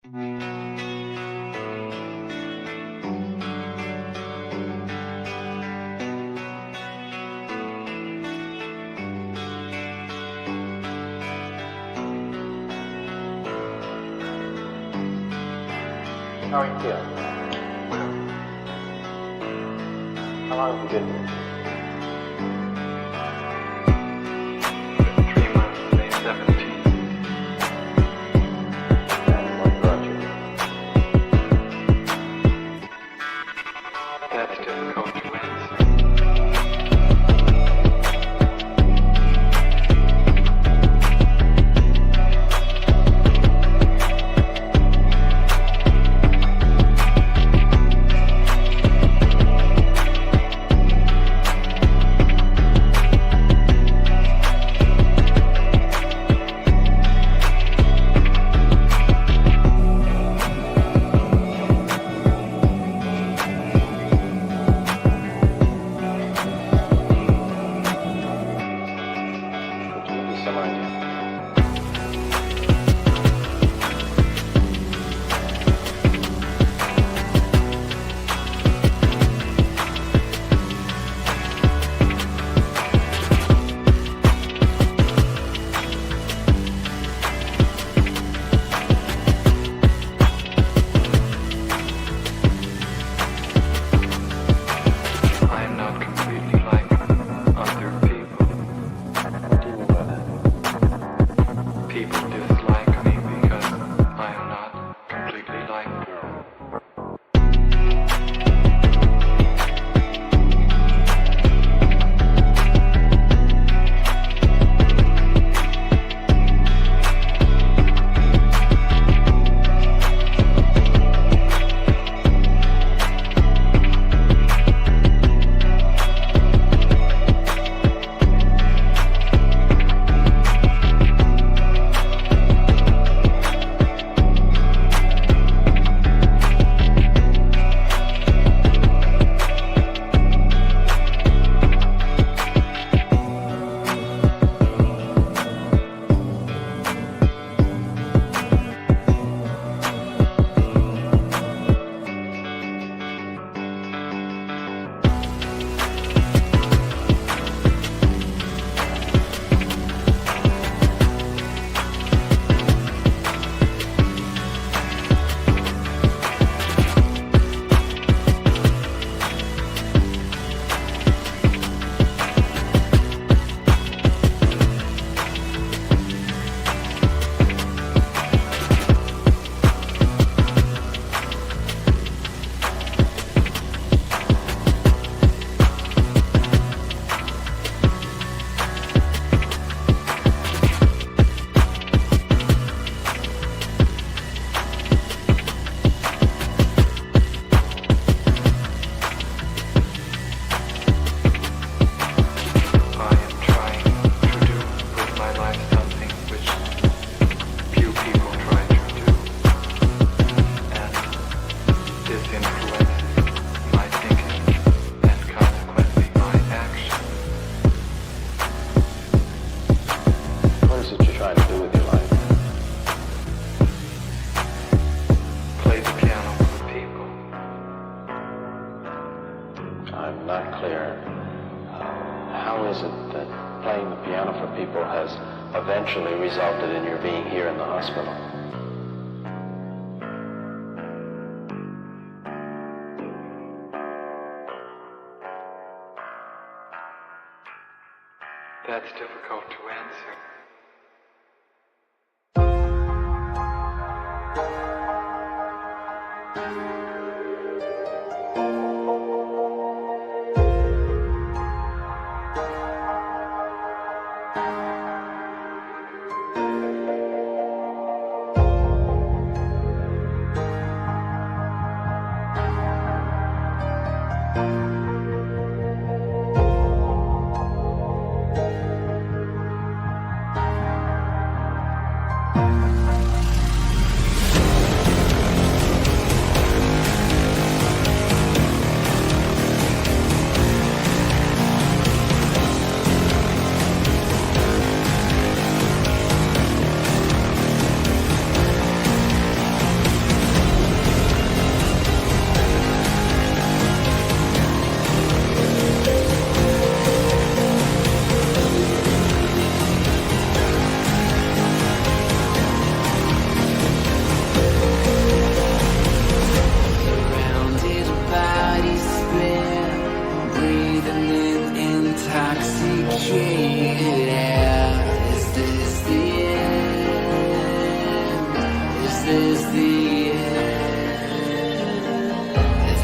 How are you feeling? How long have you been here? 3 months, May 17th. And what brought you here? That's difficult to answer. Eventually resulted in your being here in the hospital. That's difficult to answer. is the end.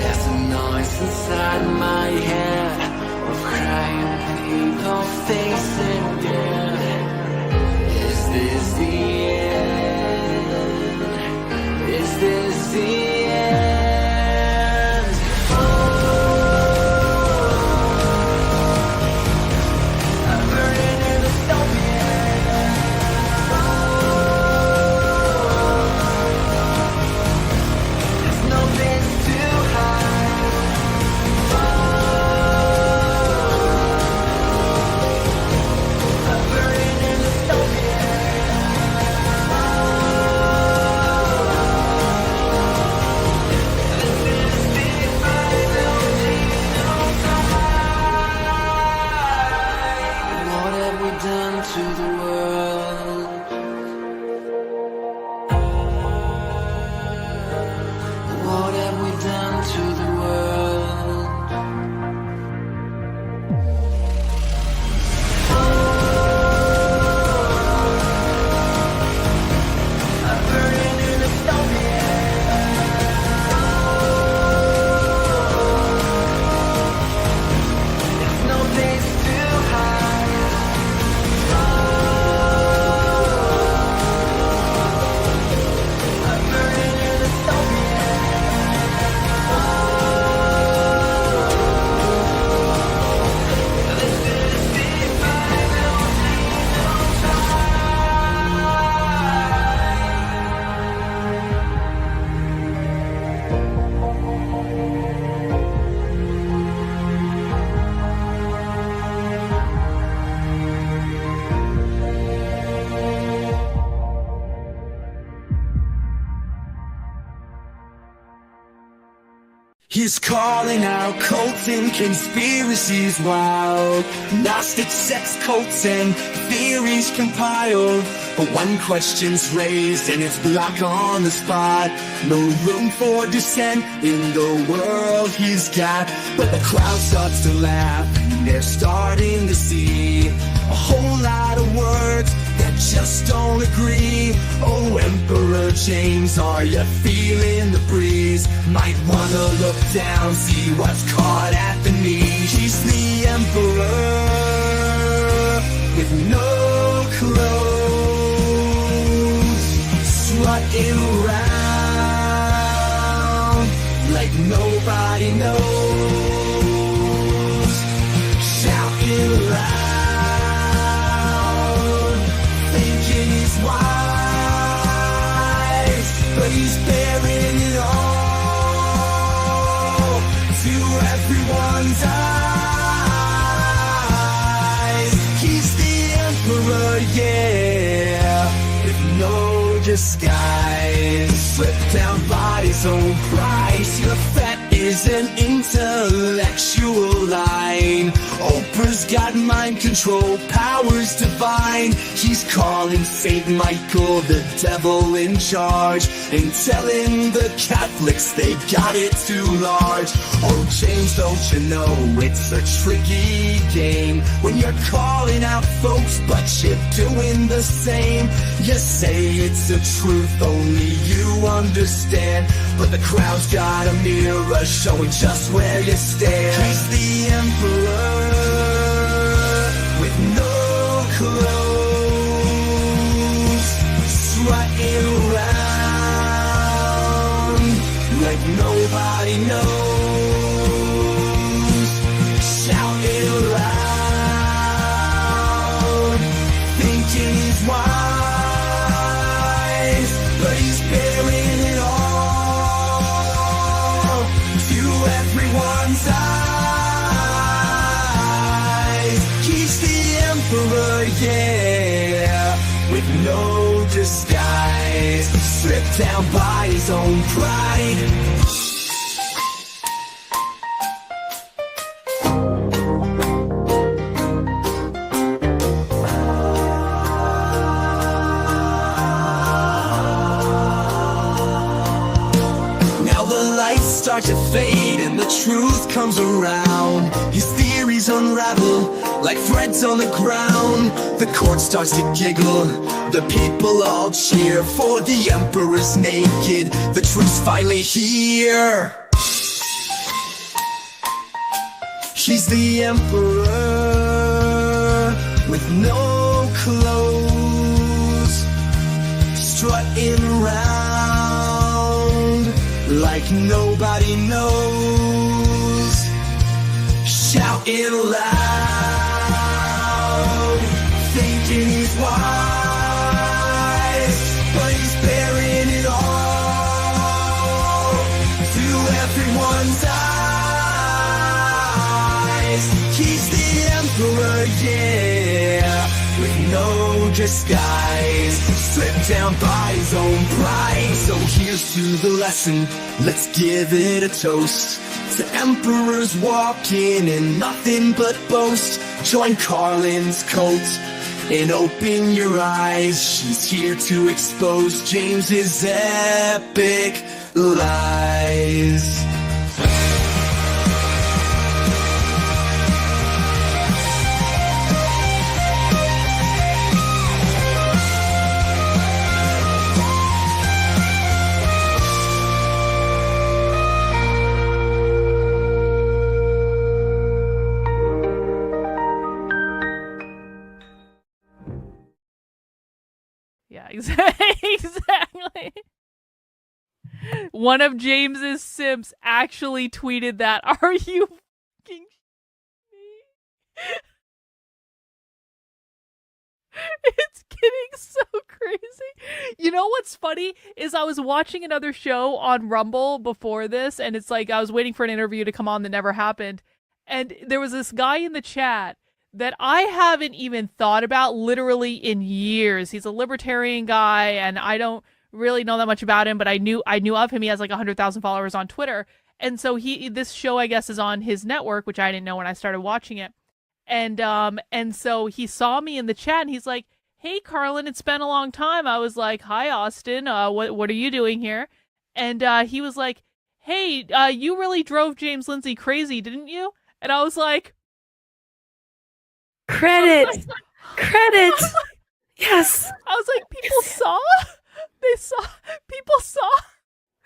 There's a noise inside my head of crying people facing death. Is this the end? Is this the end? I'm burning in the stone. There's no place to hide. I'm burning in the stone. What have we done to the world? What have we done to the world? I'm burning in the stone. There's no place to hide. I'm burning in the stone. This is the final He's calling out cults and conspiracies wild, Gnostic sex cults and theories compiled. But one question's raised and it's blocked on the spot. No room for dissent in the world he's got. But the crowd starts to laugh and they're starting to see a whole lot of words that just don't agree. Oh, Emperor James, are you feeling the breeze? Might wanna look down, see what's caught at the knee. He's the Emperor with no clothes, strutting around like nobody knows, shouting loud, thinking he's wise, but he's bearing it all to everyone's eyes. He's the Emperor, yeah, with no disguise, slipped down by his own price. Your fat is an intellectual line. Oprah's got mind control, powers divine. He's calling Saint Michael the devil in charge and telling the Catholics they got it too large. Oh, James, don't you know it's a tricky game when you're calling out folks but you're doing the same. You say it's the truth only you understand, but the crowd's got a mirror showing just where you stand. He's the Emperor with no clothes, strutting around like nobody knows, shouting loud, thinking he's wise, but he's bearing it all to everyone's eyes. He's the Emperor, yeah, with no disguise, stripped down by his own pride. Start to fade and the truth comes around. His theories unravel like threads on the ground. The court starts to giggle, the people all cheer, for the emperor's naked, the truth's finally here. She's the emperor with no clothes, strutting around like nobody knows, shouting loud, thinking he's wise, but he's bearing it all to everyone's eyes. He's the emperor, yeah, with no disguise, stripped down by his own pride. So here's to the lesson, let's give it a toast to emperors walking in nothing but boast. Join Karlyn's cult and open your eyes. She's here to expose James's epic lies. Yeah, exactly. One of James's simps actually tweeted that. Are you fucking me? It's getting so crazy. You know what's funny is I was watching another show on Rumble before this, and it's like I was waiting for an interview to come on that never happened. And there was this guy in the chat that I haven't even thought about literally in years. He's a libertarian guy, and I don't really know that much about him, but I knew of him. He has like 100,000 followers on Twitter. And so this show, I guess, is on his network, which I didn't know when I started watching it. And so he saw me in the chat, and he's like, "Hey, Karlyn, it's been a long time." I was like, "Hi, Austin. What are you doing here?" And he was like, "Hey, you really drove James Lindsay crazy, didn't you?" And I was like, Credit. Yes. I was like, people saw.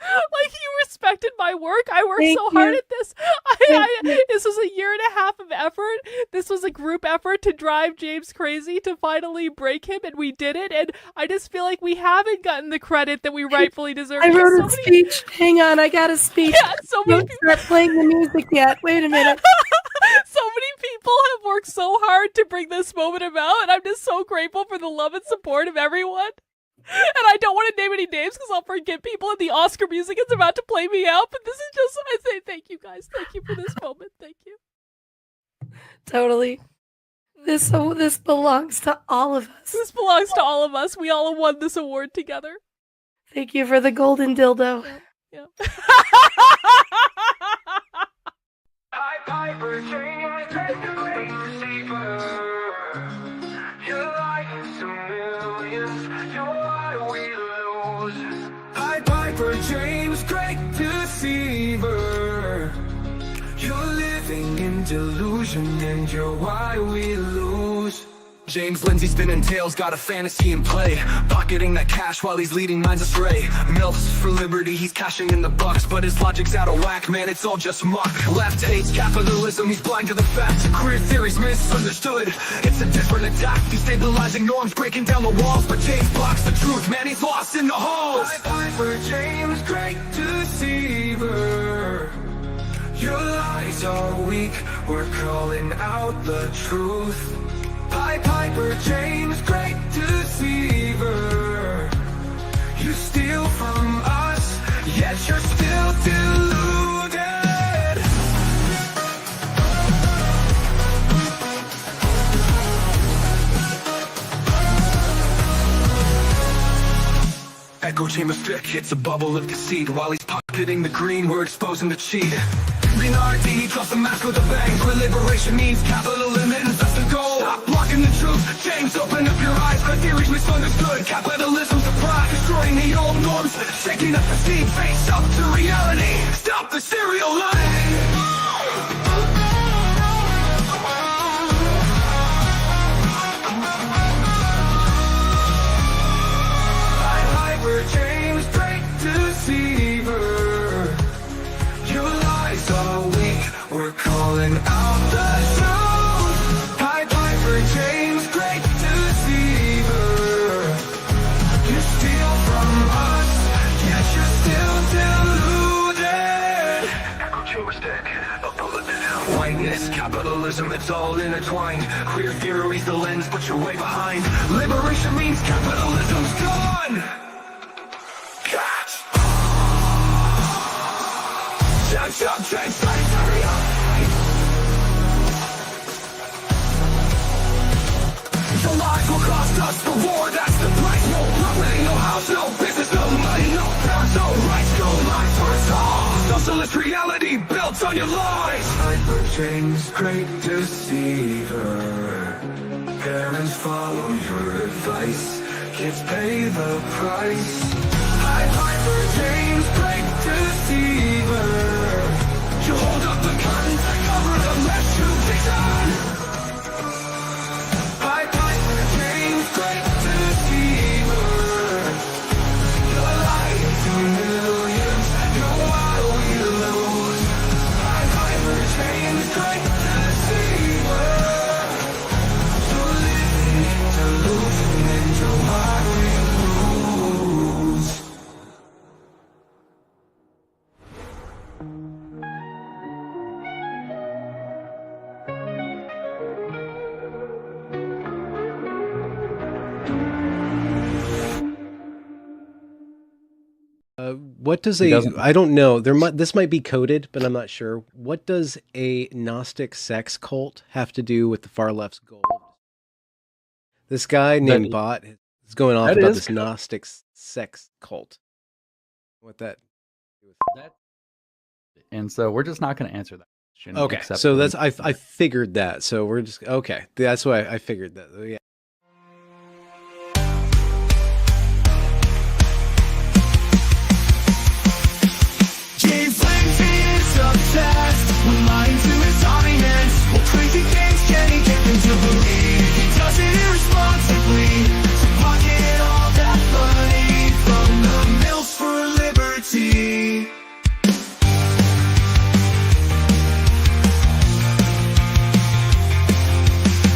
Like, you respected my work. I worked Thank so you. hard at this. This was a year and a half of effort. This was a group effort to drive James crazy, to finally break him, and we did it. And I just feel like we haven't gotten the credit that we rightfully deserve. I wrote So a many- speech. Hang on, I got a speech. Yeah, so many Don't start playing the music yet. Wait a minute. So many people have worked so hard to bring this moment about, and I'm just so grateful for the love and support of everyone. And I don't want to name any names because I'll forget people, and the Oscar music is about to play me out, but this is just, I say thank you guys. Thank you for this moment. Thank you. Totally. This belongs to all of us. This belongs to all of us. We all won this award together. Thank you for the golden dildo. Yeah. James, great deceiver. You're living in delusion, and you're why we lose. James Lindsay spinning tails, got a fantasy in play, pocketing that cash while he's leading minds astray. Milfs for liberty, he's cashing in the bucks, but his logic's out of whack, man, it's all just muck. Left hates capitalism, he's blind to the facts. Queer theories misunderstood, it's a different attack. Destabilizing norms, breaking down the walls, but James blocks the truth, man, he's lost in the halls. For James, great deceiver. Your lies are weak, we're calling out the truth. Piper James, great deceiver. You steal from us, yet you're still deluded. Echo chamber stick, it's a bubble of deceit. While he's pocketing the green, we're exposing the cheat. Leonardi drops the mask with a bang. For liberation means capitalism, that's the goal. Stop blocking the truth, James, open up your eyes. The theory's misunderstood, capitalism's a pride. Destroying the old norms, shaking up the scene. Face up to reality, stop the serial line. capitalism, it's all intertwined. Queer theory's the lens, but you're way behind. Liberation means capitalism's gone. Catch. The lies will cost us the war, that's the price. No property, no house, no business, no money, no parents, no rights, no life for us all. Socialist reality built on your lies. Hyper James, great deceiver. Parents follow your advice, kids pay the price. Hyper James, great deceiver. You hold up the curtain to cover the retribution. Great deceiver, you're lying to millions, you're wild, you lose. Hyper James, great deceiver, you're living in delusion and you're wiring rules. What does I don't know. This might be coded, but I'm not sure. What does a Gnostic sex cult have to do with the far left's goal? This guy named Bot is going off about this Gnostic sex cult. What that? And so we're just not going to answer that question. Okay, so that's I figured that. So we're just okay. That's why I figured that. Yeah. Obsessed with lying to his audience. What crazy things can he get them to believe? He does it irresponsibly to pocket all that money from the mills for liberty.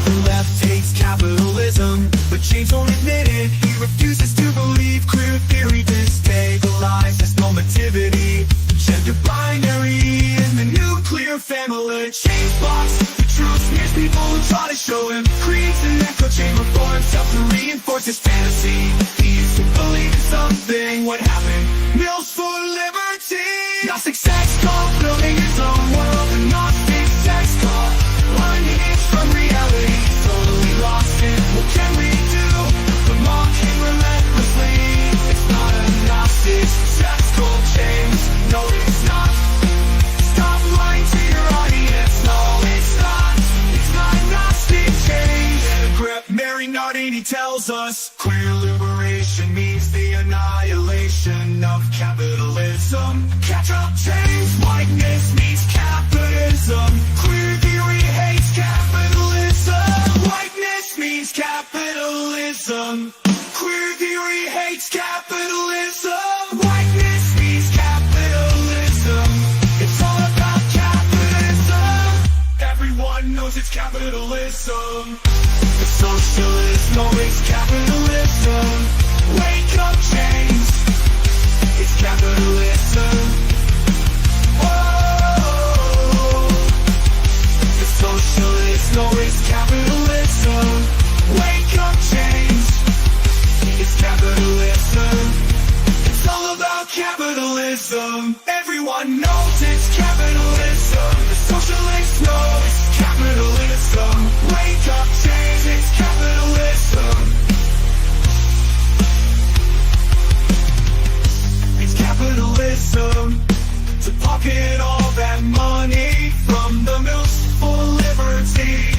The left hates capitalism, but James won't admit it. He refuses to believe queer theory destabilizes normativity. Gender binary in the nuclear family. Change blocks the truth, smears people who try to show him. Creates an echo chamber for himself to reinforce his fantasy. He used to believe in something, what happened? Mills for liberty. Gnostic sex cult, building his own world. The Gnostic sex cult, unhinged from reality. Totally lost it, what can we do? But mock him relentlessly. It's not a Gnostic sex cult, James. No, it's not. Stop lying to your audience. No, it's not. It's not Gnostic change. Mary Nardini tells us queer liberation means the annihilation of capitalism. Catch up, James. Whiteness means capitalism. Queer theory hates capitalism. Whiteness means capitalism. Queer theory hates capitalism. Whiteness means capitalism. It's all about capitalism. Everyone knows it's capitalism. The socialist knows it's capitalism. Wake up, James. It's capitalism. Whoa. The socialists know it's capitalism. Wake up, James. It's capitalism. It's all about capitalism. Everyone knows it's capitalism. The socialists know it's capitalism. Wake up, James, it's capitalism. It's capitalism. To pocket all that money from the mills for liberty.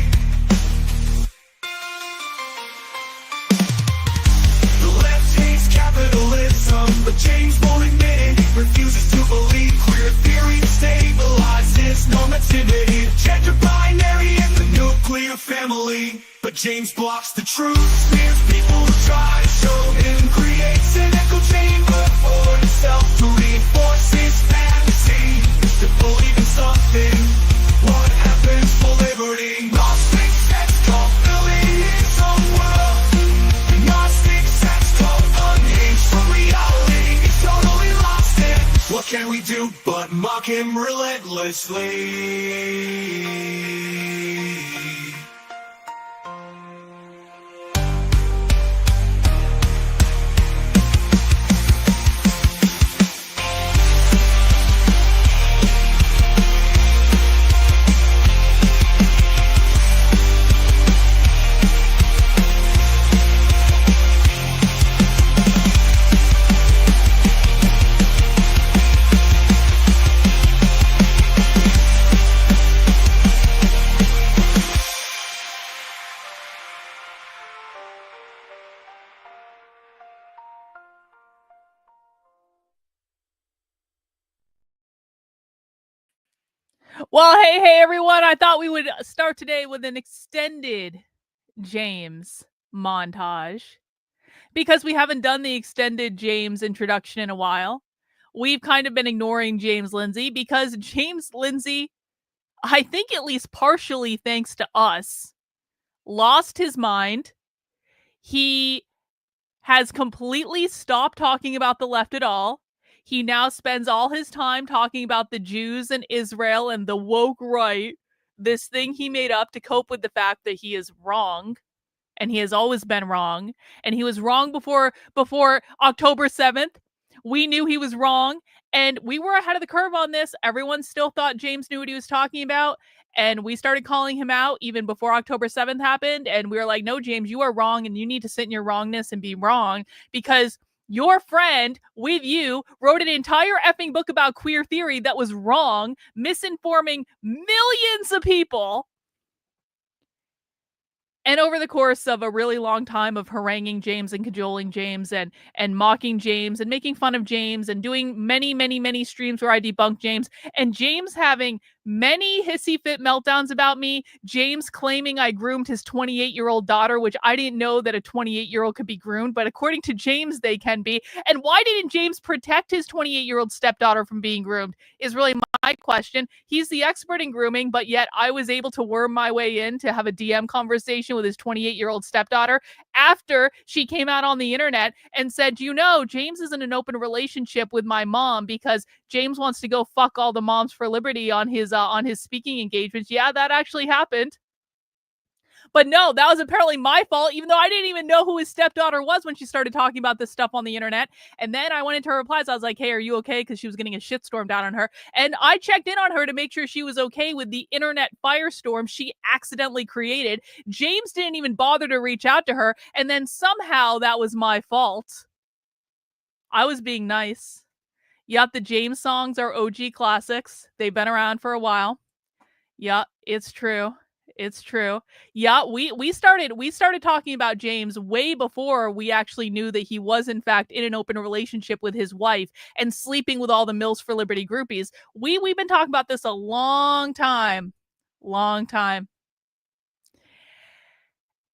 Capitalism, but James won't admit it. He refuses to believe queer theory stabilizes normativity. Gender binary in the nuclear family, but James blocks the truth. Smears people who try to show him. Creates an echo chamber for himself to reinforce his fantasy. To believe in something. What happens for liberty? Gnostic sex cult building his own world. Gnostic sex cult unhinged from reality. He's totally lost it. What can we do but mock him relentlessly? Well, hey, everyone. I thought we would start today with an extended James montage because we haven't done the extended James introduction in a while. We've kind of been ignoring James Lindsay because James Lindsay, I think at least partially thanks to us, lost his mind. He has completely stopped talking about the left at all. He now spends all his time talking about the Jews and Israel and the woke right, this thing he made up to cope with the fact that he is wrong. And he has always been wrong. And he was wrong before October 7th. We knew he was wrong. And we were ahead of the curve on this. Everyone still thought James knew what he was talking about. And we started calling him out even before October 7th happened. And we were like, no, James, you are wrong. And you need to sit in your wrongness and be wrong. Because your friend with you wrote an entire effing book about queer theory that was wrong, misinforming millions of people. And over the course of a really long time of haranguing James and cajoling James and mocking James and making fun of James and doing many, many, many streams where I debunk James, and James having many hissy fit meltdowns about me, James claiming I groomed his 28-year-old daughter, which I didn't know that a 28-year-old could be groomed, but according to James, they can be. And why didn't James protect his 28-year-old stepdaughter from being groomed is really my question. He's the expert in grooming, but yet I was able to worm my way in to have a DM conversation with his 28-year-old stepdaughter after she came out on the internet and said, you know, James is in an open relationship with my mom because James wants to go fuck all the moms for liberty on his speaking engagements. Yeah, that actually happened. But no, that was apparently my fault, even though I didn't even know who his stepdaughter was when she started talking about this stuff on the internet. And then I went into her replies. I was like, hey, are you okay? Because she was getting a shitstorm down on her. And I checked in on her to make sure she was okay with the internet firestorm she accidentally created. James didn't even bother to reach out to her. And then somehow that was my fault. I was being nice. Yep, the James songs are OG classics. They've been around for a while. Yeah, it's true. It's true. Yeah, we started talking about James way before we actually knew that he was in fact in an open relationship with his wife and sleeping with all the Mills for Liberty groupies. We've been talking about this a long time. Long time.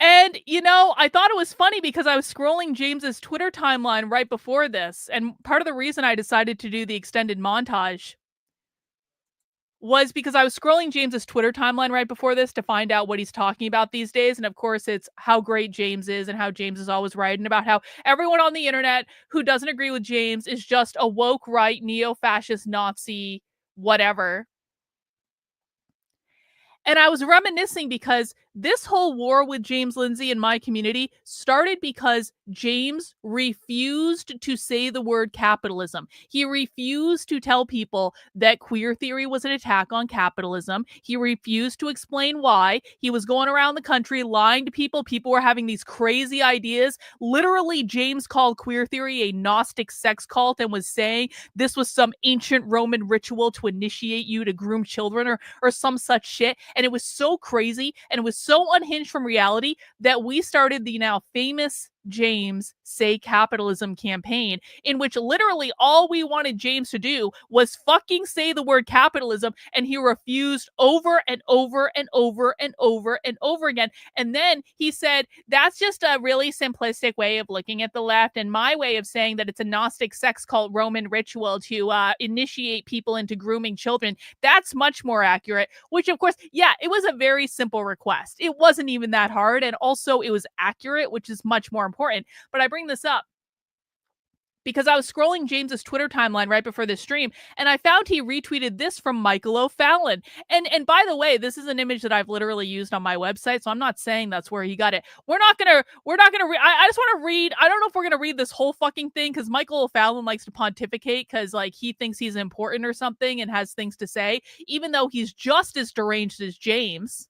And, you know, I thought it was funny because I was scrolling James's Twitter timeline right before this. And part of the reason I decided to do the extended montage was because I was scrolling James's Twitter timeline right before this to find out what he's talking about these days. And of course, it's how great James is and how James is always writing about how everyone on the internet who doesn't agree with James is just a woke right, neo-fascist, Nazi, whatever. And I was reminiscing because this whole war with James Lindsay and my community started because James refused to say the word capitalism. He refused to tell people that queer theory was an attack on capitalism. He refused to explain why. He was going around the country lying to people. People were having these crazy ideas. Literally, James called queer theory a Gnostic sex cult and was saying this was some ancient Roman ritual to initiate you to groom children or some such shit. And it was so crazy and it was so unhinged from reality that we started the now famous James Say Capitalism campaign, in which literally all we wanted James to do was fucking say the word capitalism, and he refused over and over and over and over and over again. And then he said, that's just a really simplistic way of looking at the left, and my way of saying that it's a Gnostic sex cult Roman ritual to initiate people into grooming children. That's much more accurate, which of course, yeah, it was a very simple request. It wasn't even that hard, and also it was accurate, which is much more important. But I bring this up because I was scrolling James's Twitter timeline right before this stream, and I found he retweeted this from Michael O'Fallon. And by the way, this is an image that I've literally used on my website, so I'm not saying that's where he got it. We're not gonna I just want to read. I don't know if we're gonna read this whole fucking thing, because Michael O'Fallon likes to pontificate because like he thinks he's important or something and has things to say, even though he's just as deranged as James.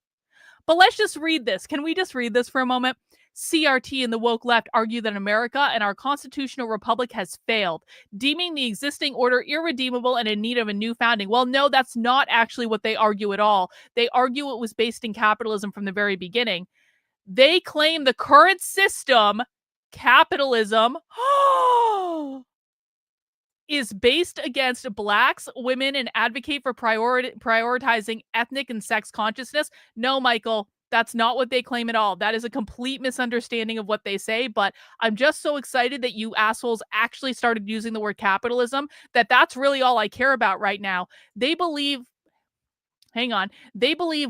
But let's just read this. Can we just read this for a moment? CRT and the woke left argue that America and our constitutional republic has failed, deeming the existing order irredeemable and in need of a new founding. Well, no, that's not actually what they argue at all. They argue it was based in capitalism from the very beginning. They claim the current system, capitalism, is based against blacks, women, and advocate for prioritizing ethnic and sex consciousness. No, Michael, that's not what they claim at all. That is a complete misunderstanding of what they say, but I'm just so excited that you assholes actually started using the word capitalism that that's really all I care about right now. They believe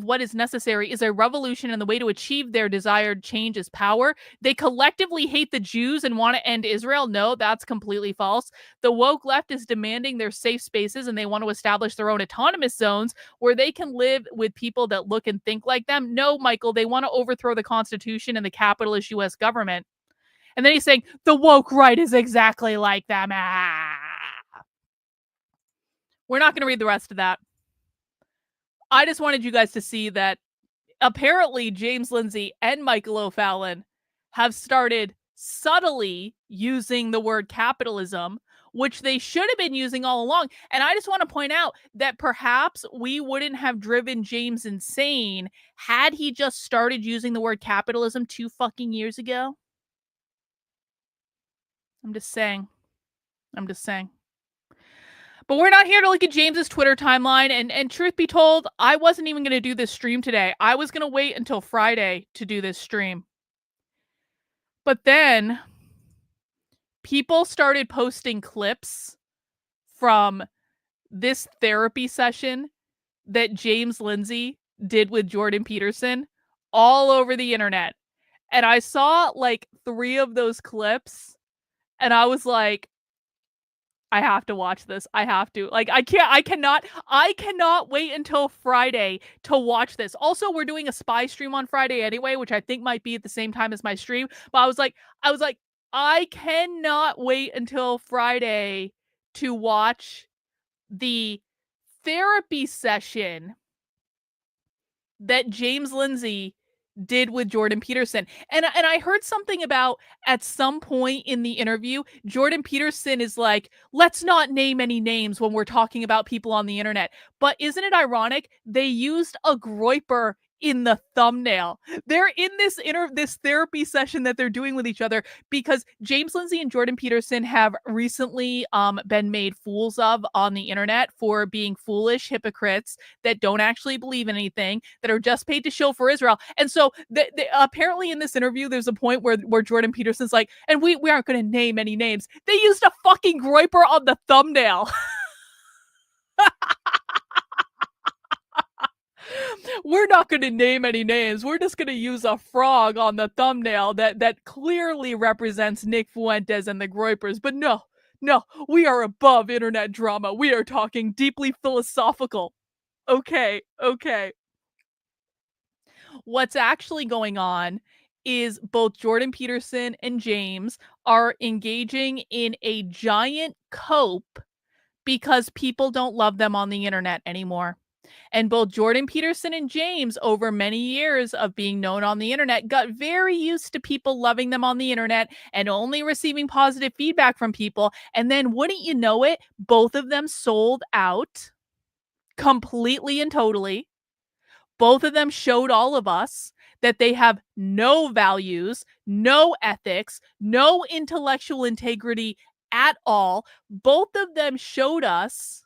what is necessary is a revolution, and the way to achieve their desired change is power. They collectively hate the Jews and want to end Israel. No, that's completely false. The woke left is demanding their safe spaces, and they want to establish their own autonomous zones where they can live with people that look and think like them. No, Michael, they want to overthrow the Constitution and the capitalist U.S. government. And then he's saying, the woke right is exactly like them. We're not going to read the rest of that. I just wanted you guys to see that apparently James Lindsay and Michael O'Fallon have started subtly using the word capitalism, which they should have been using all along. And I just want to point out that perhaps we wouldn't have driven James insane had he just started using the word capitalism 2 fucking years ago. I'm just saying. But we're not here to look at James's Twitter timeline. And truth be told, I wasn't even going to do this stream today. I was going to wait until Friday to do this stream. But then people started posting clips from this therapy session that James Lindsay did with Jordan Peterson all over the internet. And I saw like 3 of those clips, and I was like, I have to watch this. I have to. Like, I cannot wait until Friday to watch this. Also, we're doing a spy stream on Friday anyway, which I think might be at the same time as my stream. But I was like, I cannot wait until Friday to watch the therapy session that James Lindsay did with Jordan Peterson. And I heard something about at some point in the interview, Jordan Peterson is like, let's not name any names when we're talking about people on the internet. But isn't it ironic? They used a groyper in the thumbnail. They're in this therapy session that they're doing with each other because James Lindsay and Jordan Peterson have recently been made fools of on the internet for being foolish hypocrites that don't actually believe in anything, that are just paid to show for Israel. And so apparently in this interview, there's a point where Jordan Peterson's like, and we aren't going to name any names. They used a fucking groyper on the thumbnail. We're not going to name any names. We're just going to use a frog on the thumbnail that clearly represents Nick Fuentes and the Groypers. But no, we are above internet drama. We are talking deeply philosophical. Okay. What's actually going on is both Jordan Peterson and James are engaging in a giant cope because people don't love them on the internet anymore. And both Jordan Peterson and James, over many years of being known on the internet, got very used to people loving them on the internet and only receiving positive feedback from people. And then, wouldn't you know it, both of them sold out completely and totally. Both of them showed all of us that they have no values, no ethics, no intellectual integrity at all. Both of them showed us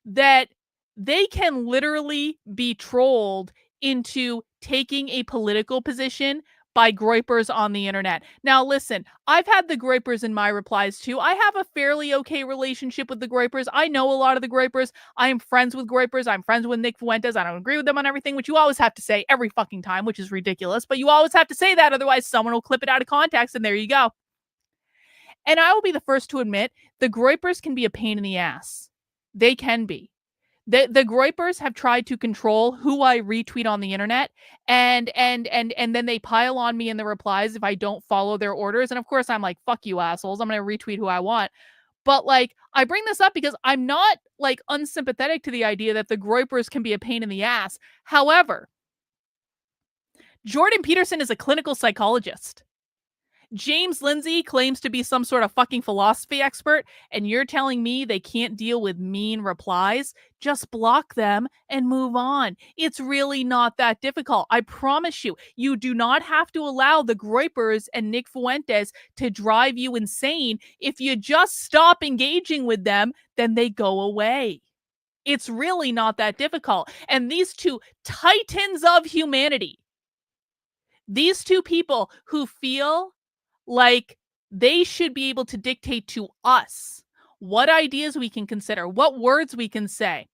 that they can literally be trolled into taking a political position by groypers on the internet. Now, listen, I've had the groypers in my replies too. I have a fairly okay relationship with the groypers. I know a lot of the groypers. I am friends with groypers. I'm friends with Nick Fuentes. I don't agree with them on everything, which you always have to say every fucking time, which is ridiculous. But you always have to say that, otherwise someone will clip it out of context, and there you go. And I will be the first to admit the groypers can be a pain in the ass. They can be. The groypers have tried to control who I retweet on the internet, and then they pile on me in the replies if I don't follow their orders. And of course I'm like, fuck you assholes, I'm gonna retweet who I want. But like, I bring this up because I'm not like unsympathetic to the idea that the groypers can be a pain in the ass. However, Jordan Peterson is a clinical psychologist. James Lindsay claims to be some sort of fucking philosophy expert, and you're telling me they can't deal with mean replies? Just block them and move on. It's really not that difficult. I promise you, you do not have to allow the groypers and Nick Fuentes to drive you insane. If you just stop engaging with them, then they go away. It's really not that difficult. And these two titans of humanity, these two people who feel like they should be able to dictate to us what ideas we can consider, what words we can say,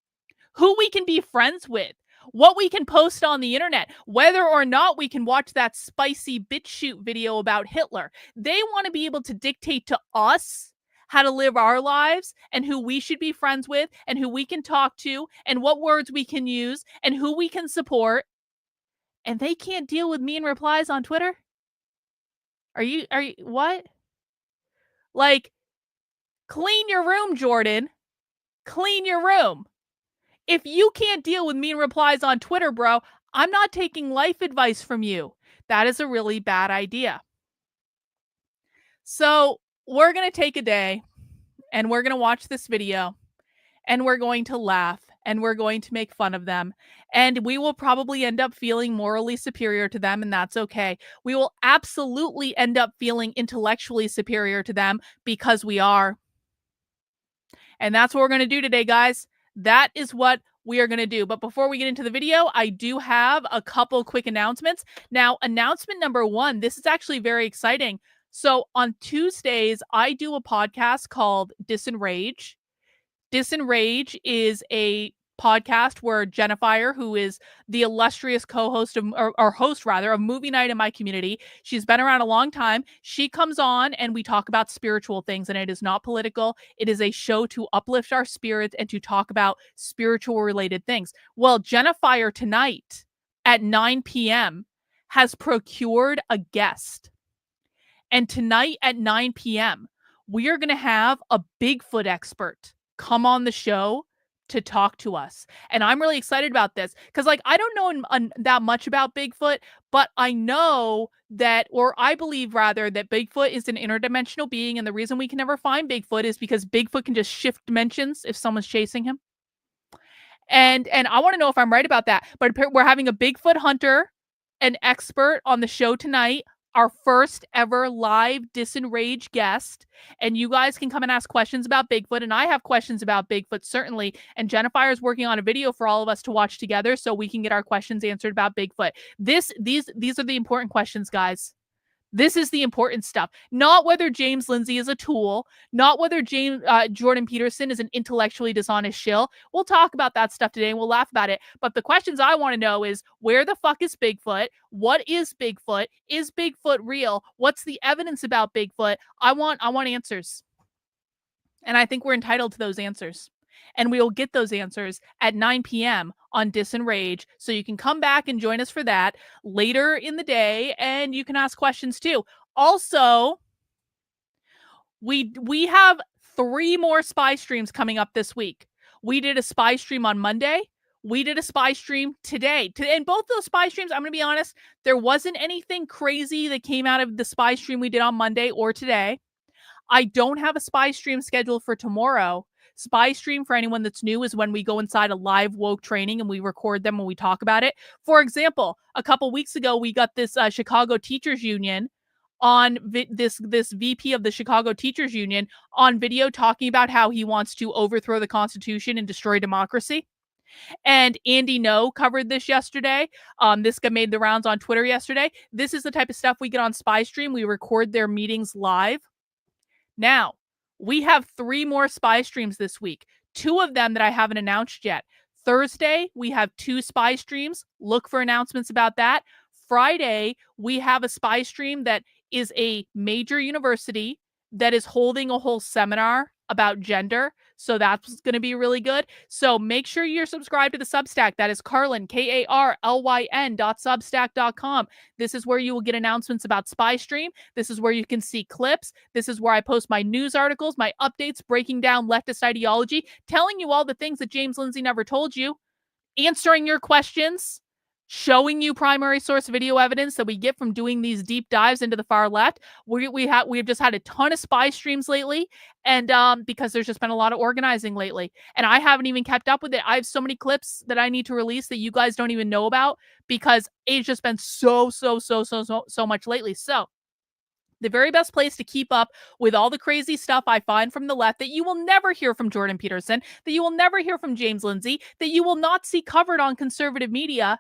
who we can be friends with, what we can post on the internet, whether or not we can watch that spicy BitChute video about Hitler. They want to be able to dictate to us how to live our lives and who we should be friends with and who we can talk to and what words we can use and who we can support. And they can't deal with mean replies on Twitter? Are you, what? Like, clean your room, Jordan. Clean your room. If you can't deal with mean replies on Twitter, bro, I'm not taking life advice from you. That is a really bad idea. So we're going to take a day and we're going to watch this video and we're going to laugh and we're going to make fun of them. And we will probably end up feeling morally superior to them, and that's okay. We will absolutely end up feeling intellectually superior to them because we are. And that's what we're going to do today, guys. That is what we are going to do. But before we get into the video, I do have a couple quick announcements. Now, announcement number one, this is actually very exciting. So on Tuesdays, I do a podcast called Disenrage. Disenrage is a podcast where Jennifer, who is the illustrious co-host of, or host rather, of Movie Night in my community, she's been around a long time. She comes on and we talk about spiritual things, and it is not political. It is a show to uplift our spirits and to talk about spiritual related things. Well, Jennifer tonight at 9 p.m. has procured a guest. And tonight at 9 p.m., we are going to have a Bigfoot expert come on the show to talk to us. And I'm really excited about this because, like, I don't know that much about Bigfoot, but I know that, or I believe rather, that Bigfoot is an interdimensional being. And the reason we can never find Bigfoot is because Bigfoot can just shift dimensions if someone's chasing him. And I want to know if I'm right about that. But we're having a Bigfoot hunter, an expert on the show tonight, our first ever live Disenrage guest. And you guys can come and ask questions about Bigfoot. And I have questions about Bigfoot, certainly. And Jennifer is working on a video for all of us to watch together so we can get our questions answered about Bigfoot. These are the important questions, guys. This is the important stuff. Not whether James Lindsay is a tool, not whether Jordan Peterson is an intellectually dishonest shill. We'll talk about that stuff today and we'll laugh about it. But the questions I want to know is, where the fuck is Bigfoot? What is Bigfoot? Is Bigfoot real? What's the evidence about Bigfoot? I want answers. And I think we're entitled to those answers. And we will get those answers at 9 p.m. on Disenrage. So you can come back and join us for that later in the day, and you can ask questions too. Also, we have 3 more spy streams coming up this week. We did a spy stream on Monday. We did a spy stream today. And both those spy streams, I'm going to be honest, there wasn't anything crazy that came out of the spy stream we did on Monday or today. I don't have a spy stream scheduled for tomorrow. Spy stream, for anyone that's new, is when we go inside a live woke training and we record them when we talk about it. For example, a couple weeks ago, we got this Chicago Teachers Union on this VP of the Chicago Teachers Union on video talking about how he wants to overthrow the Constitution and destroy democracy. And Andy No covered this yesterday. This guy made the rounds on Twitter yesterday. This is the type of stuff we get on Spy Stream. We record their meetings live. Now, we have 3 more spy streams this week. 2 of them that I haven't announced yet. Thursday, we have 2 spy streams. Look for announcements about that. Friday, we have a spy stream that is a major university that is holding a whole seminar about gender. So that's going to be really good. So make sure you're subscribed to the Substack. That is Karlyn, KARLYN.substack.com. This is where you will get announcements about SpyStream. This is where you can see clips. This is where I post my news articles, my updates, breaking down leftist ideology, telling you all the things that James Lindsay never told you, answering your questions, showing you primary source video evidence that we get from doing these deep dives into the far left. We've just had a ton of spy streams lately, and because there's just been a lot of organizing lately, and I haven't even kept up with it. I have so many clips that I need to release that you guys don't even know about because it's just been so much lately. So the very best place to keep up with all the crazy stuff I find from the left that you will never hear from Jordan Peterson, that you will never hear from James Lindsay, that you will not see covered on conservative media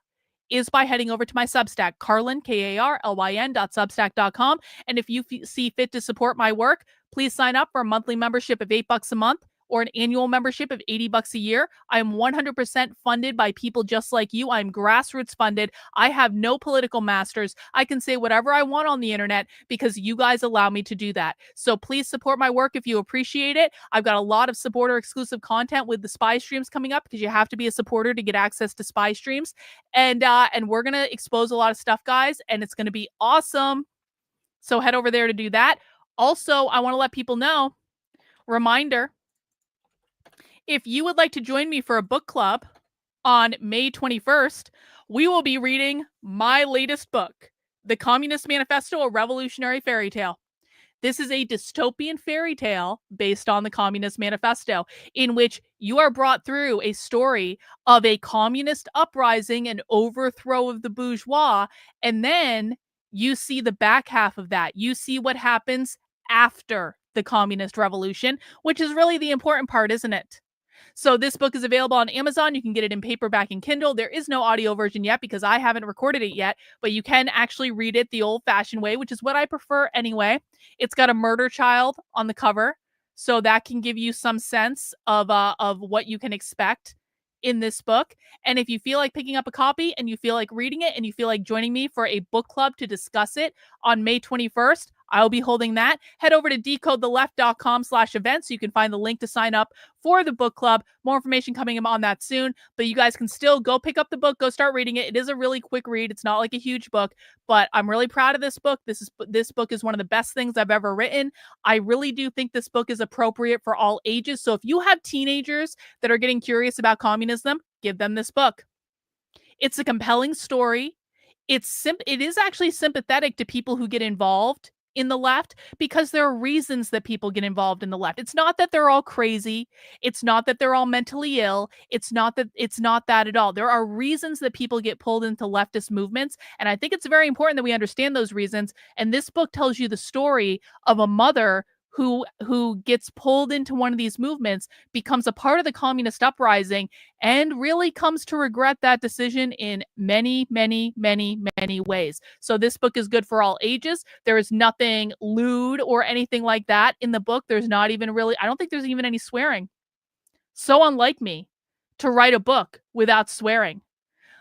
is by heading over to my Substack, Karlyn, KARLYN.substack.com. And if you see fit to support my work, please sign up for a monthly membership of $8 a month or an annual membership of $80 a year. I am 100% funded by people just like you. I'm grassroots funded. I have no political masters. I can say whatever I want on the internet because you guys allow me to do that. So please support my work if you appreciate it. I've got a lot of supporter exclusive content with the spy streams coming up because you have to be a supporter to get access to spy streams. And we're going to expose a lot of stuff, guys, and it's going to be awesome. So head over there to do that. Also, I want to let people know, reminder, if you would like to join me for a book club on May 21st, we will be reading my latest book, The Communist Manifesto, A Revolutionary Fairy Tale. This is a dystopian fairy tale based on the Communist Manifesto, in which you are brought through a story of a communist uprising and overthrow of the bourgeois, and then you see the back half of that. You see what happens after the communist revolution, which is really the important part, isn't it? So this book is available on Amazon. You can get it in paperback and Kindle. There is no audio version yet because I haven't recorded it yet, but you can actually read it the old-fashioned way, which is what I prefer anyway. It's got a murder child on the cover, so that can give you some sense of what you can expect in this book. And if you feel like picking up a copy and you feel like reading it and you feel like joining me for a book club to discuss it on May 21st, I'll be holding that. Head over to decodetheleft.com/events so you can find the link to sign up for the book club. More information coming on that soon, but you guys can still go pick up the book, go start reading it. It is a really quick read. It's not like a huge book, but I'm really proud of this book. This book is one of the best things I've ever written. I really do think this book is appropriate for all ages. So if you have teenagers that are getting curious about communism, give them this book. It's a compelling story. It is actually sympathetic to people who get involved in the left because there are reasons that people get involved in the left. It's not that they're all crazy. It's not that they're all mentally ill. It's not that at all. There are reasons that people get pulled into leftist movements. And I think it's very important that we understand those reasons. And this book tells you the story of a mother who gets pulled into one of these movements, becomes a part of the communist uprising, and really comes to regret that decision in many, many, many, many ways. So this book is good for all ages. There is nothing lewd or anything like that in the book. There's not even really, I don't think there's even any swearing. So unlike me to write a book without swearing.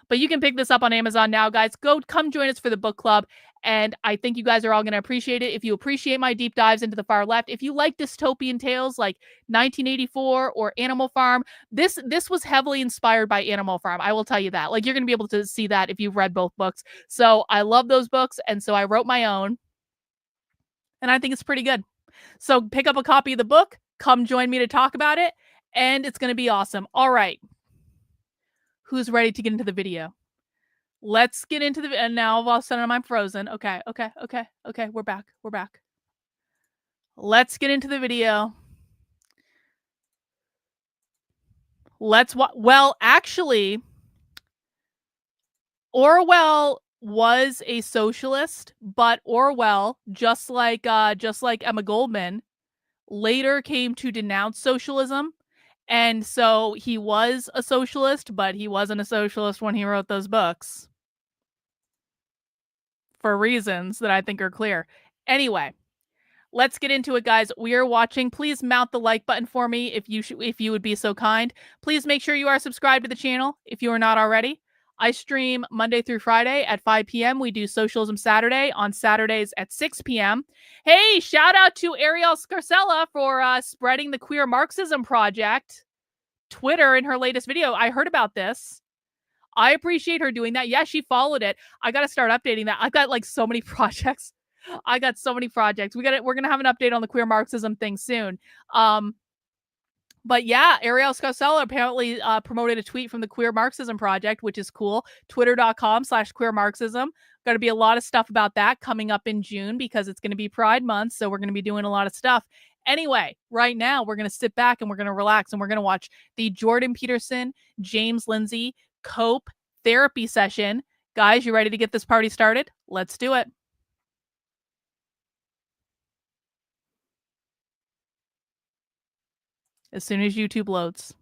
But you can pick this up on Amazon now, guys. Come join us for the book club. And I think you guys are all going to appreciate it. If you appreciate my deep dives into the far left, if you like dystopian tales like 1984 or Animal Farm, this was heavily inspired by Animal Farm. I will tell you that. Like, you're going to be able to see that if you've read both books. So I love those books. And so I wrote my own. And I think it's pretty good. So pick up a copy of the book. Come join me to talk about it. And it's going to be awesome. All right. Who's ready to get into the video? Let's get into the, and now all of a sudden I'm frozen. Okay. We're back. Let's get into the video. Well, actually, Orwell was a socialist, but Orwell, just like Emma Goldman, later came to denounce socialism. And so he was a socialist, but he wasn't a socialist when he wrote those books. For reasons that I think are clear. Anyway, let's get into it, guys. We are watching. Please mount the like button for me if you would be so kind. Please make sure you are subscribed to the channel if you are not already. I stream Monday through Friday at 5 p.m. We do Socialism Saturday on Saturdays at 6 p.m. Hey, shout out to Ariel Scarcella for spreading the Queer Marxism Project Twitter in her latest video. I heard about this. I appreciate her doing that. Yeah, she followed it. I got to start updating that. I've got like so many projects. We're going to have an update on the Queer Marxism thing soon. But yeah, Ariel Scarcella apparently promoted a tweet from the Queer Marxism Project, which is cool. Twitter.com/Queer Marxism. Got to be a lot of stuff about that coming up in June because it's going to be Pride Month. So we're going to be doing a lot of stuff. Anyway, right now we're going to sit back and we're going to relax and we're going to watch the Jordan Peterson, James Lindsay Cope therapy session. Guys, you ready to get this party started? Let's do it. As soon as YouTube loads.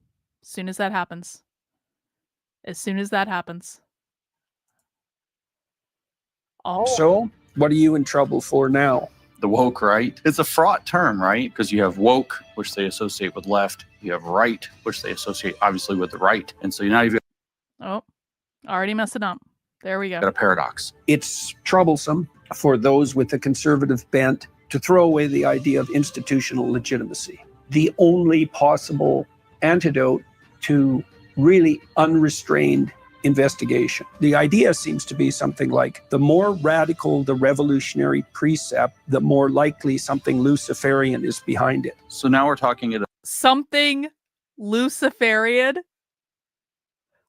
As soon as that happens. Oh. So, what are you in trouble for now? The woke right. It's a fraught term, right? Because you have woke, which they associate with left. You have right, which they associate obviously with the right. And so now you've Already messing up. There we go. got a paradox. It's troublesome for those with a conservative bent to throw away the idea of institutional legitimacy. The only possible antidote to really unrestrained investigation. The idea seems to be something like the more radical the revolutionary precept, the more likely something Luciferian is behind it. So now we're talking about Something Luciferian?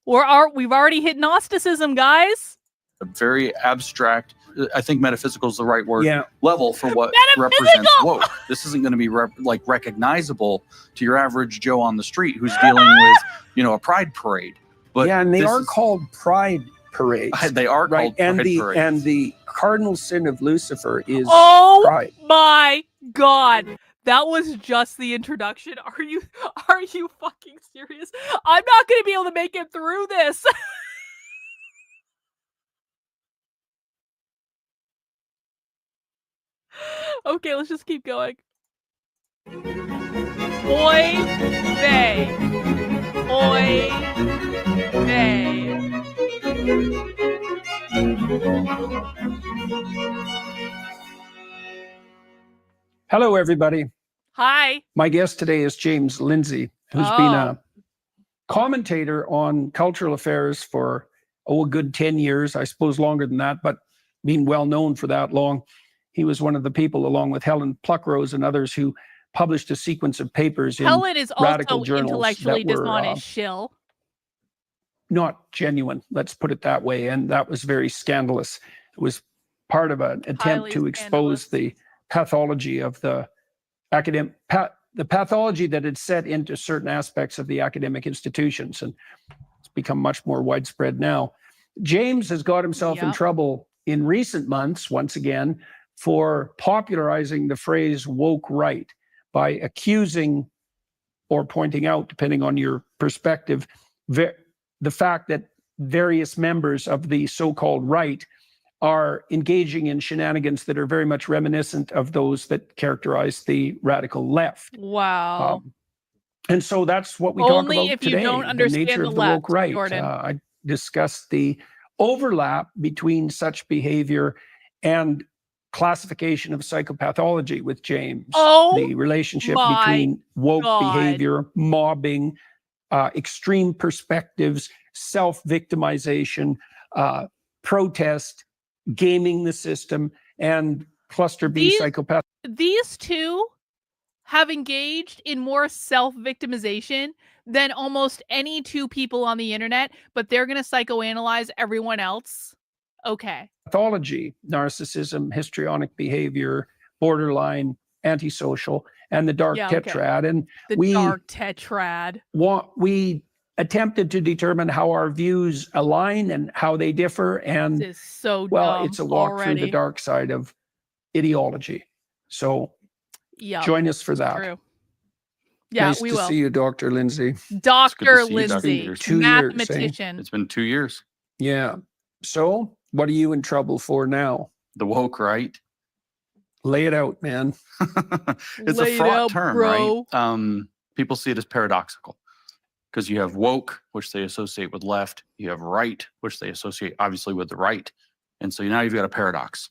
We've already hit Gnosticism, guys. a very abstract, I think metaphysical is the right word, Yeah. level for what represents woke. This isn't going to be recognizable to your average Joe on the street who's dealing with, a pride parade. But yeah, and they are called pride parades. They are right, called pride parades. And the cardinal sin of Lucifer is Oh pride. my God. That was just the introduction. Are you fucking serious? I'm not going to be able to make it through this. Okay, let's just keep going. Oy vey. Oy vey. Hello, everybody. Hi. My guest today is James Lindsay, who's been a commentator on cultural affairs for a good 10 years, I suppose longer than that, but being well known for that long. He was one of the people, along with Helen Pluckrose and others, who published a sequence of papers in Helen is radical also journals intellectually that were, dishonest shill. not genuine, let's put it that way. And that was very scandalous. It was part of an attempt Highly to expose the pathology of the academic, the pathology that had set into certain aspects of the academic institutions. And it's become much more widespread now. James has got himself in trouble in recent months, once again, for popularizing the phrase woke right by accusing or pointing out, depending on your perspective, the fact that various members of the so-called right are engaging in shenanigans that are very much reminiscent of those that characterize the radical left. Wow. And so that's what we talk Only about if today, you don't understand the nature the of the woke left, right. Jordan. I discussed the overlap between such behavior and classification of psychopathology with James. The relationship between woke behavior, mobbing, extreme perspectives, self-victimization, protest, gaming the system, and cluster B psychopath. These two have engaged in more self-victimization than almost any two people on the internet, but they're going to psychoanalyze everyone else. Okay. Pathology, narcissism, histrionic behavior, borderline, antisocial, and the dark tetrad. And the dark tetrad. We attempted to determine how our views align and how they differ. And this is so well, it's a walk through the dark side of ideology. So join us for that. True. Yeah, nice we to will. see you, Dr. Lindsay. Dr. Lindsay, 2 mathematician. It's been 2 years. Yeah. So what are you in trouble for now? The woke right. Lay it out, man. It's a fraught term, right? People see it as paradoxical because you have woke, which they associate with left. You have right, which they associate obviously with the right. And so now you've got a paradox.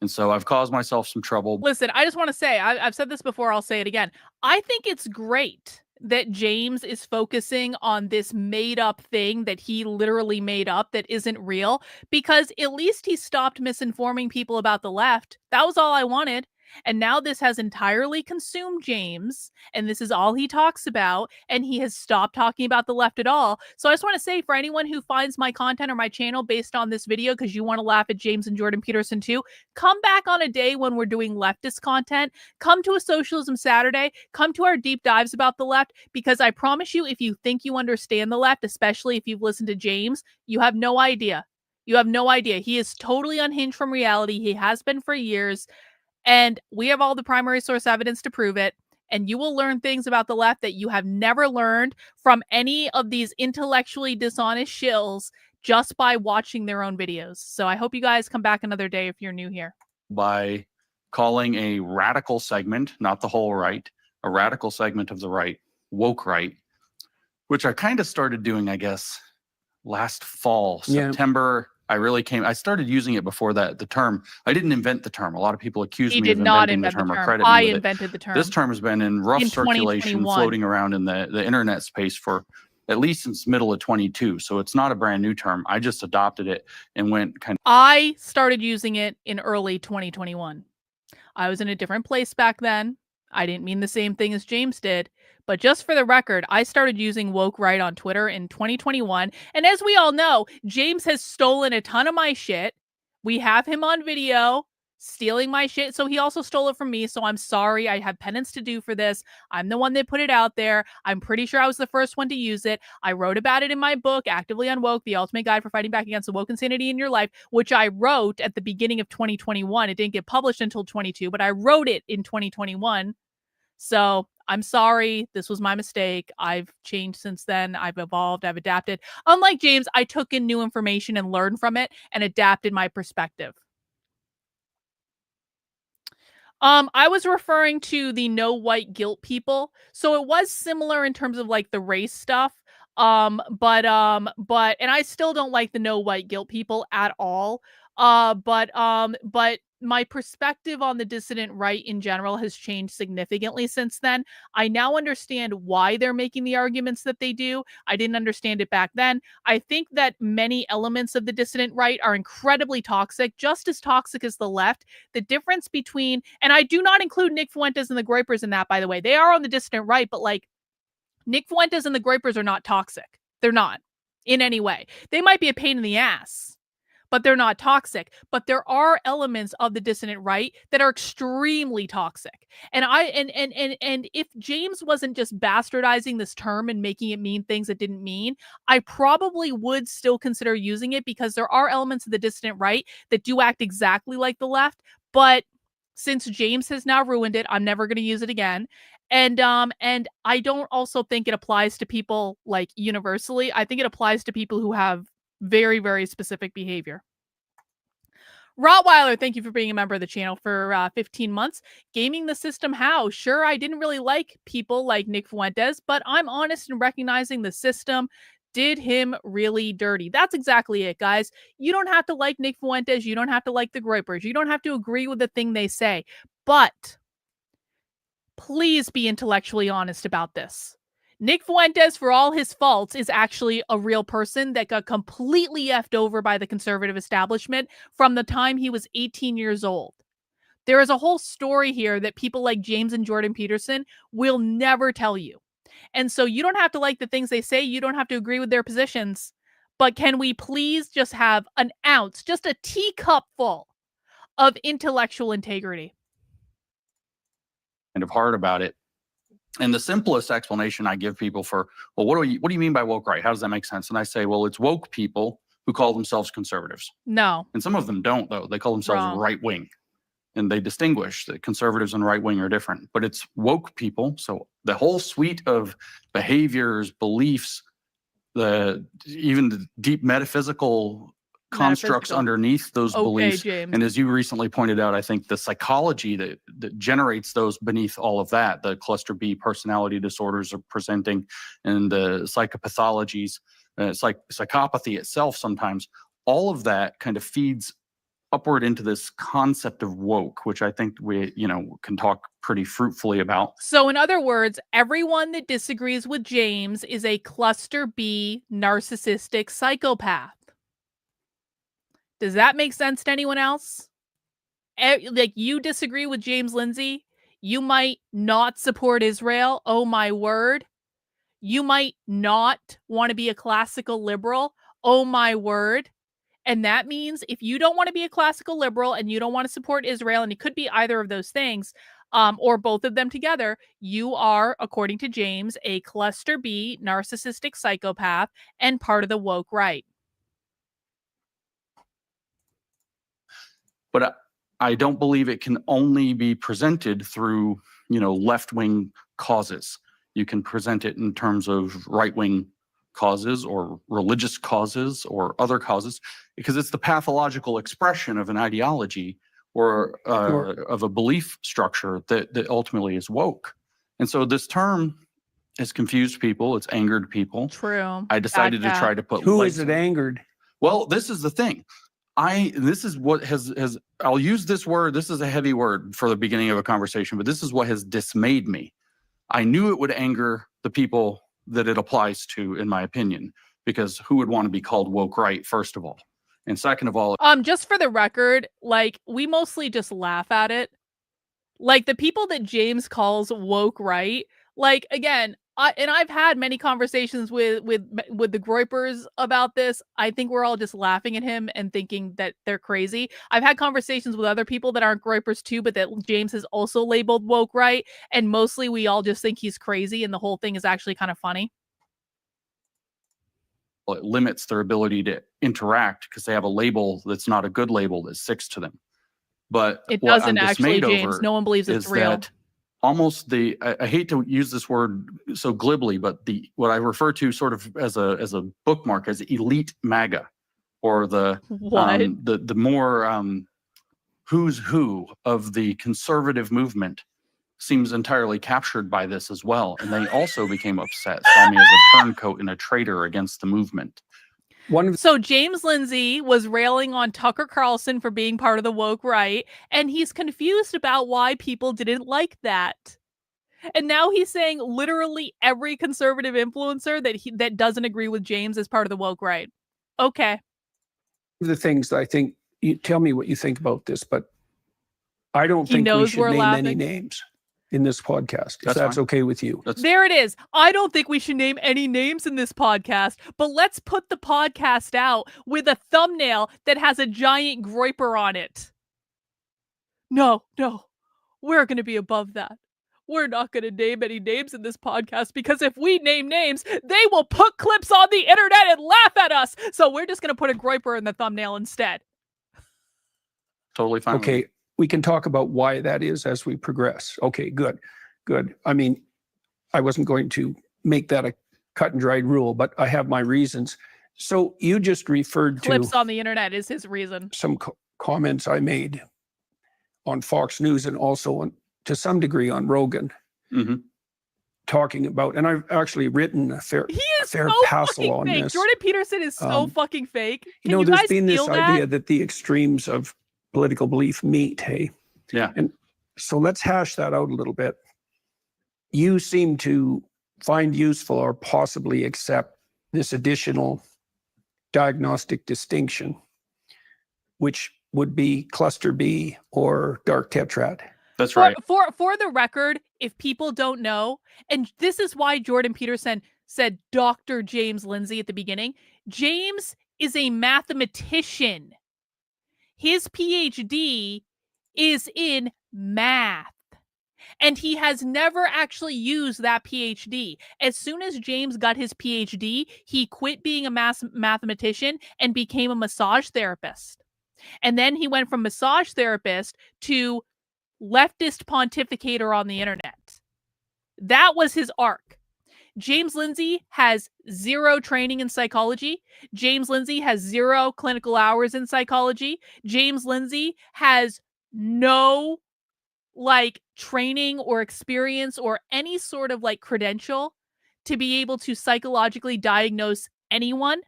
And so I've caused myself some trouble. Listen, I just want to say, I've said this before, I'll say it again. I think it's great that James is focusing on this made up thing that he literally made up that isn't real, because at least he stopped misinforming people about the left. That was all I wanted. And now this has entirely consumed James, and this is all he talks about, and he has stopped talking about the left at all. So I just want to say, for anyone who finds my content or my channel based on this video because you want to laugh at James and Jordan Peterson too, come back on a day when we're doing leftist content. Come to a Socialism Saturday. Come to our deep dives about the left, because I promise you, if you think you understand the left, especially if you've listened to James, you have no idea. You have no idea. He is totally unhinged from reality. He has been for years. And we have all the primary source evidence to prove it. And you will learn things about the left that you have never learned from any of these intellectually dishonest shills just by watching their own videos. So I hope you guys come back another day if you're new here. By calling a radical segment, not the whole right, a radical segment of the right, woke right, which I kind of started doing, I guess, last fall, September. I started using it before that, the term. I didn't invent the term. A lot of people accuse me of inventing the term or credit me with it. I invented the term. This term has been in rough circulation, floating around in the internet space for at least since middle of 22. So it's not a brand new term. I just adopted it and went kind of. I started using it in early 2021. I was in a different place back then. I didn't mean the same thing as James did. But just for the record, I started using woke right on Twitter in 2021. And as we all know, James has stolen a ton of my shit. We have him on video stealing my shit. So he also stole it from me. So I'm sorry. I have penance to do for this. I'm the one that put it out there. I'm pretty sure I was the first one to use it. I wrote about it in my book, Actively Unwoke, The Ultimate Guide for Fighting Back Against the Woke Insanity in Your Life, which I wrote at the beginning of 2021. It didn't get published until 22, but I wrote it in 2021. So I'm sorry. This was my mistake. I've changed since then. I've evolved. I've adapted. Unlike James, I took in new information and learned from it and adapted my perspective. I was referring to the no white guilt people. So it was similar in terms of like the race stuff. But and I still don't like the no white guilt people at all. But my perspective on the dissident right in general has changed significantly since then. I now understand why they're making the arguments that they do. I didn't understand it back then. I think that many elements of the dissident right are incredibly toxic, just as toxic as the left. The difference between, and I do not include Nick Fuentes and the Groypers in that, by the way. They are on the dissident right, but like Nick Fuentes and the Groypers are not toxic. They're not in any way. They might be a pain in the ass, but they're not toxic. But there are elements of the dissident right that are extremely toxic. And if James wasn't just bastardizing this term and making it mean things it didn't mean, I probably would still consider using it, because there are elements of the dissident right that do act exactly like the left. But since James has now ruined it, I'm never going to use it again. And I don't also think it applies to people like universally. I think it applies to people who have very, very specific behavior. Rottweiler, thank you for being a member of the channel for 15 months. Gaming the system how? Sure, I didn't really like people like Nick Fuentes, but I'm honest in recognizing the system did him really dirty. That's exactly it, guys. You don't have to like Nick Fuentes. You don't have to like the Groypers. You don't have to agree with the thing they say. But please be intellectually honest about this. Nick Fuentes, for all his faults, is actually a real person that got completely effed over by the conservative establishment from the time he was 18 years old. There is a whole story here that people like James and Jordan Peterson will never tell you. And so you don't have to like the things they say. You don't have to agree with their positions. But can we please just have an ounce, just a teacup full of intellectual integrity? Kind of hard about it. And the simplest explanation I give people for, well, what do you mean by woke right? How does that make sense? And I say, well, it's woke people who call themselves conservatives. No. And some of them don't, though. They call themselves right wing. And they distinguish that conservatives and right wing are different. But it's woke people. So the whole suite of behaviors, beliefs, even the deep metaphysical constructs Metaphysical. underneath those Okay, beliefs. James. And as you recently pointed out, I think the psychology that generates those beneath all of that, the cluster B personality disorders are presenting, and the psychopathologies, psychopathy itself sometimes, all of that kind of feeds upward into this concept of woke, which I think we, can talk pretty fruitfully about. So in other words, everyone that disagrees with James is a cluster B narcissistic psychopath. Does that make sense to anyone else? Like, you disagree with James Lindsay? You might not support Israel. Oh my word. You might not want to be a classical liberal. Oh my word. And that means if you don't want to be a classical liberal and you don't want to support Israel, and it could be either of those things, or both of them together, you are, according to James, a cluster B narcissistic psychopath and part of the woke right. But I don't believe it can only be presented through, left-wing causes. You can present it in terms of right-wing causes or religious causes or other causes, because it's the pathological expression of an ideology or of a belief structure that ultimately is woke. And so this term has confused people. It's angered people. True. I decided to try to put Who light is it to angered? Well, this is the thing. This is what has I'll use this word. This is a heavy word for the beginning of a conversation, but this is what has dismayed me. I knew it would anger the people that it applies to, in my opinion, because who would want to be called woke right, first of all? And second of all, just for the record, like, we mostly just laugh at it. Like, the people that James calls woke right, like, again, I've had many conversations with the Groypers about this. I think we're all just laughing at him and thinking that they're crazy. I've had conversations with other people that aren't Groypers too, but that James has also labeled woke right, and mostly we all just think he's crazy, and the whole thing is actually kind of funny. it limits their ability to interact because they have a label that's not a good label that sticks to them. But It what doesn't I'm actually, dismayed James. over No one believes it's is real. that almost I hate to use this word so glibly, but what I refer to sort of as a bookmark as elite MAGA, or the more who's who of the conservative movement seems entirely captured by this as well. And they also became upset, saw me as a turncoat and a traitor against the movement. So James Lindsay was railing on Tucker Carlson for being part of the woke right, and he's confused about why people didn't like that. And now he's saying literally every conservative influencer that doesn't agree with James is part of the woke right. Okay. The things that I think, you tell me what you think about this, but I don't think we should name any names in this podcast, if that's okay with you. There it is. I don't think we should name any names in this podcast, but let's put the podcast out with a thumbnail that has a giant Groyper on it. No, we're going to be above that. We're not going to name any names in this podcast, because if we name names, they will put clips on the internet and laugh at us. So we're just going to put a Groyper in the thumbnail instead. Totally fine. Okay. We can talk about why that is as we progress. Okay, good. I mean, I wasn't going to make that a cut and dried rule, but I have my reasons. So you just referred to clips on the internet is his reason. Some comments I made on Fox News and also to some degree on Rogan, talking about, and I've actually written a fair passel on fake. this. Jordan Peterson is so fucking fake. Can you there's been this idea that the extremes of political belief meet, hey? Yeah. And so let's hash that out a little bit. You seem to find useful or possibly accept this additional diagnostic distinction, which would be cluster B or dark tetrad. That's right. For the record, if people don't know, and this is why Jordan Peterson said Dr. James Lindsay at the beginning, James is a mathematician. His PhD is in math, and he has never actually used that PhD. As soon as James got his PhD, he quit being a mathematician and became a massage therapist. And then he went from massage therapist to leftist pontificator on the internet. That was his arc. James Lindsay has 0 training in psychology. James Lindsay has 0 clinical hours in psychology. James Lindsay has no like training or experience or any sort of like credential to be able to psychologically diagnose anyone.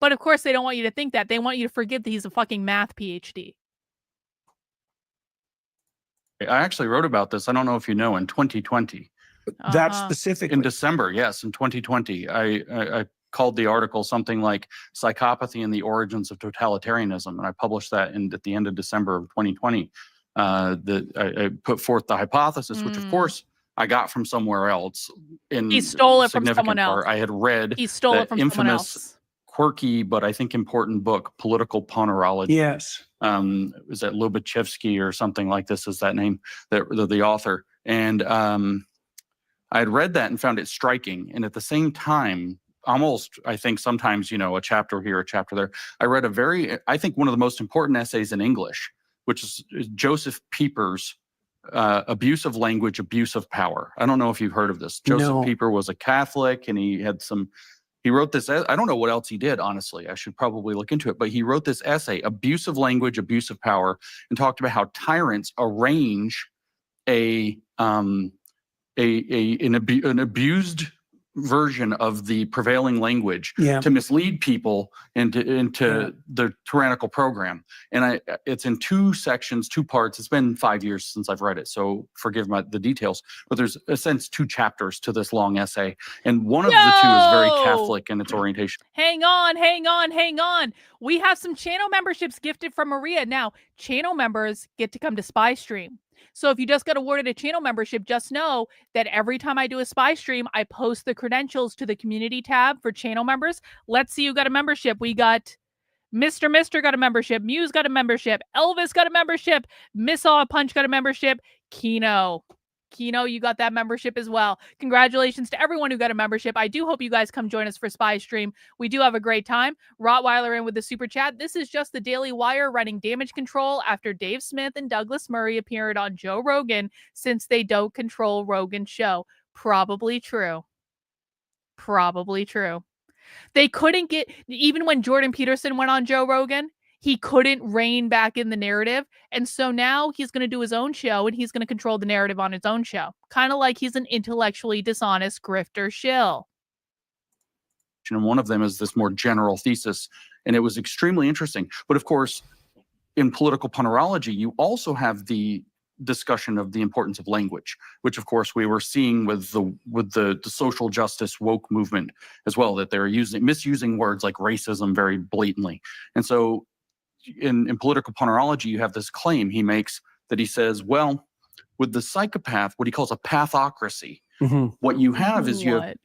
But of course, they don't want you to think that. They want you to forget that he's a fucking math PhD. I actually wrote about this. I don't know if you know, in 2020. That Uh-huh. specifically. In December, yes, in 2020, I called the article something like "Psychopathy and the Origins of Totalitarianism," and I published that at the end of December of 2020. I put forth the hypothesis, which of course I got from somewhere else. He stole it from significant someone else. part. I had read He stole that it from someone infamous, else. quirky, but I think important book, Political Ponerology. Yes. Was that Lobachevsky or something like this is that name, the author. And I had read that and found it striking. And at the same time, almost, I think sometimes, a chapter here, a chapter there, I read I think one of the most important essays in English, which is Joseph Pieper's Abuse of Language, Abuse of Power. I don't know if you've heard of this. Joseph Pieper was a Catholic, and he wrote this, I don't know what else he did, honestly. I should probably look into it. But he wrote this essay, Abuse of Language, Abuse of Power, and talked about how tyrants arrange an abused version of the prevailing language to mislead people into the tyrannical program. And it's in 2 sections, 2 parts. It's been 5 years since I've read it, so forgive the details. But there's, in a sense, 2 chapters to this long essay. And one of the 2 is very Catholic in its orientation. Hang on. We have some channel memberships gifted from Maria. Now, channel members get to come to Spy Stream. So if you just got awarded a channel membership, just know that every time I do a Spy Stream, I post the credentials to the community tab for channel members. Let's see who got a membership. We got Mr. got a membership. Muse got a membership. Elvis got a membership. Miss Aw Punch got a membership. Kino, you got that membership as well. Congratulations to everyone who got a membership. I do hope you guys come join us for Spy Stream. We do have a great time. Rottweiler in with the super chat. This is just the Daily Wire running damage control after Dave Smith and Douglas Murray appeared on Joe Rogan since they don't control Rogan's show. Probably true. They couldn't get, even when Jordan Peterson went on Joe Rogan, he couldn't rein back in the narrative. And so now he's going to do his own show and he's going to control the narrative on his own show. Kind of like he's an intellectually dishonest grifter shill. And one of them is this more general thesis. And it was extremely interesting. But of course, in political ponerology, you also have the discussion of the importance of language, which of course we were seeing with the social justice woke movement as well, that they're misusing words like racism very blatantly. And so in political ponerology, you have this claim he makes that he says, well, with the psychopath, what he calls a pathocracy, what you have is you have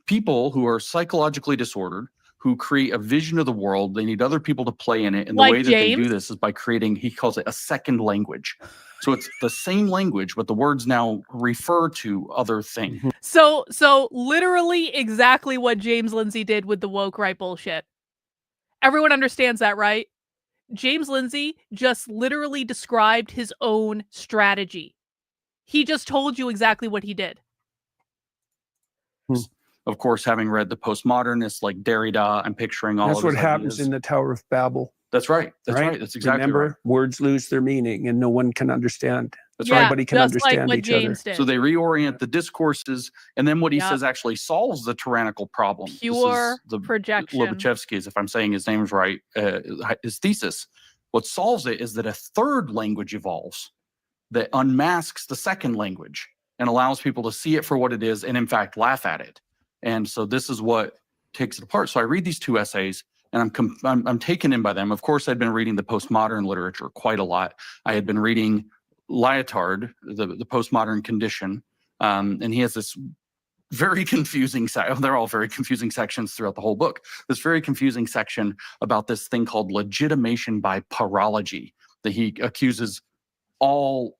people who are psychologically disordered, who create a vision of the world. They need other people to play in it. And the way that they do this is by creating, he calls it a second language. So it's the same language, but the words now refer to other things. So literally exactly what James Lindsay did with the woke right bullshit. Everyone understands that, right? James Lindsay just literally described his own strategy. He just told you exactly what he did. Of course, having read the postmodernists like Derrida, I'm picturing all That's of what his happens ideas. in the Tower of Babel. That's right. That's right. That's exactly Remember, right. words lose their meaning and no one can understand. That's Yeah, Nobody can just like understand what each James other. did. So they reorient the discourses, and then what he Yep. says actually solves the tyrannical problem. Pure This is the projection. Lobachevsky's, if I'm saying his name is right, his thesis. What solves it is that a third language evolves that unmasks the second language and allows people to see it for what it is and in fact laugh at it. And so this is what takes it apart. So I read these 2 essays and I'm taken in by them. Of course, I'd been reading the postmodern literature quite a lot. I had been reading Lyotard, the postmodern condition, and he has this very confusing they're all very confusing sections throughout the whole book. This very confusing section about this thing called legitimation by parology, that he accuses all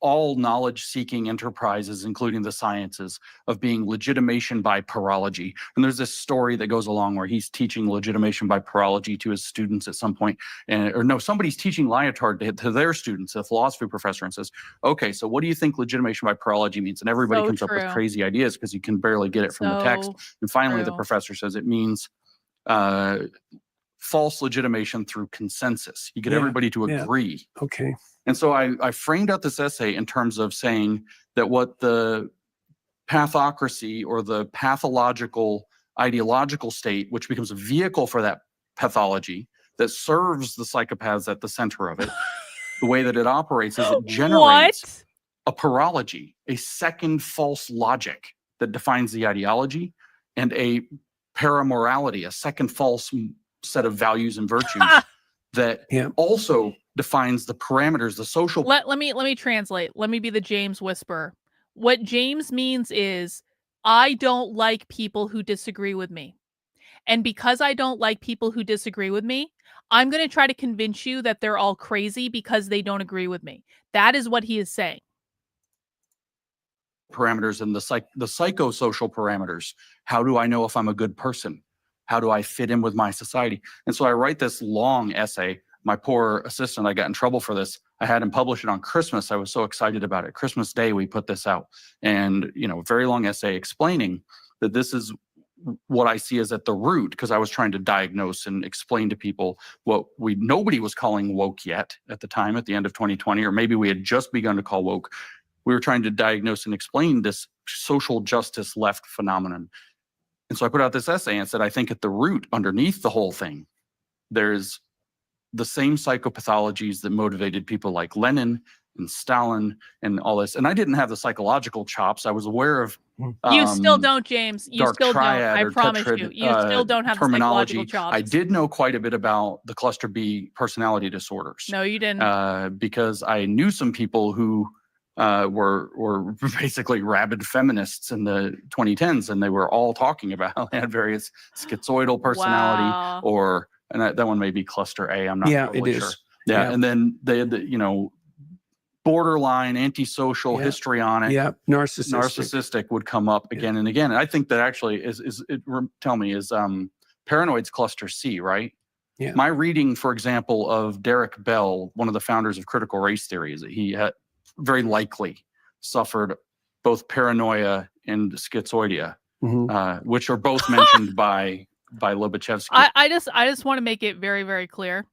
all knowledge-seeking enterprises, including the sciences, of being legitimation by parology. And there's this story that goes along where he's teaching legitimation by parology to his students at some point, or no, somebody's teaching Lyotard to their students, a philosophy professor, and says, "Okay, so what do you think legitimation by parology means?" And everybody comes up with crazy ideas because you can barely get it from the text. And finally, the professor says it means false legitimation through consensus. You get everybody to agree. Okay. And so I framed out this essay in terms of saying that what the pathocracy or the pathological ideological state, which becomes a vehicle for that pathology that serves the psychopaths at the center of it, the way that it operates is it generates a parology, a second false logic that defines the ideology, and a paramorality, a second false set of values and virtues that also defines the parameters, the social. Let me translate. Let me be the James whisperer. What James means is, I don't like people who disagree with me. And because I don't like people who disagree with me, I'm going to try to convince you that they're all crazy because they don't agree with me. That is what he is saying. Parameters and the psychosocial parameters. How do I know if I'm a good person? How do I fit in with my society? And so I write this long essay. My poor assistant, I got in trouble for this. I had him publish it on Christmas. I was so excited about it. Christmas Day, we put this out. And, very long essay explaining that this is what I see as at the root, because I was trying to diagnose and explain to people what nobody was calling woke yet at the time, at the end of 2020, or maybe we had just begun to call woke. We were trying to diagnose and explain this social justice left phenomenon. And so I put out this essay and said, I think at the root, underneath the whole thing, there's the same psychopathologies that motivated people like Lenin and Stalin and all this. And I didn't have the psychological chops. I was aware of you still don't, James. You still don't. I promise you. You still don't have terminology. The psychological chops. I did know quite a bit about the cluster B personality disorders. No, you didn't. Because I knew some people who were basically rabid feminists in the 2010s, and they were all talking about how they had various schizoidal personality, or and that one may be cluster A. I'm not totally sure. Yeah, and then they had the borderline, antisocial, histrionic, narcissistic would come up again and again. And I think that actually is paranoid's cluster C, right? Yeah. My reading, for example, of Derek Bell, one of the founders of critical race theory, is that he had very likely suffered both paranoia and schizoidia, which are both mentioned by Lobachevsky. I just want to make it very, very clear.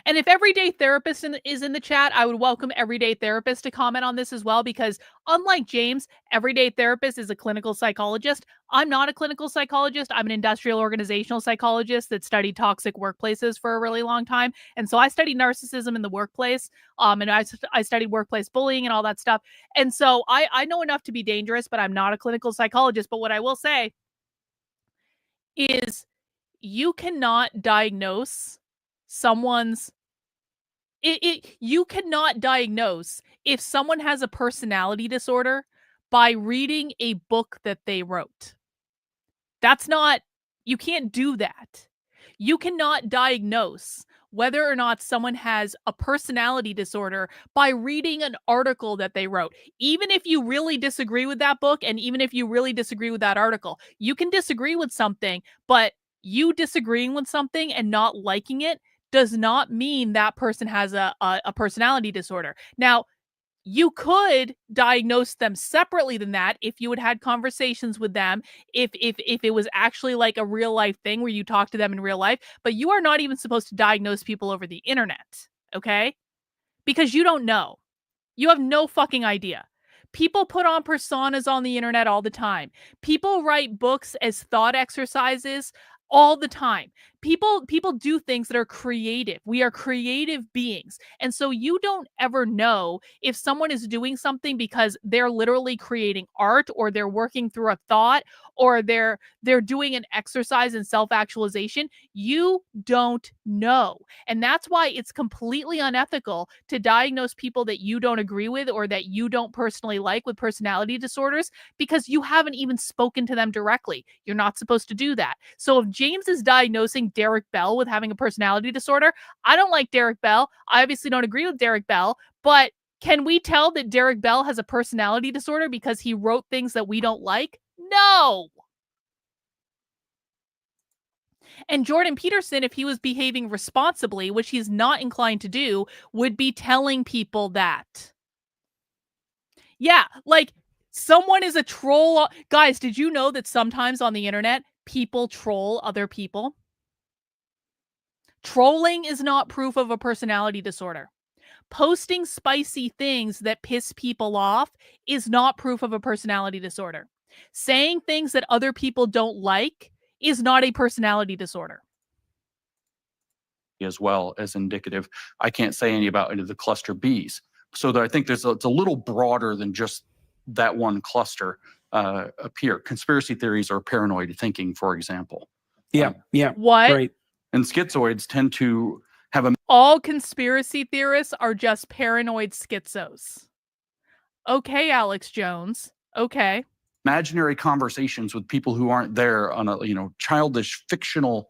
And if Everyday Therapist is in the chat, I would welcome Everyday Therapist to comment on this as well, because unlike James, Everyday Therapist is a clinical psychologist. I'm not a clinical psychologist. I'm an industrial organizational psychologist that studied toxic workplaces for a really long time. And so I studied narcissism in the workplace, and I studied workplace bullying and all that stuff. And so I know enough to be dangerous, but I'm not a clinical psychologist. But what I will say is you cannot diagnose someone's you cannot diagnose if someone has a personality disorder by reading a book that they wrote. You can't do that. You cannot diagnose whether or not someone has a personality disorder by reading an article that they wrote. Even if you really disagree with that book, and even if you really disagree with that article, you can disagree with something, but you disagreeing with something and not liking it does not mean that person has a personality disorder. Now, you could diagnose them separately than that if you had conversations with them, if it was actually like a real life thing where you talk to them in real life, but you are not even supposed to diagnose people over the internet, okay? Because you don't know. You have no fucking idea. People put on personas on the internet all the time. People write books as thought exercises all the time. People do things that are creative. We are creative beings. And so you don't ever know if someone is doing something because they're literally creating art, or they're working through a thought, or they're doing an exercise in self-actualization. You don't know. And that's why it's completely unethical to diagnose people that you don't agree with or that you don't personally like with personality disorders, because you haven't even spoken to them directly. You're not supposed to do that. So if James is diagnosing Derek Bell with having a personality disorder, I don't like Derek Bell. I obviously don't agree with Derek Bell, but Can we tell that Derek Bell has a personality disorder because he wrote things that we don't like? No. And Jordan Peterson, if he was behaving responsibly, which he's not inclined to do, would be telling people that. Yeah, like someone is a troll. Guys, did you know that sometimes on the internet, people troll other people? Trolling is not proof of a personality disorder. Posting spicy things that piss people off is not proof of a personality disorder. Saying things that other people don't like is not a personality disorder. As well as indicative. I can't say any about any of the cluster Bs. So I think it's a little broader than just that one cluster up here. Conspiracy theories are paranoid thinking, for example. Yeah. What? Right. And schizoids tend to have a All conspiracy theorists are just paranoid schizos. Okay, Alex Jones. Okay. imaginary conversations with people who aren't there on a childish fictional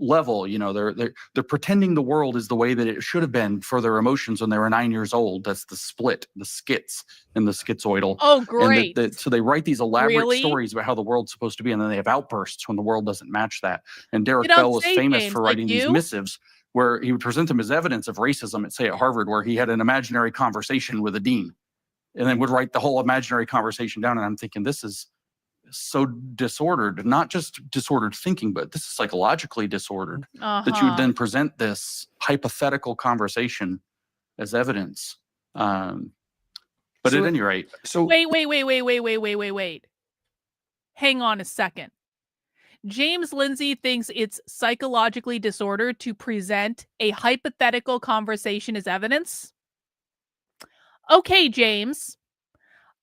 level. They're pretending the world is the way that it should have been for their emotions when they were 9 years old. That's the split, the skits and the schizoidal. Oh, great. So they write these elaborate Really? stories about how the world's supposed to be, and then they have outbursts when the world doesn't match that. And Derek You don't Bell was say, famous James, for like writing these you? missives where he would present them as evidence of racism at, say, at Harvard, where he had an imaginary conversation with a dean and then would write the whole imaginary conversation down. And I'm thinking, this is so disordered, not just disordered thinking, but this is psychologically disordered, that you would then present this hypothetical conversation as evidence. But at any rate, Wait. Hang on a second. James Lindsay thinks it's psychologically disordered to present a hypothetical conversation as evidence. Okay, James.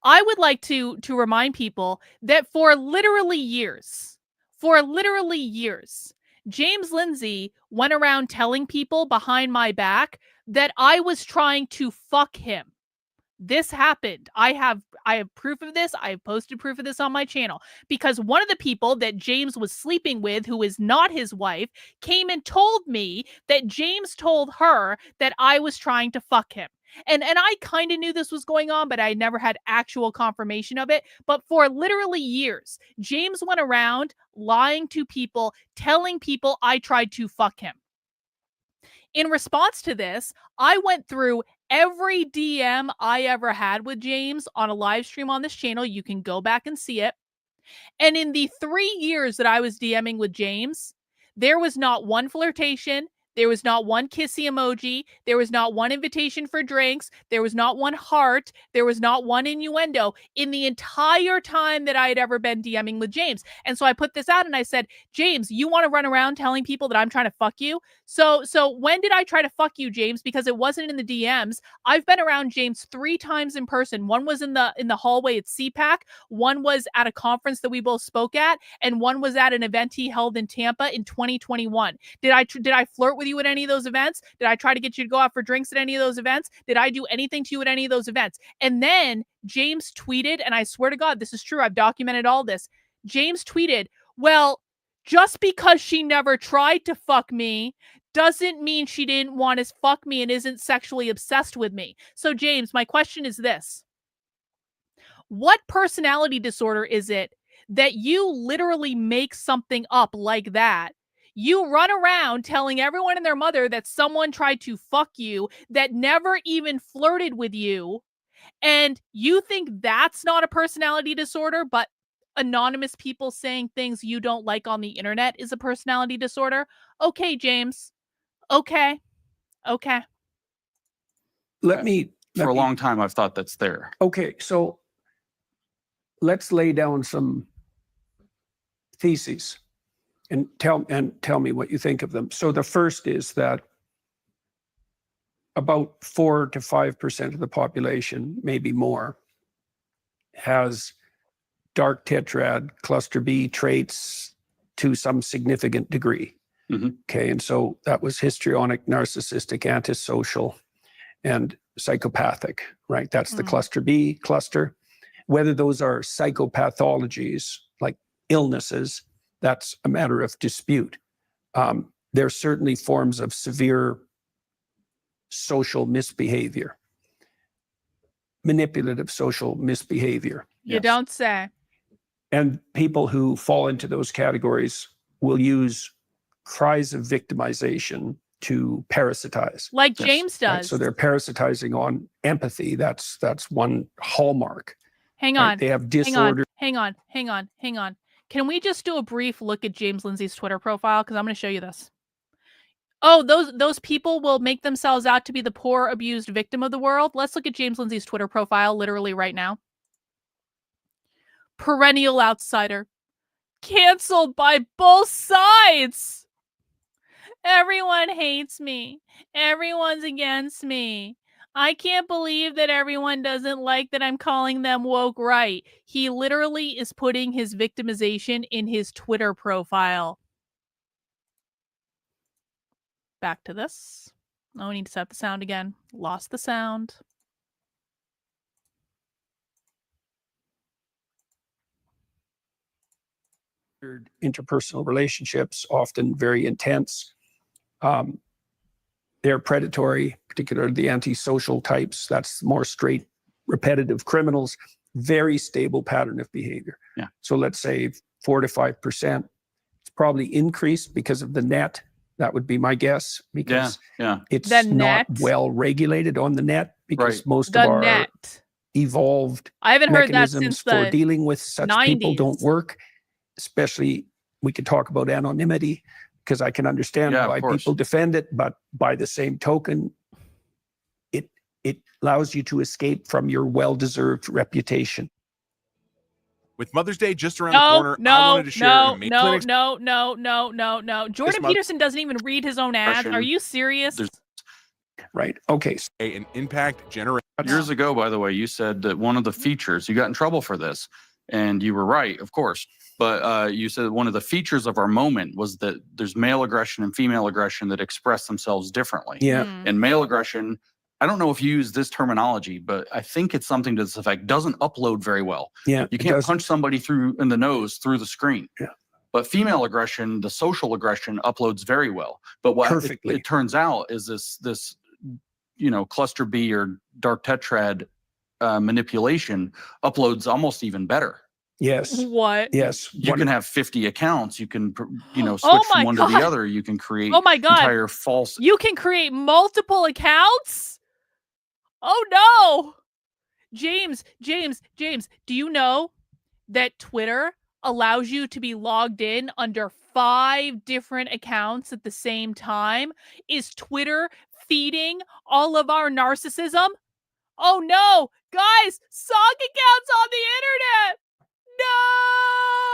I would like to remind people that for literally years, James Lindsay went around telling people behind my back that I was trying to fuck him. This happened. I have proof of this. I have posted proof of this on my channel, because one of the people that James was sleeping with, who is not his wife, came and told me that James told her that I was trying to fuck him. And I kind of knew this was going on, but I never had actual confirmation of it. But for literally years, James went around lying to people, telling people I tried to fuck him. In response to this, I went through every DM I ever had with James on a live stream on this channel. You can go back and see it. And in the 3 years that I was DMing with James, there was not one flirtation. There was not one kissy emoji. There was not one invitation for drinks. There was not one heart. There was not one innuendo in the entire time that I had ever been DMing with James. And so I put this out and I said, James, you want to run around telling people that I'm trying to fuck you? So when did I try to fuck you, James? Because it wasn't in the DMs. I've been around James 3 times in person. One was in the hallway at CPAC. One was at a conference that we both spoke at. And one was at an event he held in Tampa in 2021. Did I flirt with you at any of those events? Did I try to get you to go out for drinks at any of those events? Did I do anything to you at any of those events? And then James tweeted, and I swear to God, this is true. I've documented all this. James tweeted, well, just because she never tried to fuck me doesn't mean she didn't want to fuck me and isn't sexually obsessed with me. So James, my question is this. What personality disorder is it that you literally make something up like that? You run around telling everyone and their mother that someone tried to fuck you that never even flirted with you, and you think that's not a personality disorder, but anonymous people saying things you don't like on the internet is a personality disorder? Okay, James. Okay. for a long time, I've thought that's there. Okay, so let's lay down some theses and tell me what you think of them. So the first is that about 4 to 5% of the population, maybe more, has dark tetrad cluster B traits to some significant degree. Mm-hmm. Okay, and so that was histrionic, narcissistic, antisocial, and psychopathic, right? That's the cluster B cluster. Whether those are psychopathologies, like illnesses, that's a matter of dispute. There are certainly forms of severe social misbehavior. manipulative social misbehavior. You don't say. And people who fall into those categories will use cries of victimization to parasitize. Like James Right? does. So they're parasitizing on empathy. That's one hallmark. Hang Right? on. They have disorder. Hang on. Can we just do a brief look at James Lindsay's Twitter profile? Because I'm going to show you this. Oh, those people will make themselves out to be the poor, abused victim of the world. Let's look at James Lindsay's Twitter profile literally right now. Perennial outsider. Canceled by both sides. Everyone hates me. Everyone's against me. I can't believe that everyone doesn't like that I'm calling them woke right. He literally is putting his victimization in his Twitter profile. Back to this. Oh, we need to set the sound again. Lost the sound. Interpersonal relationships, often very intense. They're predatory, particularly the antisocial types. That's more straight, repetitive criminals. Very stable pattern of behavior. Yeah. So let's say 4 to 5%. It's probably increased because of the net. That would be my guess, because it's The not net. well regulated on the net, because Right. most The of our net. evolved I haven't heard that mechanisms since for the dealing with such people 90s. don't work. Especially, we could talk about anonymity, because I can understand Yeah, of why course. people defend it, but by the same token, it allows you to escape from your well-deserved reputation. With Mother's Day just around the corner, I wanted to share an amazing clinics. No. Jordan month- Peterson doesn't even read his own ads. Are you serious? Right. Okay. An impact generation. Years ago, by the way, you said that one of the features, you got in trouble for this, and you were right, of course. But you said one of the features of our moment was that there's male aggression and female aggression that express themselves differently. Yeah. And male aggression, I don't know if you use this terminology, but I think it's something to this effect, doesn't upload very well. Yeah. You it can't does. punch somebody in the nose through the screen. Yeah. But female aggression, the social aggression, uploads very well. But what Perfectly. it turns out is this cluster B or dark tetrad manipulation uploads almost even better. Yes. What? Yes. You can have 50 accounts. You can, switch Oh my from one to God. the other. You can create Oh my God. entire false. You can create multiple accounts? Oh no. James, do you know that Twitter allows you to be logged in under 5 different accounts at the same time? Is Twitter feeding all of our narcissism? Oh no, guys, sock accounts on the internet.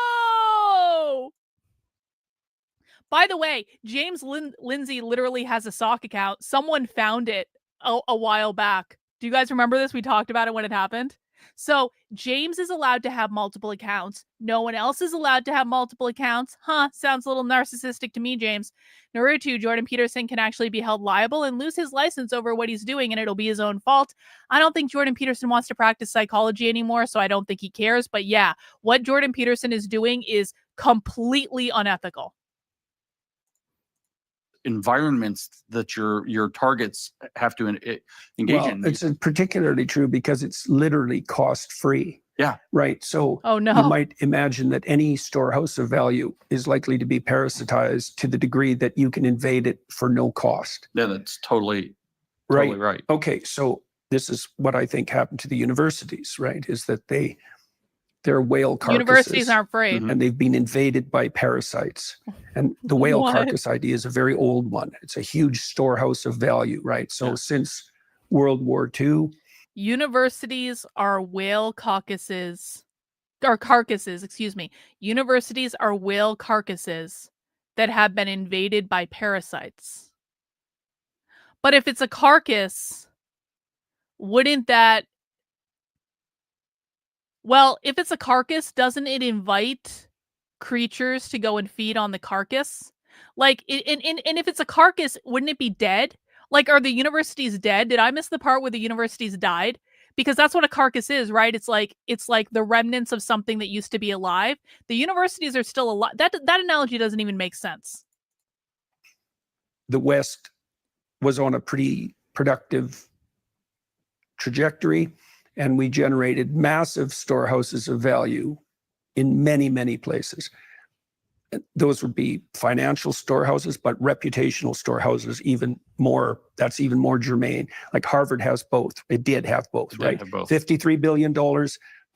No! By the way, James Lindsay literally has a sock account. Someone found it a while back. Do you guys remember this? We talked about it when it happened. So James is allowed to have multiple accounts. No one else is allowed to have multiple accounts. Huh, sounds a little narcissistic to me, James. Naruto, Jordan Peterson can actually be held liable and lose his license over what he's doing, and it'll be his own fault. I don't think Jordan Peterson wants to practice psychology anymore, so I don't think he cares. But yeah, what Jordan Peterson is doing is completely unethical. Environments that your targets have to engage Well, in. it's particularly true because it's literally cost-free. Yeah. Right. So Oh no. you might imagine that any storehouse of value is likely to be parasitized to the degree that you can invade it for no cost. Yeah, that's totally Right. right. Okay. So this is what I think happened to the universities, right? Is that they're whale carcasses. Universities aren't free. Mhm. And they've been invaded by parasites. And the whale What? carcass idea is a very old one. It's a huge storehouse of value, right? So Yeah. since World War II, Universities are whale carcasses. Universities are whale carcasses that have been invaded by parasites. But if it's a carcass, wouldn't that... Well, if it's a carcass, doesn't it invite creatures to go and feed on the carcass? Like, and if it's a carcass, wouldn't it be dead? Like, are the universities dead? Did I miss the part where the universities died? Because that's what a carcass is, right? It's like the remnants of something that used to be alive. The universities are still alive. That analogy doesn't even make sense. the West was on a pretty productive trajectory. and we generated massive storehouses of value in many, many places. Those would be financial storehouses, but reputational storehouses even more. That's even more germane. Like Harvard has both. It did have both, right? Have both. $53 billion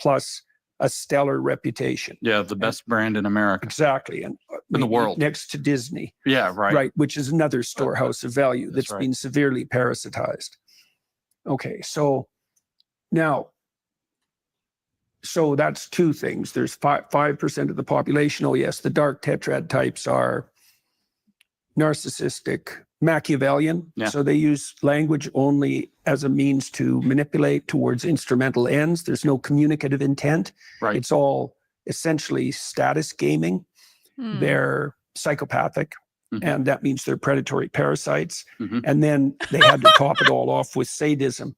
plus a stellar reputation. Yeah, the best brand in America. Exactly. And in the world. Next to Disney. Yeah, right. Right, which is another storehouse of value that's right. been severely parasitized. Okay, so now, so that's two things. There's 5% of the population. Oh yes, the dark tetrad types are narcissistic, Machiavellian. Yeah. So they use language only as a means to manipulate towards instrumental ends. There's no communicative intent. Right. It's all essentially status gaming. They're psychopathic, and that means they're predatory parasites. And then they had to top it all off with sadism.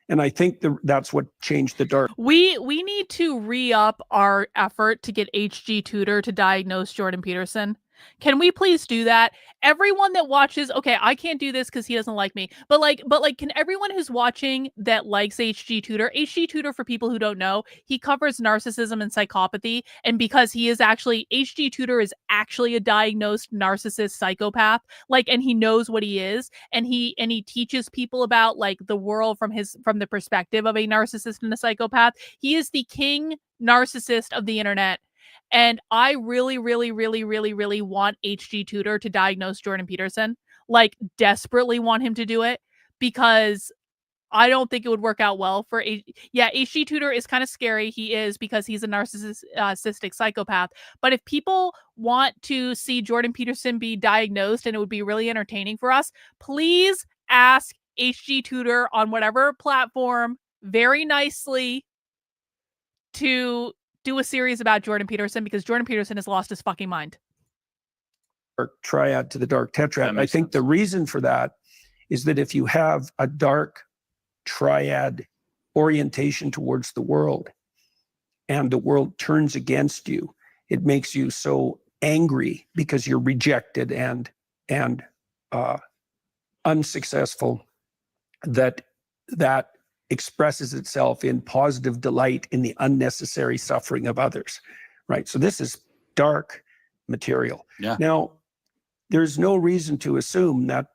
And I think that's what changed the dark. We need to re-up our effort to get HG Tutor to diagnose Jordan Peterson. Can we please do that? Everyone that watches, okay, I can't do this because he doesn't like me, but like, can everyone who's watching that likes HG Tutor, for people who don't know, he covers narcissism and psychopathy, and because he is actually, HG Tutor is actually a diagnosed narcissist psychopath, like, and he knows what he is, and he teaches people about like the world from the perspective of a narcissist and a psychopath. He is the king narcissist of the internet. And I really, really, really, really, really want HG Tutor to diagnose Jordan Peterson. Like, desperately want him to do it, because I don't think it would work out well for HG Tutor is kind of scary. He is, because he's a narcissistic psychopath. But if people want to see Jordan Peterson be diagnosed, and it would be really entertaining for us, please ask HG Tutor on whatever platform very nicely to do a series about Jordan Peterson, because Jordan Peterson has lost his fucking mind. Or triad to the dark tetrad. I think the reason for that is that if you have a dark triad orientation towards the world, and the world turns against you, it makes you so angry because you're rejected and unsuccessful, that expresses itself in positive delight in the unnecessary suffering of others, right? So this is dark material. Yeah. Now, there's no reason to assume that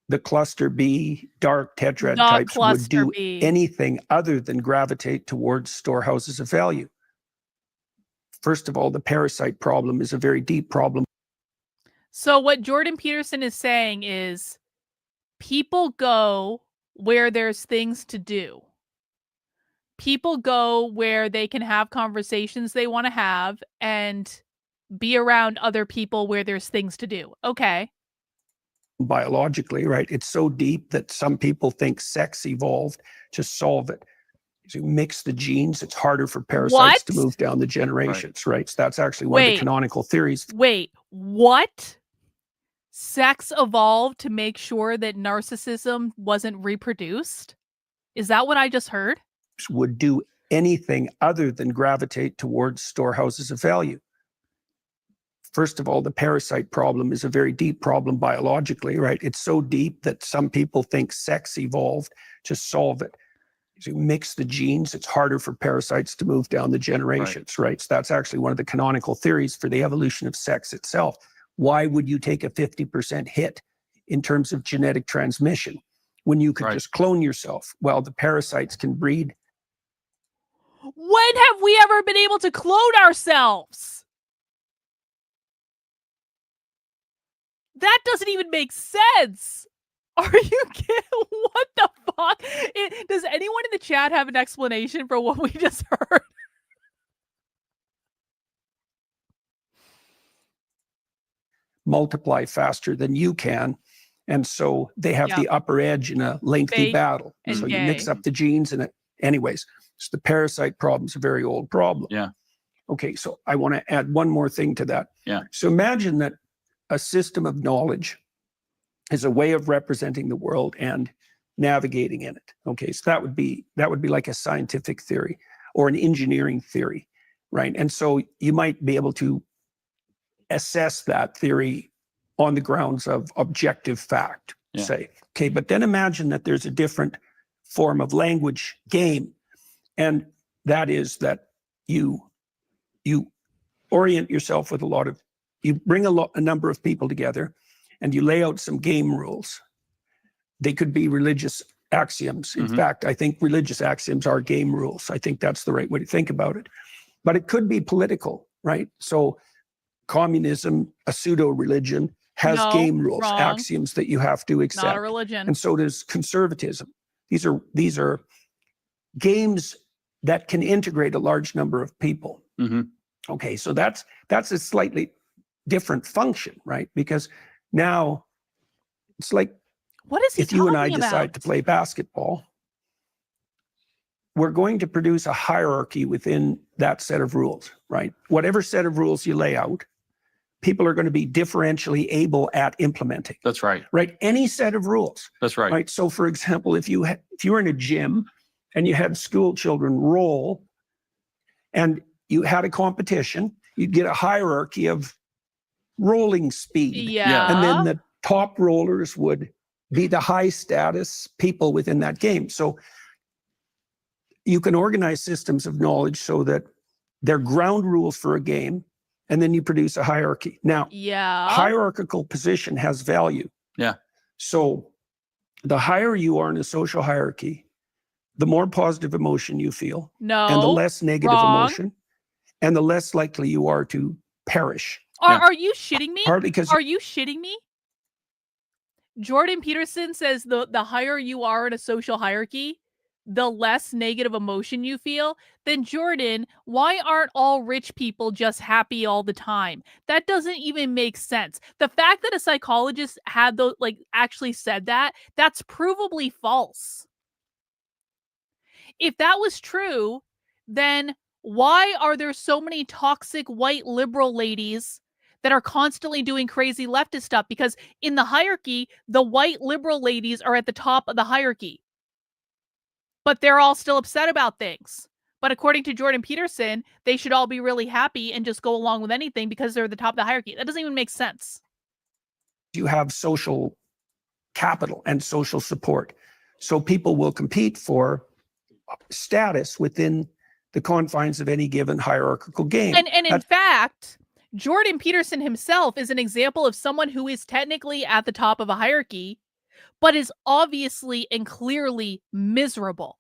the cluster B dark tetrad types would do anything other than gravitate towards storehouses of value. First of all, the parasite problem is a very deep problem. So what Jordan Peterson is saying is, people go where there's things to do. People go where they can have conversations they want to have and be around other people where there's things to do. Okay. Biologically, right? It's so deep that some people think sex evolved to solve it. As you mix the genes, it's harder for parasites to move down the generations, right? So that's actually one of the canonical theories. Wait, what? Sex evolved to make sure that narcissism wasn't reproduced? Is that what I just heard? Would do anything other than gravitate towards storehouses of value. First of all, the parasite problem is a very deep problem biologically, right? It's so deep that some people think sex evolved to solve it. As you mix the genes, it's harder for parasites to move down the generations, right? So that's actually one of the canonical theories for the evolution of sex itself. Why would you take a 50% hit in terms of genetic transmission when you could just clone yourself? Well, the parasites can breed. When have we ever been able to clone ourselves? That doesn't even make sense. Are you kidding? What the fuck? Does anyone in the chat have an explanation for what we just heard? Multiply faster than you can, and so they have the upper edge in a lengthy battle. So you mix up the genes, and anyways, so the parasite problem is a very old problem. Yeah. Okay, so I want to add one more thing to that. Yeah. So imagine that a system of knowledge is a way of representing the world and navigating in it. Okay, so that would be like a scientific theory or an engineering theory, right? And so you might be able to assess that theory on the grounds of objective fact, say. Okay, but then imagine that there's a different form of language game, And that is that you orient yourself with you bring a number of people together and you lay out some game rules. They could be religious axioms. In fact, I think religious axioms are game rules. I think that's the right way to think about it. But it could be political, right? So communism, a pseudo-religion, has game rules, axioms that you have to accept. Not a religion. And so does conservatism. These are games that can integrate a large number of people. Okay, so that's a slightly different function, right? Because now it's like, what is he if you and I talking decide about? to play basketball, we're going to produce a hierarchy within that set of rules, right? Whatever set of rules you lay out, people are going to be differentially able at implementing. That's right. Right? Any set of rules. That's right. Right. So, for example, if you were in a gym and you had school children roll, and you had a competition, you'd get a hierarchy of rolling speed. Yeah. And then the top rollers would be the high status people within that game. So you can organize systems of knowledge so that they're ground rules for a game, and then you produce a hierarchy. Now, hierarchical position has value. Yeah. So the higher you are in a social hierarchy, the more positive emotion you feel. And the less negative emotion, and the less likely you are to perish. Are you shitting me? Partly because Are you shitting me? Jordan Peterson says the higher you are in a social hierarchy, the less negative emotion you feel. Then Jordan, why aren't all rich people just happy all the time? That doesn't even make sense. The fact that a psychologist had those, actually said that, that's provably false. If that was true, then why are there so many toxic white liberal ladies that are constantly doing crazy leftist stuff? Because in the hierarchy, the white liberal ladies are at the top of the hierarchy. But they're all still upset about things. But according to Jordan Peterson, they should all be really happy and just go along with anything because they're at the top of the hierarchy. That doesn't even make sense. you have social capital and social support. So people will compete for status within the confines of any given hierarchical game. And in fact, Jordan Peterson himself is an example of someone who is technically at the top of a hierarchy, but is obviously and clearly miserable.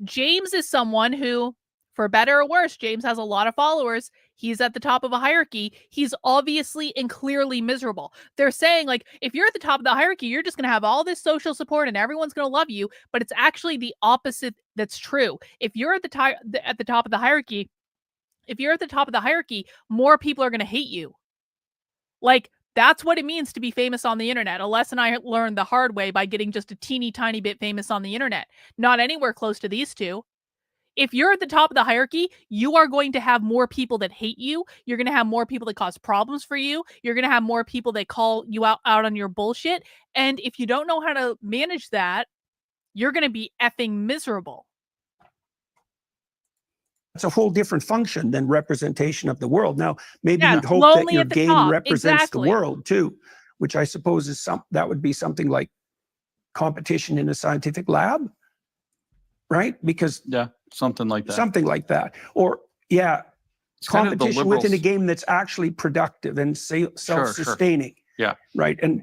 James is someone who, for better or worse, James has a lot of followers. He's at the top of a hierarchy. He's obviously and clearly miserable. They're saying, like, if you're at the top of the hierarchy, you're just going to have all this social support and everyone's going to love you. But it's actually the opposite that's true. If you're at the top of the hierarchy, more people are going to hate you. Like, that's what it means to be famous on the internet. A lesson I learned the hard way by getting just a teeny tiny bit famous on the internet. Not anywhere close to these two. If you're at the top of the hierarchy, you are going to have more people that hate you. You're going to have more people that cause problems for you. You're going to have more people that call you out on your bullshit. And if you don't know how to manage that, you're going to be effing miserable. It's a whole different function than representation of the world. Now, maybe you'd hope that your game represents the world too, which I suppose is that would be something like competition in a scientific lab, right? Because something like that. Something like that. Or it's competition kind of within a game that's actually productive and self-sustaining. Sure. Yeah. Right. And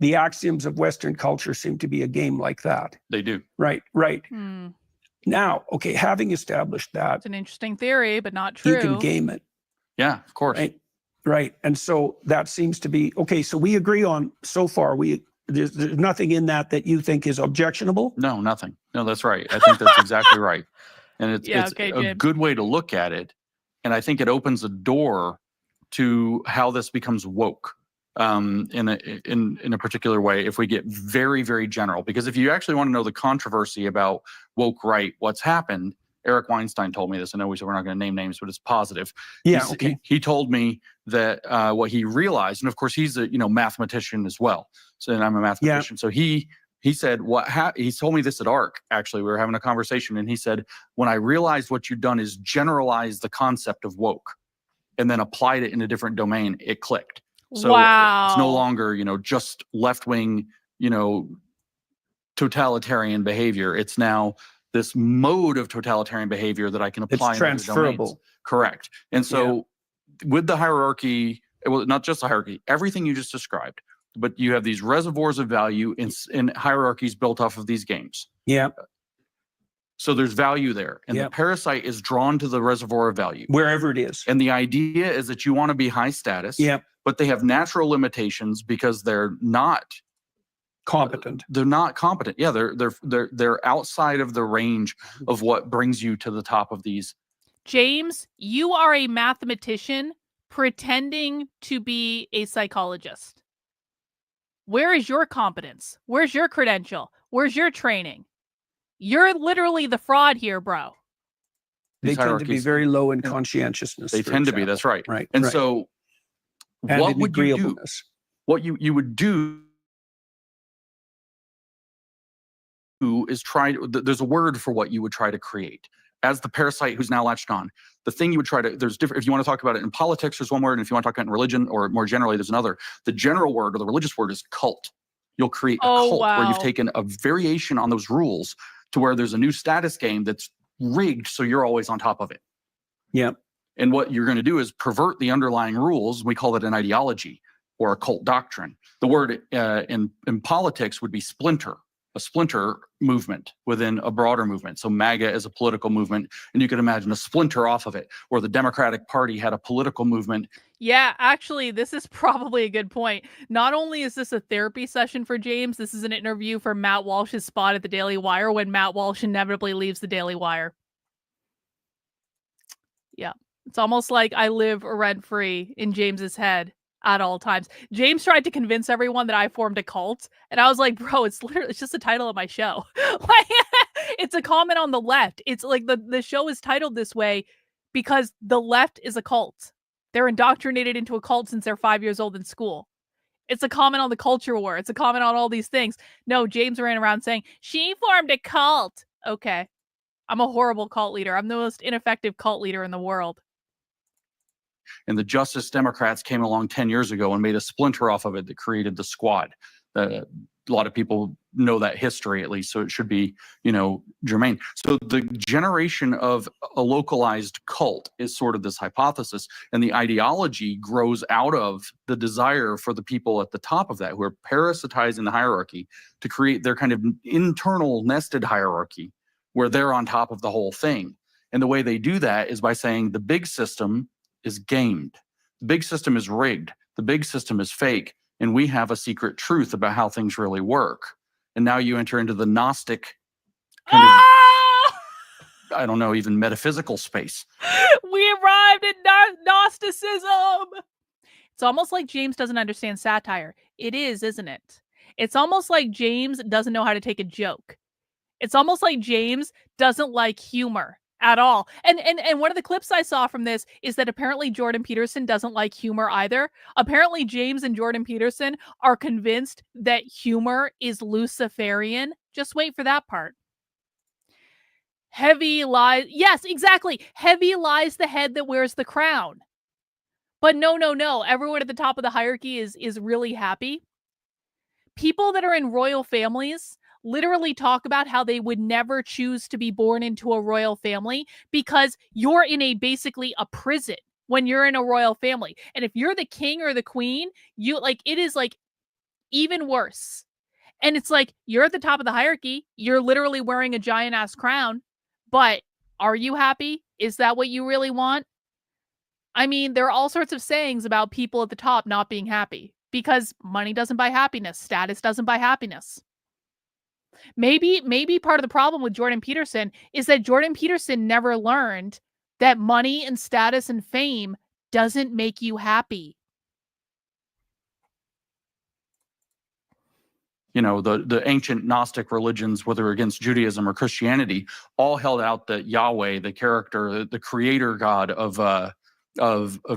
the axioms of Western culture seem to be a game like that. They do. Right. Now, okay, having established that. It's an interesting theory, but not true. You can game it. Yeah, of course. Right. And so that seems to be, okay, so we agree on, so far, there's nothing in that you think is objectionable? No, nothing. No, that's right. I think that's exactly right. And it's a good way to look at it. And I think it opens a door to how this becomes woke in a particular way if we get very, very general. Because if you actually want to know the controversy about woke right, what's happened, Eric Weinstein told me this. I know we said we're not going to name names, but it's positive. He told me that what he realized, and of course he's a mathematician as well. So, and I'm a mathematician. So he said he told me this at ARC. Actually, we were having a conversation, and he said, when I realized what you'd done is generalize the concept of woke, and then applied it in a different domain, it clicked. So it's no longer just left wing totalitarian behavior. It's now this mode of totalitarian behavior that I can apply It's in other domains. transferable. Correct. And so with the hierarchy, well, not just the hierarchy, everything you just described, but you have these reservoirs of value in hierarchies built off of these games. Yeah. So there's value there. And the parasite is drawn to the reservoir of value. Wherever it is. And the idea is that you want to be high status, but they have natural limitations because they're not competent. They're not competent. Yeah, they're outside of the range of what brings you to the top of these. James, you are a mathematician pretending to be a psychologist. Where is your competence? Where's your credential? Where's your training? You're literally the fraud here, bro. They tend to be very low in conscientiousness. They tend to be, that's right. Right. And so And what in would you do? agreeableness. What you would do is try to, there's a word for what you would try to create. As the parasite who's now latched on, the thing you would try to, there's different, if you want to talk about it in politics, there's one word, and if you want to talk about it in religion, or more generally, there's another. The general word or the religious word is cult. You'll create a cult where you've taken a variation on those rules to where there's a new status game that's rigged so you're always on top of it. Yeah. And what you're going to do is pervert the underlying rules. We call it an ideology or a cult doctrine. The word in politics would be splinter. A splinter movement within a broader movement. So MAGA is a political movement, and you can imagine a splinter off of it, or the Democratic Party had a political movement. Yeah, actually, this is probably a good point. Not only is this a therapy session for James, this is an interview for Matt Walsh's spot at the Daily Wire when Matt Walsh inevitably leaves the Daily Wire. Yeah, it's almost like I live rent-free in James's head at all times. James tried to convince everyone that I formed a cult, and I was like, bro, it's just the title of my show. Like, it's a comment on the left. It's like the show is titled this way because the left is a cult. They're indoctrinated into a cult since they're 5 years old in school. It's a comment on the culture war. It's a comment on all these things. No, James ran around saying, she formed a cult. Okay. I'm a horrible cult leader. I'm the most ineffective cult leader in the world. And the Justice Democrats came along 10 years ago and made a splinter off of it that created the Squad. A lot of people know that history, at least, so it should be, germane. So the generation of a localized cult is sort of this hypothesis, and the ideology grows out of the desire for the people at the top of that, who are parasitizing the hierarchy, to create their kind of internal nested hierarchy where they're on top of the whole thing. And the way they do that is by saying the big system is gamed. The big system is rigged. The big system is fake. And we have a secret truth about how things really work. And now you enter into the Gnostic kind of, I don't know, even metaphysical space. We arrived at Gnosticism. It's almost like James doesn't understand satire. It is, isn't it? It's almost like James doesn't know how to take a joke. It's almost like James doesn't like humor at all. And one of the clips I saw from this is that apparently Jordan Peterson doesn't like humor either. Apparently James and Jordan Peterson are convinced that humor is Luciferian. Just wait for that part. Heavy lies. Yes, exactly. Heavy lies the head that wears the crown. But no. Everyone at the top of the hierarchy is really happy. People that are in royal families literally talk about how they would never choose to be born into a royal family because you're in basically a prison when you're in a royal family. And if you're the king or the queen, it is even worse. And it's like, you're at the top of the hierarchy. You're literally wearing a giant ass crown, but are you happy? Is that what you really want? I mean, there are all sorts of sayings about people at the top not being happy because money doesn't buy happiness. Status doesn't buy happiness. Maybe part of the problem with Jordan Peterson is that Jordan Peterson never learned that money and status and fame doesn't make you happy. The ancient Gnostic religions, whether against Judaism or Christianity, all held out that Yahweh, the character, the creator God of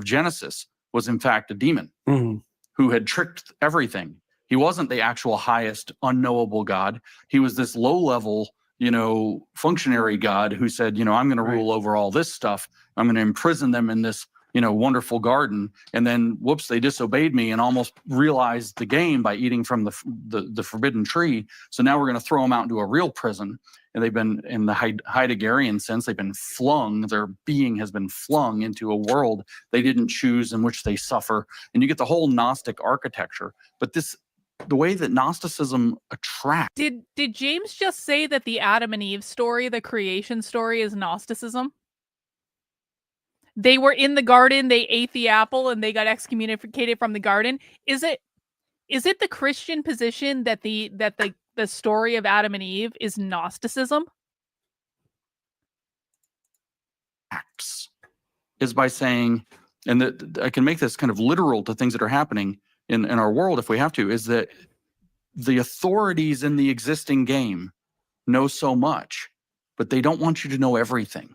Genesis, was in fact a demon who had tricked everything. He wasn't the actual highest unknowable God. He was this low-level, functionary God who said, I'm going to rule over all this stuff. I'm going to imprison them in this, wonderful garden, and then whoops, they disobeyed me and almost realized the game by eating from the forbidden tree. So now we're going to throw them out into a real prison. And they've been, in the Heideggerian sense, they've been flung, their being has been flung into a world they didn't choose, in which they suffer. And you get the whole Gnostic architecture. But the way that Gnosticism attracts. Did James just say that the Adam and Eve story, the creation story, is Gnosticism? They were in the garden, they ate the apple, and they got excommunicated from the garden. Is it the Christian position that the story of Adam and Eve is Gnosticism? Acts is by saying, and that I can make this kind of literal to things that are happening in our world if we have to, is that the authorities in the existing game know so much, but they don't want you to know everything.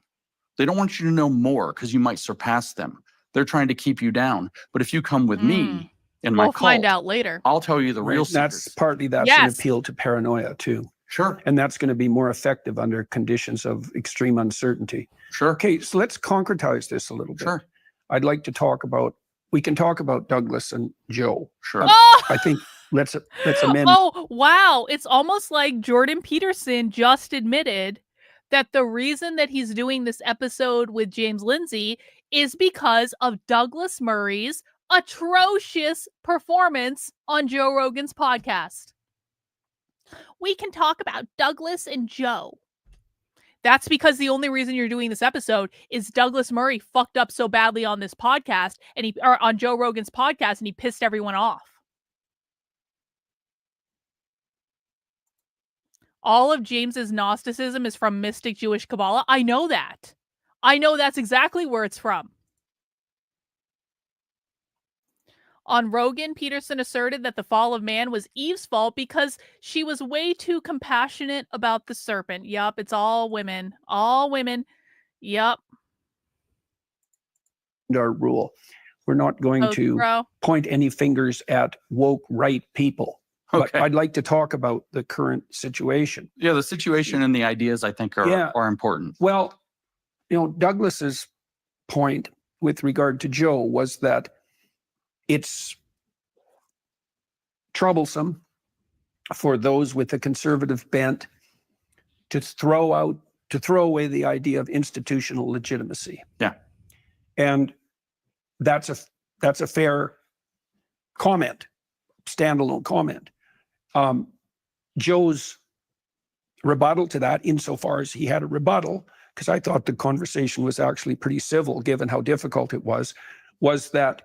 They don't want you to know more because you might surpass them. They're trying to keep you down. But if you come with me in my we'll cult, find out later. I'll tell you the real That's secrets. partly an appeal to paranoia too. Sure. And that's going to be more effective under conditions of extreme uncertainty. Sure. Okay, so let's concretize this a little bit. Sure. I'd like to talk about, we can talk about Douglas and Joe. Sure. I think let's amend. Oh, wow. It's almost like Jordan Peterson just admitted that the reason that he's doing this episode with James Lindsay is because of Douglas Murray's atrocious performance on Joe Rogan's podcast. We can talk about Douglas and Joe. That's because the only reason you're doing this episode is Douglas Murray fucked up so badly on this podcast or on Joe Rogan's podcast, and he pissed everyone off. All of James's Gnosticism is from mystic Jewish Kabbalah. I know that. I know that's exactly where it's from. On Rogan, Peterson asserted that the fall of man was Eve's fault because she was way too compassionate about the serpent. Yup, it's all women. All women. Yup. Our rule. We're not going to point any fingers at woke right people. Okay. But I'd like to talk about the current situation. Yeah, the situation and the ideas I think are important. Well, Douglas's point with regard to Joe was that it's troublesome for those with a conservative bent to throw away the idea of institutional legitimacy. Yeah. And that's a fair comment, standalone comment. Joe's rebuttal to that, insofar as he had a rebuttal, because I thought the conversation was actually pretty civil given how difficult it was that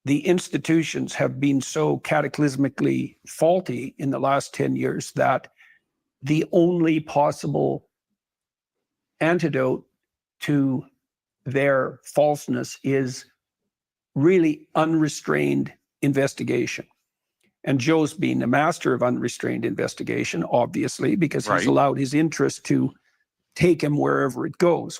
the institutions have been so cataclysmically faulty in the last 10 years that the only possible antidote to their falseness is really unrestrained investigation. And Joe's been a master of unrestrained investigation, obviously, because he's allowed his interest to take him wherever it goes,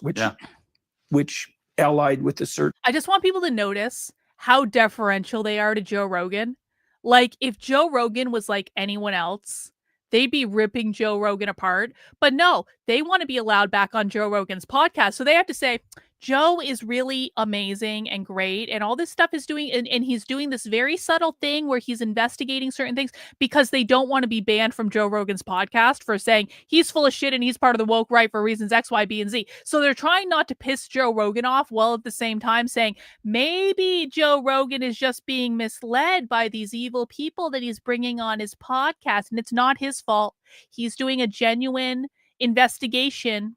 which allied with the certain. I just want people to notice how deferential they are to Joe Rogan. Like, if Joe Rogan was like anyone else, they'd be ripping Joe Rogan apart. But no, they want to be allowed back on Joe Rogan's podcast. So they have to say, Joe is really amazing and great, and all this stuff is doing, and he's doing this very subtle thing where he's investigating certain things because they don't want to be banned from Joe Rogan's podcast for saying he's full of shit and he's part of the woke right for reasons X, Y, B, and Z. So they're trying not to piss Joe Rogan off, while at the same time saying maybe Joe Rogan is just being misled by these evil people that he's bringing on his podcast, and it's not his fault. He's doing a genuine investigation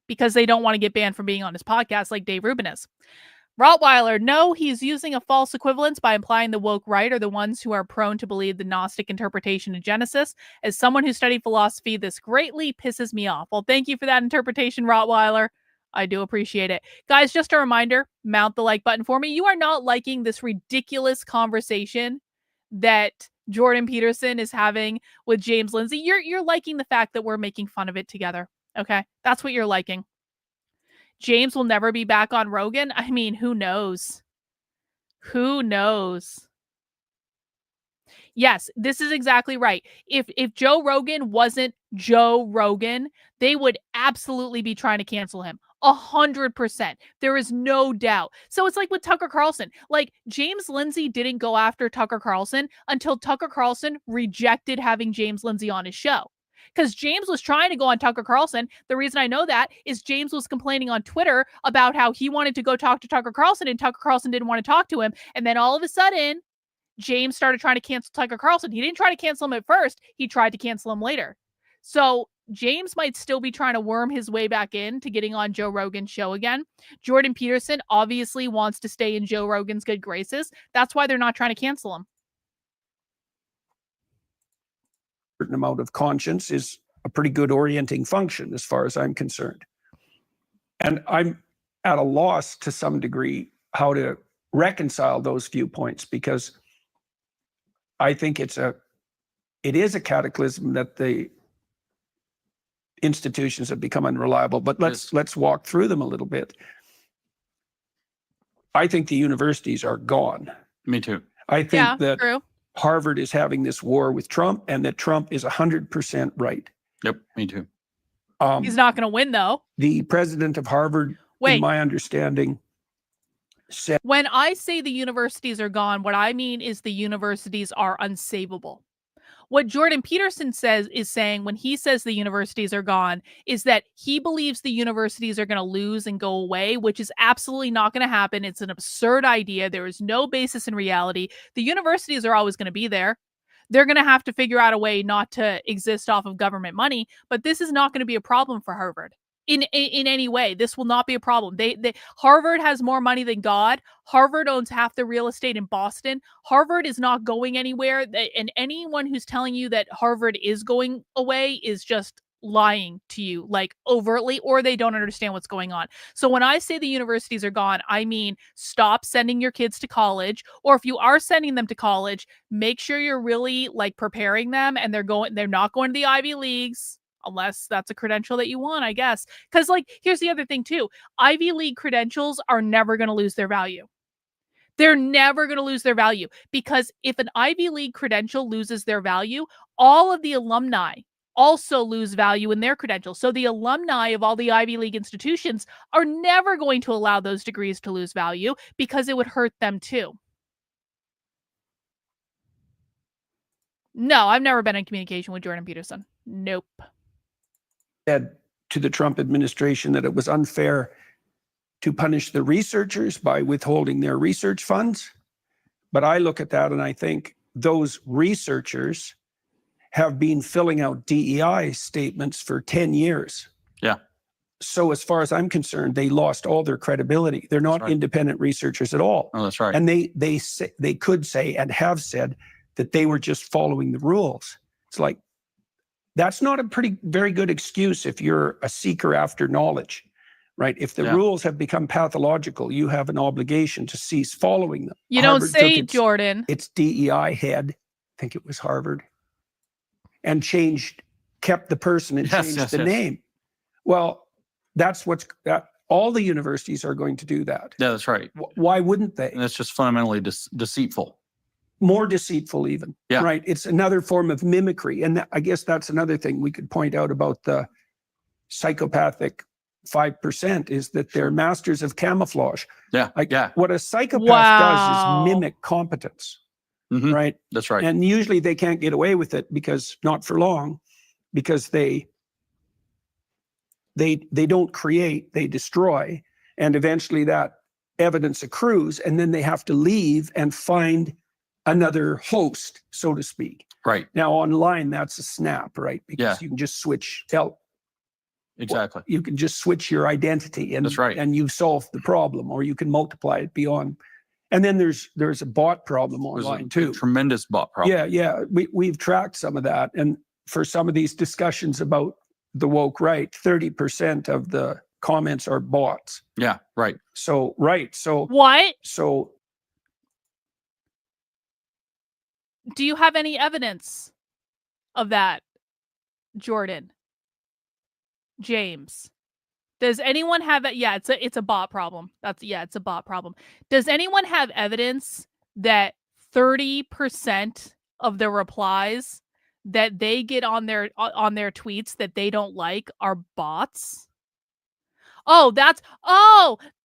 because they don't want to get banned from being on his podcast like Dave Rubin is. Rottweiler, no, he's using a false equivalence by implying the woke right are the ones who are prone to believe the Gnostic interpretation of Genesis. As someone who studied philosophy, this greatly pisses me off. Well, thank you for that interpretation, Rottweiler. I do appreciate it. Guys, just a reminder, mount the like button for me. You are not liking this ridiculous conversation that Jordan Peterson is having with James Lindsay. You're liking the fact that we're making fun of it together. Okay, that's what you're liking. James will never be back on Rogan. I mean, who knows? Who knows? Yes, this is exactly right. If Joe Rogan wasn't Joe Rogan, they would absolutely be trying to cancel him. 100%. There is no doubt. So it's like with Tucker Carlson. Like, James Lindsay didn't go after Tucker Carlson until Tucker Carlson rejected having James Lindsay on his show. Because James was trying to go on Tucker Carlson. The reason I know that is James was complaining on Twitter about how he wanted to go talk to Tucker Carlson and Tucker Carlson didn't want to talk to him. And then all of a sudden, James started trying to cancel Tucker Carlson. He didn't try to cancel him at first. He tried to cancel him later. So James might still be trying to worm his way back into getting on Joe Rogan's show again. Jordan Peterson obviously wants to stay in Joe Rogan's good graces. That's why they're not trying to cancel him. Certain amount of conscience is a pretty good orienting function as far as I'm concerned. And I'm at a loss to some degree how to reconcile those viewpoints, because I think it is a cataclysm that the institutions have become unreliable. But let's walk through them a little bit. I think the universities are gone. Me too. I think that true. Harvard is having this war with Trump, and that Trump is 100% right. Yep, me too. He's not going to win, though. The president of Harvard, in my understanding, said, when I say the universities are gone, what I mean is the universities are unsavable. What Jordan Peterson is saying when he says the universities are gone is that he believes the universities are going to lose and go away, which is absolutely not going to happen. It's an absurd idea. There is no basis in reality. The universities are always going to be there. They're going to have to figure out a way not to exist off of government money, but this is not going to be a problem for Harvard. In any way. This will not be a problem. Harvard has more money than God. Harvard owns half the real estate in Boston. Harvard is not going anywhere. And anyone who's telling you that Harvard is going away is just lying to you, like overtly, or they don't understand what's going on. So when I say the universities are gone, I mean stop sending your kids to college, or if you are sending them to college, make sure you're really like preparing them and they're not going to the Ivy Leagues. Unless that's a credential that you want, I guess. Because, like, here's the other thing, too. Ivy League credentials are never going to lose their value. They're never going to lose their value. Because if an Ivy League credential loses their value, all of the alumni also lose value in their credentials. So the alumni of all the Ivy League institutions are never going to allow those degrees to lose value because it would hurt them, too. No, I've never been in communication with Jordan Peterson. Nope. Said to the Trump administration that it was unfair to punish the researchers by withholding their research funds. But I look at that and I think those researchers have been filling out DEI statements for 10 years. Yeah. So as far as I'm concerned, they lost all their credibility. They're not independent researchers at all. Oh, that's right. And they could say and have said that they were just following the rules. It's like, that's not a very good excuse if you're a seeker after knowledge, right? If the rules have become pathological, you have an obligation to cease following them. You Harvard don't say, took Jordan. Its DEI head, I think it was Harvard, and kept the person and changed the name. Well, that's all the universities are going to do that. Yeah, that's right. Why wouldn't they? And that's just fundamentally deceitful. More deceitful even, right? It's another form of mimicry. And I guess that's another thing we could point out about the psychopathic 5% is that they're masters of camouflage. What a psychopath does is mimic competence, right? That's right. And usually they can't get away with it because not for long, because they don't create, they destroy. And eventually that evidence accrues and then they have to leave and find another host, so to speak. Right. Now online, that's a snap, right? Because you can just switch out. Exactly. You can just switch your identity and, that's right. And you've solved the problem, or you can multiply it beyond. And then there's a bot problem online too. Tremendous bot problem. Yeah. We've tracked some of that. And for some of these discussions about the woke right, 30% of the comments are bots. Yeah, right. So what? So do you have any evidence of that, Jordan? James? Does anyone have it? Yeah, it's a bot problem. It's a bot problem. Does anyone have evidence that 30% of the replies that they get on their tweets that they don't like are bots? Oh,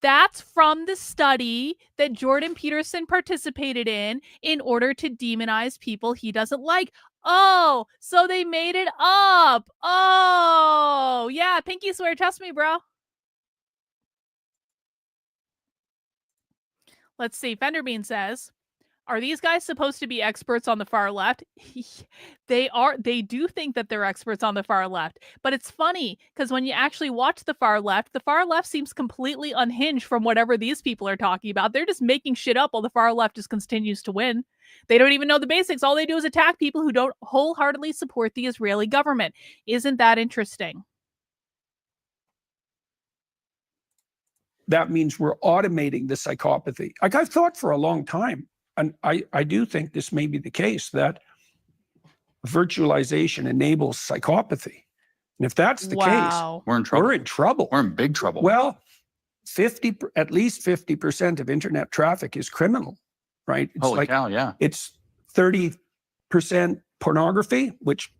that's from the study that Jordan Peterson participated in order to demonize people he doesn't like. Oh, so they made it up. Oh, yeah, pinky swear, trust me, bro. Let's see. Fenderbean says, are these guys supposed to be experts on the far left? They are. They do think that they're experts on the far left. But it's funny because when you actually watch the far left seems completely unhinged from whatever these people are talking about. They're just making shit up while the far left just continues to win. They don't even know the basics. All they do is attack people who don't wholeheartedly support the Israeli government. Isn't that interesting? That means we're automating the psychopathy. Like I've thought for a long time, and I do think this may be the case, that virtualization enables psychopathy. And if that's the case, we're in trouble. We're in trouble. We're in big trouble. Well, at least 50% of internet traffic is criminal, right? It's Holy cow, yeah. It's 30% pornography, which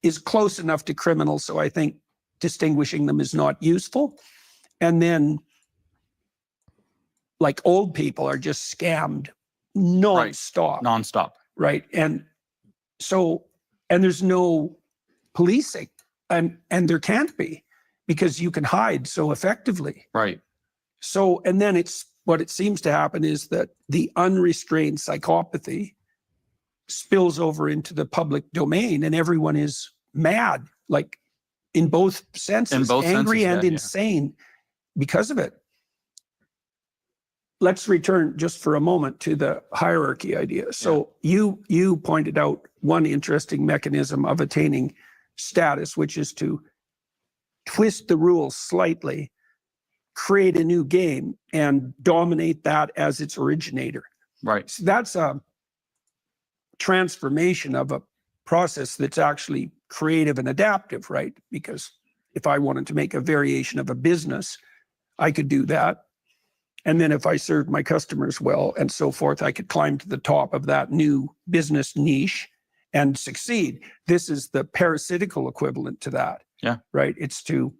is close enough to criminal, so I think distinguishing them is not useful. And then like old people are just scammed nonstop. Nonstop. Right. And so, and there's no policing, and there can't be, because you can hide so effectively. Right. So, and then what it seems to happen is that the unrestrained psychopathy spills over into the public domain, and everyone is mad, like in both senses, angry and insane because of it. Let's return just for a moment to the hierarchy idea. So you pointed out one interesting mechanism of attaining status, which is to twist the rules slightly, create a new game, and dominate that as its originator. Right. So that's a transformation of a process that's actually creative and adaptive, right? Because if I wanted to make a variation of a business, I could do that. And then if I served my customers well and so forth, I could climb to the top of that new business niche and succeed. This is the parasitical equivalent to that. Yeah. Right. It's to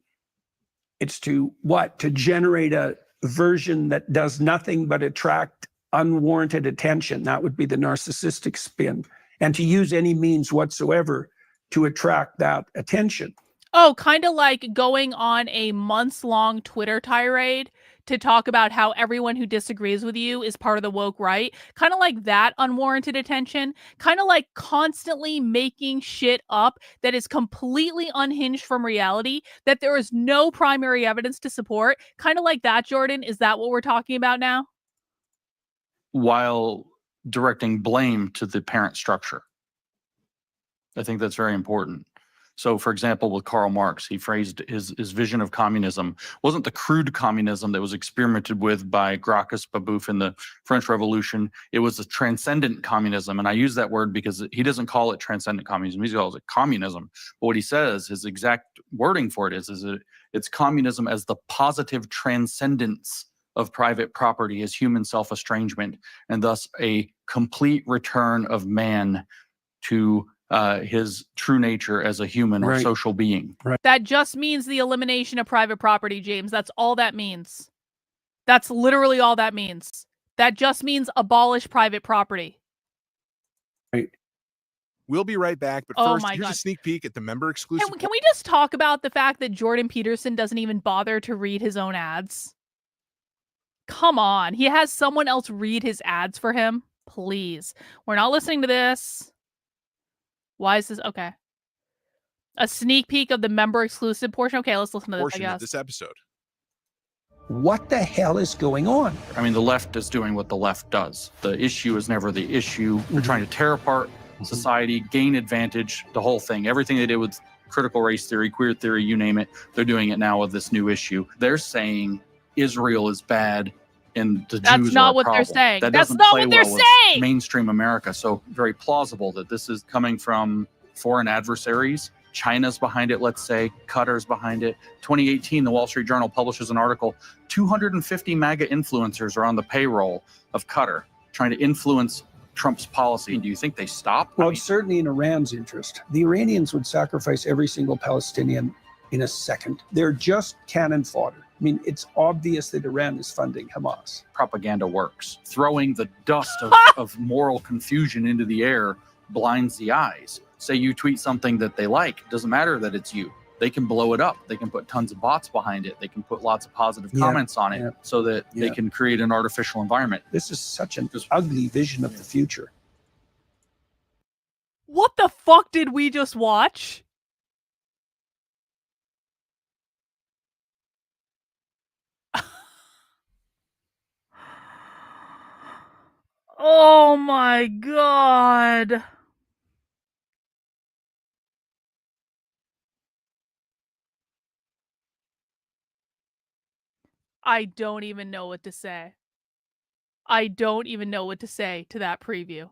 what? To generate a version that does nothing but attract unwarranted attention. That would be the narcissistic spin. And to use any means whatsoever to attract that attention. Oh, kind of like going on a months-long Twitter tirade to talk about how everyone who disagrees with you is part of the woke right. Kind of like that unwarranted attention. Kind of like constantly making shit up that is completely unhinged from reality, that there is no primary evidence to support. Kind of like that, Jordan. Is that what we're talking about now? While directing blame to the parent structure. I think that's very important. So, for example, with Karl Marx, he phrased his vision of communism wasn't the crude communism that was experimented with by Gracchus Babeuf in the French Revolution. It was a transcendent communism. And I use that word because he doesn't call it transcendent communism. He calls it communism. But what he says, his exact wording for it is it's communism as the positive transcendence of private property as human self-estrangement, and thus a complete return of man to his true nature as a human or social being. Right. That just means the elimination of private property, James. That's all that means. That's literally all that means. That just means abolish private property. Right. We'll be right back, but first, here's a sneak peek at the member exclusive. Can we just talk about the fact that Jordan Peterson doesn't even bother to read his own ads? Come on. He has someone else read his ads for him. Please. We're not listening to this. Why is this? Okay. A sneak peek of the member exclusive portion. Okay, let's listen to this, I guess. Of this episode. What the hell is going on? I mean, the left is doing what the left does. The issue is never the issue. They're trying to tear apart society, gain advantage, the whole thing. Everything they did with critical race theory, queer theory, you name it, they're doing it now with this new issue. They're saying Israel is bad and the Jews are a problem. That's not what they're saying. That's not what they're saying. Mainstream America. So very plausible that this is coming from foreign adversaries. China's behind it, let's say. Qatar's behind it. 2018, the Wall Street Journal publishes an article. 250 MAGA influencers are on the payroll of Qatar, trying to influence Trump's policy. Do you think they stop? Well, it's certainly in Iran's interest. The Iranians would sacrifice every single Palestinian in a second. They're just cannon fodder. I mean, it's obvious that Iran is funding Hamas. Propaganda works. Throwing the dust of moral confusion into the air blinds the eyes. Say you tweet something that they like, doesn't matter that it's you. They can blow it up. They can put tons of bots behind it. They can put lots of positive comments on it so that they can create an artificial environment. This is such an ugly vision of the future. What the fuck did we just watch? Oh my god. I don't even know what to say. I don't even know what to say to that preview.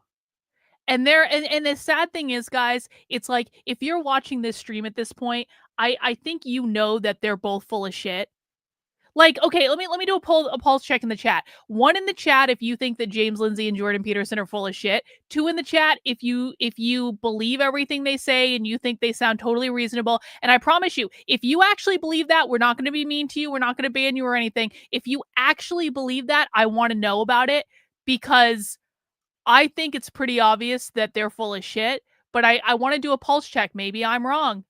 And the sad thing is, guys, it's like if you're watching this stream at this point, I think you know that they're both full of shit. Like, okay, let me do a pulse check in the chat. 1 in the chat if you think that James Lindsay and Jordan Peterson are full of shit. 2 in the chat if you believe everything they say and you think they sound totally reasonable. And I promise you, if you actually believe that, we're not going to be mean to you. We're not going to ban you or anything. If you actually believe that, I want to know about it, because I think it's pretty obvious that they're full of shit. But I want to do a pulse check. Maybe I'm wrong.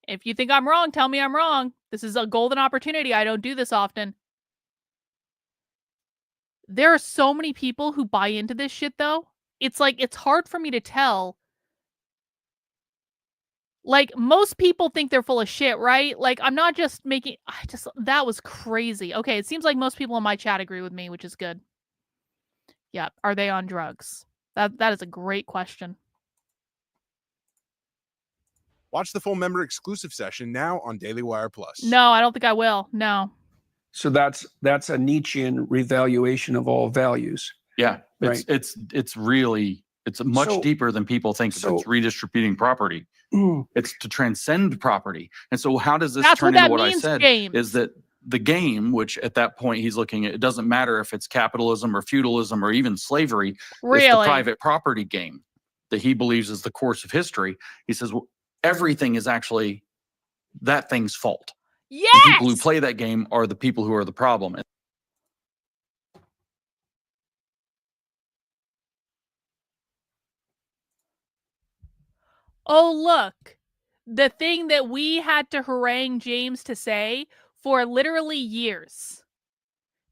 If you think I'm wrong, tell me I'm wrong. This is a golden opportunity. I don't do this often. There are so many people who buy into this shit, though. It's like, it's hard for me to tell. Like, most people think they're full of shit, right? Like, I'm not just making... that was crazy. Okay, it seems like most people in my chat agree with me, which is good. Yeah, are they on drugs? That is a great question. Watch the full member exclusive session now on Daily Wire Plus. No, I don't think I will. No. So that's a Nietzschean revaluation of all values. Yeah, Right. it's really much deeper than people think. It's redistributing property. It's to transcend property. And so how does this turn into what I said? James. Is that the game, which at that point he's looking at, it doesn't matter if it's capitalism or feudalism or even slavery. Really? It's the private property game that he believes is the course of history. He says, well, everything is actually that thing's fault. Yes! The people who play that game are the people who are the problem. Oh, look. The thing that we had to harangue James to say for literally years.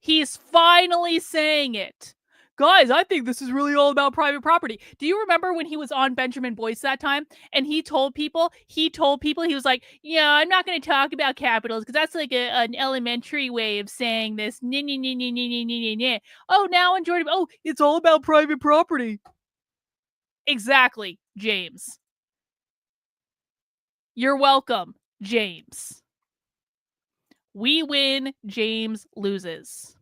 He's finally saying it. Guys, I think this is really all about private property. Do you remember when he was on Benjamin Boyce that time and he told people, he was like, yeah, I'm not going to talk about capitals because that's like an elementary way of saying this. Oh, now on Jordan, oh, it's all about private property. Exactly, James. You're welcome, James. We win, James loses.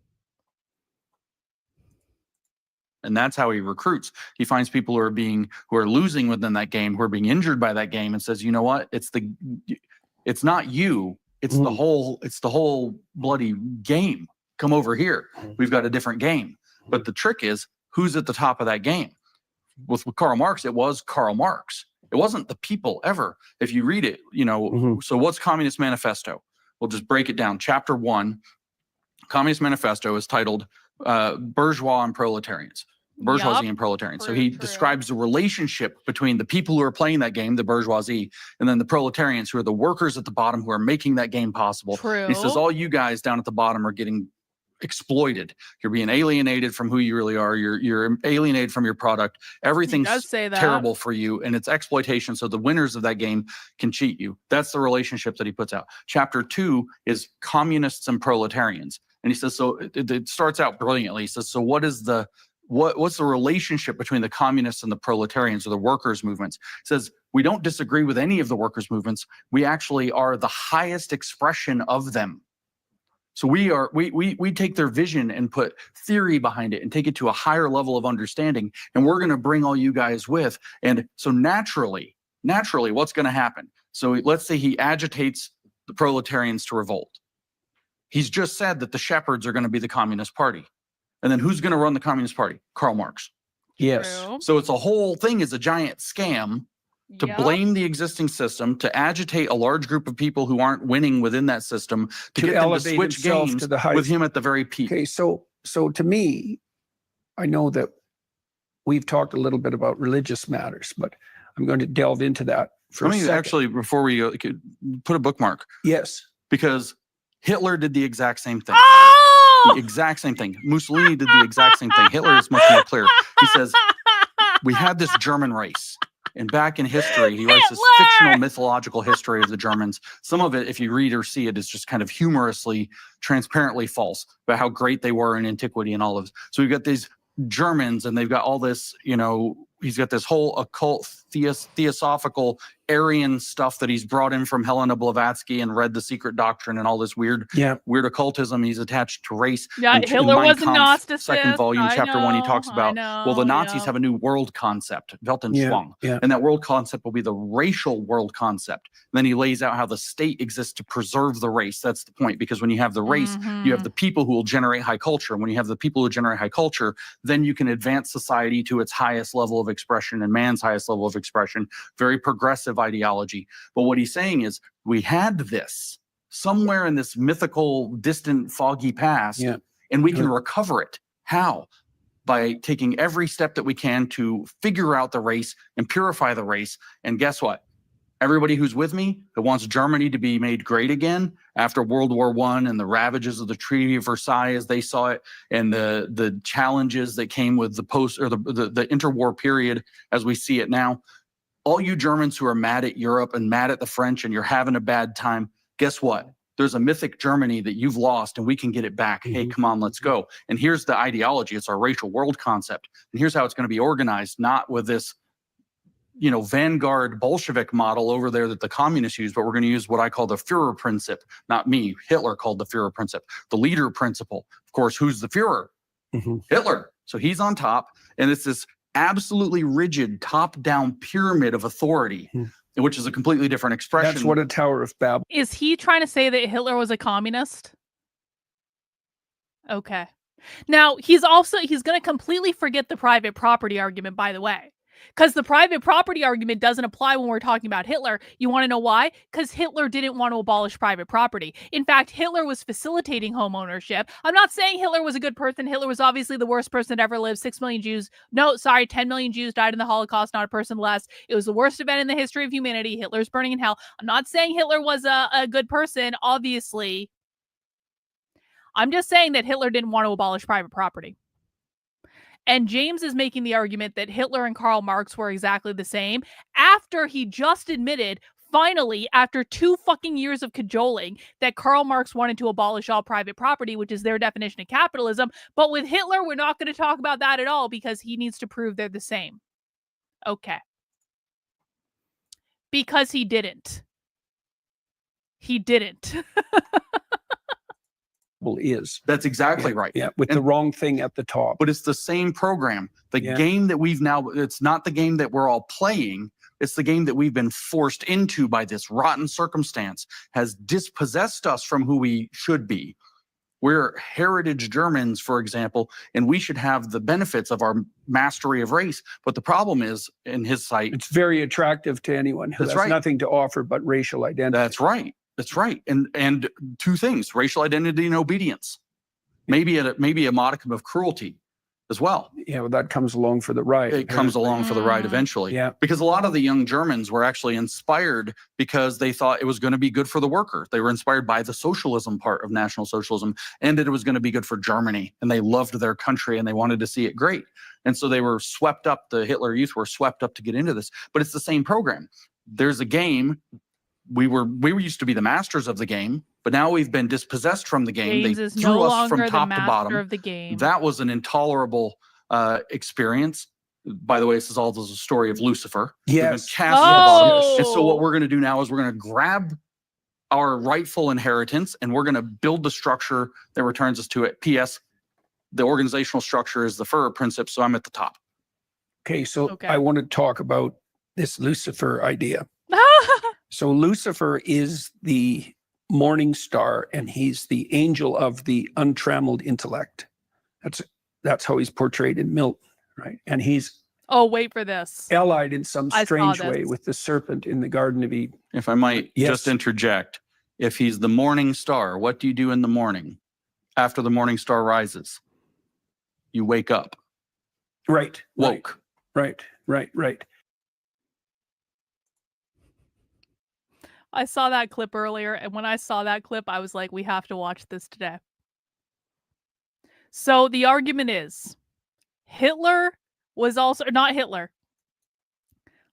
And that's how he recruits. He finds people who are losing within that game, who are being injured by that game, and says, you know what? It's not you. It's the whole bloody game. Come over here. We've got a different game. But the trick is, who's at the top of that game? With Karl Marx, it was Karl Marx. It wasn't the people ever. If you read it, so what's Communist Manifesto? We'll just break it down. Chapter 1, Communist Manifesto is titled Bourgeois and Proletarians. Bourgeoisie and proletarians. So he describes the relationship between the people who are playing that game, the bourgeoisie, and then the proletarians, who are the workers at the bottom who are making that game possible. True. He says all you guys down at the bottom are getting exploited. You're being alienated from who you really are. You're alienated from your product. Everything's terrible for you, and it's exploitation. So the winners of that game can cheat you. That's the relationship that he puts out. Chapter 2 is communists and proletarians, and he says so. It starts out brilliantly. He says, so what's the relationship between the communists and the proletarians, or the workers' movements? He says we don't disagree with any of the workers' movements. We actually are the highest expression of them. So we take their vision and put theory behind it and take it to a higher level of understanding, and we're going to bring all you guys with. And so naturally, what's going to happen? So let's say he agitates the proletarians to revolt. He's just said that the shepherds are going to be the Communist Party. And then who's going to run the Communist Party? Karl Marx. Yes. So it's a whole thing is a giant scam to blame the existing system, to agitate a large group of people who aren't winning within that system, to get them to elevate switch himself games to the with highest. him at the very peak. Okay, so to me, I know that we've talked a little bit about religious matters, but I'm going to delve into that for a second. Actually, before we go, put a bookmark. Yes. Because Hitler did the exact same thing. Oh! The exact same thing. Mussolini did the exact same thing. Hitler is much more clear. He says, we had this German race. And back in history, he writes this fictional mythological history of the Germans. Some of it, if you read or see it, is just kind of humorously, transparently false about how great they were in antiquity and all of this. So we've got these Germans and they've got all this, you know, he's got this whole occult, theosophical, Aryan stuff that he's brought in from Helena Blavatsky and read The Secret Doctrine and all this weird occultism he's attached to race. Yeah, and Hitler Mein was a Kampf, Gnosticist. second volume, I chapter 1, he know, talks about, well, the Nazis yeah. have a new world concept, Weltanschauung. And that world concept will be the racial world concept. And then he lays out how the state exists to preserve the race. That's the point, because when you have the race, you have the people who will generate high culture. And when you have the people who generate high culture, then you can advance society to its highest level of expression and man's highest level of expression. Very progressive ideology. But what he's saying is, we had this somewhere in this mythical, distant, foggy past, and we can recover it. How? By taking every step that we can to figure out the race and purify the race. And guess what? Everybody who's with me that wants Germany to be made great again after World War I and the ravages of the Treaty of Versailles as they saw it, and the challenges that came with the post or the interwar period as we see it now. All you Germans who are mad at Europe and mad at the French and you're having a bad time, guess what? There's a mythic Germany that you've lost and we can get it back. Hey, come on, let's go. And here's the ideology. It's our racial world concept. And here's how it's going to be organized, not with this, you know, vanguard Bolshevik model over there that the communists use, but we're going to use what I call the Führer principle. Not me. Hitler called the Führer principle. The leader principle. Of course, who's the Führer? Hitler. So he's on top. And it's this absolutely rigid top-down pyramid of authority, which is a completely different expression. That's what a Tower of Babel. Is he trying to say that Hitler was a communist? Okay. Now, he's going to completely forget the private property argument, by the way. Because the private property argument doesn't apply when we're talking about Hitler. You want to know why? Because Hitler didn't want to abolish private property. In fact, Hitler was facilitating home ownership. I'm not saying Hitler was a good person. Hitler was obviously the worst person that ever lived. 6 million Jews. No, sorry, 10 million Jews died in the Holocaust, not a person less. It was the worst event in the history of humanity. Hitler's burning in hell. I'm not saying Hitler was a good person, obviously. I'm just saying that Hitler didn't want to abolish private property. And James is making the argument that Hitler and Karl Marx were exactly the same after he just admitted, finally, after 2 fucking years of cajoling, that Karl Marx wanted to abolish all private property, which is their definition of capitalism. But with Hitler, we're not going to talk about that at all because he needs to prove they're the same. Okay. Because he didn't. He didn't. Is. That's exactly right. Yeah, with the wrong thing at the top. But it's the same program. The game that we've now, it's not the game that we're all playing. It's the game that we've been forced into by this rotten circumstance, has dispossessed us from who we should be. We're heritage Germans, for example, and we should have the benefits of our mastery of race. But the problem is, in his sight, it's very attractive to anyone who has nothing to offer but racial identity. That's right. That's right. And 2 things: racial identity and obedience. Maybe a modicum of cruelty as well. Yeah, well, that comes along for the ride. It comes along for the ride eventually. Yeah. Because a lot of the young Germans were actually inspired because they thought it was going to be good for the worker. They were inspired by the socialism part of National Socialism, and that it was going to be good for Germany. And they loved their country and they wanted to see it great. And so they were swept up, the Hitler Youth were swept up to get into this. But it's the same program. There's a game. We used to be the masters of the game, but now we've been dispossessed from the game. James They threw us from top to bottom. Of the game. That was an intolerable experience. By the way, this is all the story of Lucifer. Yes. Cast to the bottom. And so what we're going to do now is we're going to grab our rightful inheritance and we're going to build the structure that returns us to it. P.S. The organizational structure is the Führer principle, so I'm at the top. Okay, so I want to talk about this Lucifer idea. So Lucifer is the morning star, and he's the angel of the untrammeled intellect. That's how he's portrayed in Milton, right? And he's Oh, wait for this. allied in some I saw strange way this. with the serpent in the Garden of Eden. If I might Yes. just interject, if he's the morning star, what do you do in the morning after the morning star rises? You wake up. Right. Woke. Right. I saw that clip earlier, and when I saw that clip, I was like, we have to watch this today. So the argument is Hitler was also, not Hitler,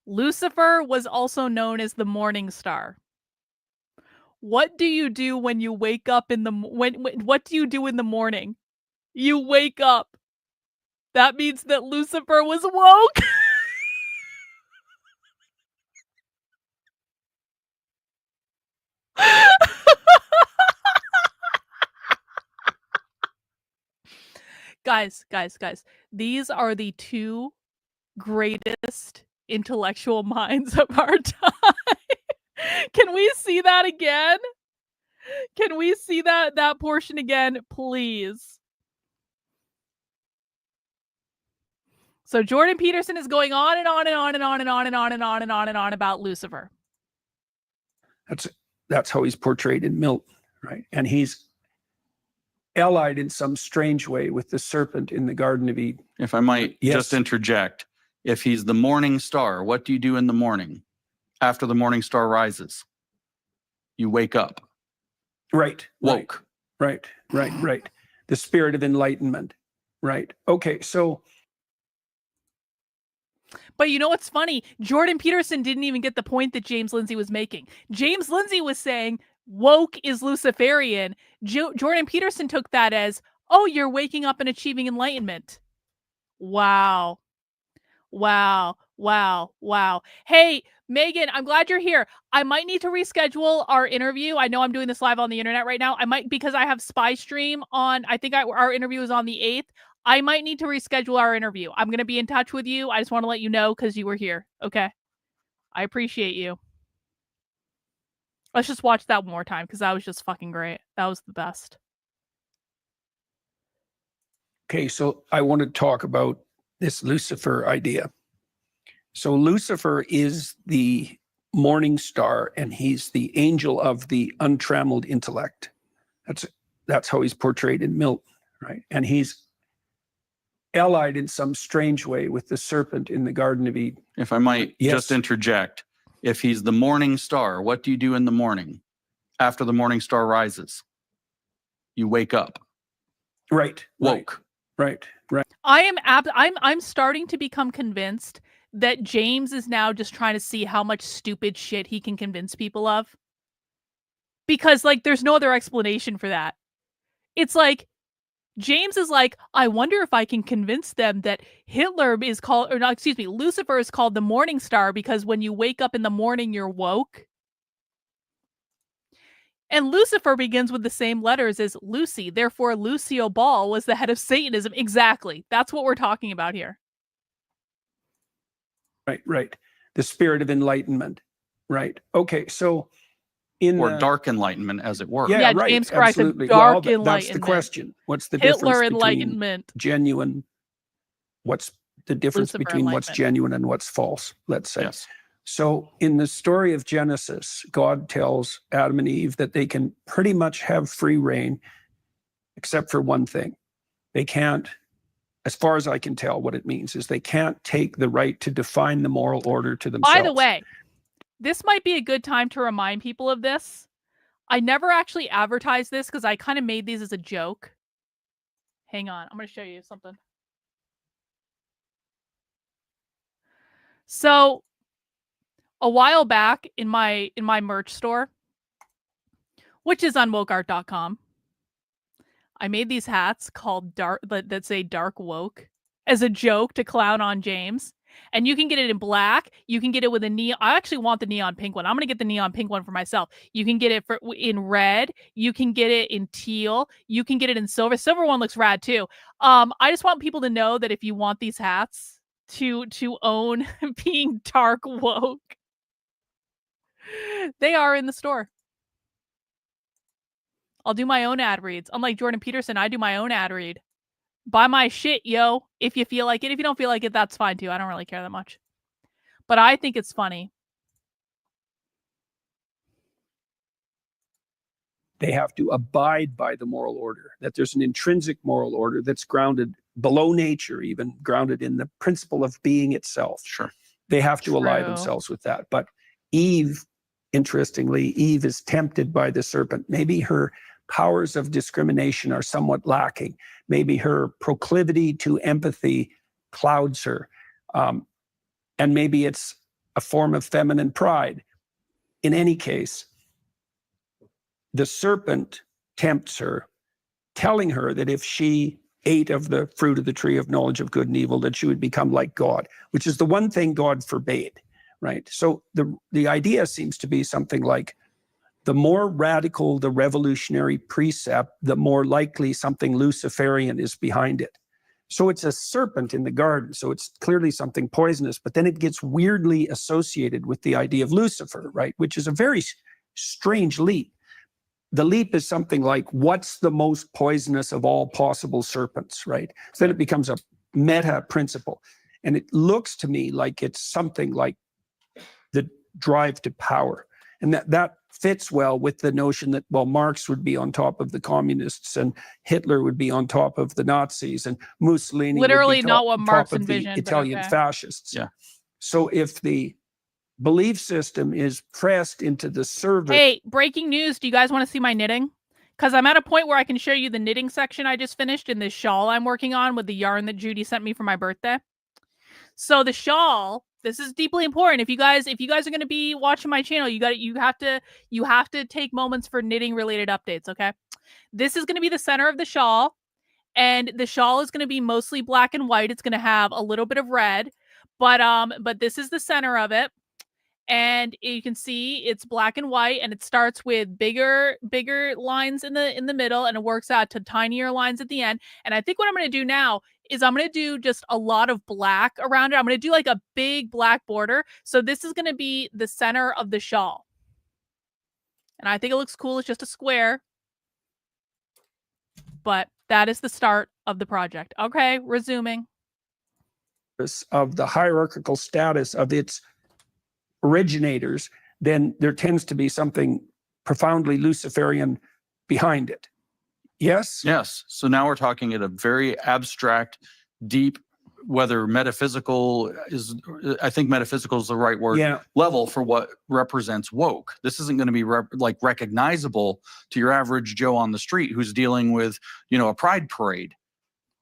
Lucifer was also known as the morning star. What do you do when you wake up in the, what do you do in the morning? You wake up. That means that Lucifer was woke. Guys. These are the two greatest intellectual minds of our time. Can we see that again? Can we see that portion again, please? So Jordan Peterson is going on and on and on and on and on and on and on and on and on about Lucifer. That's how he's portrayed in Milton, right? And he's allied in some strange way with the serpent in the Garden of Eden. If I might Yes. just interject, if he's the morning star, what do you do in the morning after the morning star rises? You wake up. Right. Woke. Right. The spirit of enlightenment. Right. Okay, so But you know what's funny? Jordan Peterson didn't even get the point that James Lindsay was making. James Lindsay was saying woke is Luciferian. Jordan Peterson took that as, oh, you're waking up and achieving enlightenment. Wow. Hey, Megan, I'm glad you're here. I might need to reschedule our interview. I know I'm doing this live on the internet right now. I might, because I have Spy Stream on, I think our interview is on the 8th. I might need to reschedule our interview. I'm going to be in touch with you. I just want to let you know because you were here. Okay. I appreciate you. Let's just watch that one more time because that was just fucking great. That was the best. okay, so I want to talk about this Lucifer idea. So Lucifer is the morning star, and he's the angel of the untrammeled intellect. That's how he's portrayed in Milton, right? And he's allied in some strange way with the serpent in the Garden of Eden. If I might Yes. just interject, if he's the morning star, what do you do in the morning after the morning star rises? You wake up. Right. Woke. Right. I'm starting to become convinced that James is now just trying to see how much stupid shit he can convince people of. Because, like, there's no other explanation for that. It's like, James is like, I wonder if I can convince them that Lucifer is called the morning star because when you wake up in the morning, you're woke. And Lucifer begins with the same letters as Lucy. Therefore, Lucio Ball was the head of Satanism. Exactly. That's what we're talking about here. Right. The spirit of enlightenment. Right. Okay, so Or dark enlightenment, as it were. Yeah, right, James corrected absolutely. dark That's the enlightenment. question. What's the Hitler difference between enlightenment. genuine? What's the difference Lucifer between what's enlightenment. genuine and what's false? Let's say. Yes. So in the story of Genesis, God tells Adam and Eve that they can pretty much have free reign, except for one thing. They can't, as far as I can tell, what it means is they can't take the right to define the moral order to themselves. By the way, this might be a good time to remind people of this. I never actually advertised this because I kind of made these as a joke. Hang on, I'm going to show you something. So, a while back in my merch store, which is on wokeart.com, I made these hats called that say dark woke as a joke to clown on James. And you can get it in black. You can get it with a neon. I actually want the neon pink one. I'm going to get the neon pink one for myself. You can get it in red. You can get it in teal. You can get it in silver. Silver one looks rad too. I just want people to know that if you want these hats to own being dark woke, they are in the store. I'll do my own ad reads. Unlike Jordan Peterson, I do my own ad read. Buy my shit, yo, if you feel like it. If you don't feel like it, that's fine too. I don't really care that much. But I think it's funny. They have to abide by the moral order, that there's an intrinsic moral order that's grounded below nature, even grounded in the principle of being itself. Sure. They have to ally True. themselves with that. But Eve, interestingly, Eve is tempted by the serpent. Maybe her powers of discrimination are somewhat lacking. Maybe her proclivity to empathy clouds her. And maybe it's a form of feminine pride. In any case, the serpent tempts her, telling her that if she ate of the fruit of the tree of knowledge of good and evil, that she would become like God, which is the one thing God forbade, right? So the idea seems to be something like, the more radical the revolutionary precept, the more likely something Luciferian is behind it. So it's a serpent in the garden, so it's clearly something poisonous, but then it gets weirdly associated with the idea of Lucifer, right? Which is a very strange leap. The leap is something like, what's the most poisonous of all possible serpents, right? So then it becomes a meta principle. And it looks to me like it's something like the drive to power. And that fits well with the notion that, well, Marx would be on top of the communists and Hitler would be on top of the Nazis and Mussolini Literally would be not what Marx top of the envisioned, but Italian okay. fascists. Yeah. So if the belief system is pressed into the service. Hey, breaking news. Do you guys want to see my knitting? Because I'm at a point where I can show you the knitting section I just finished in this shawl I'm working on with the yarn that Judy sent me for my birthday. So the shawl, this is deeply important. If you guys are going to be watching my channel, you have to take moments for knitting related updates, okay? This is going to be the center of the shawl, and the shawl is going to be mostly black and white. It's going to have a little bit of red, but this is the center of it. And you can see it's black and white, and it starts with bigger lines in the middle, and it works out to tinier lines at the end. And I think what I'm going to do now is I'm going to do just a lot of black around it. I'm going to do like a big black border. So this is going to be the center of the shawl. And I think it looks cool. It's just a square. But that is the start of the project. Okay, resuming. Of the hierarchical status of its originators, then there tends to be something profoundly Luciferian behind it. Yes? Yes. So now we're talking at a very abstract, deep, whether metaphysical is, I think metaphysical is the right word, level for what represents woke. This isn't going to be like recognizable to your average Joe on the street who's dealing with, a pride parade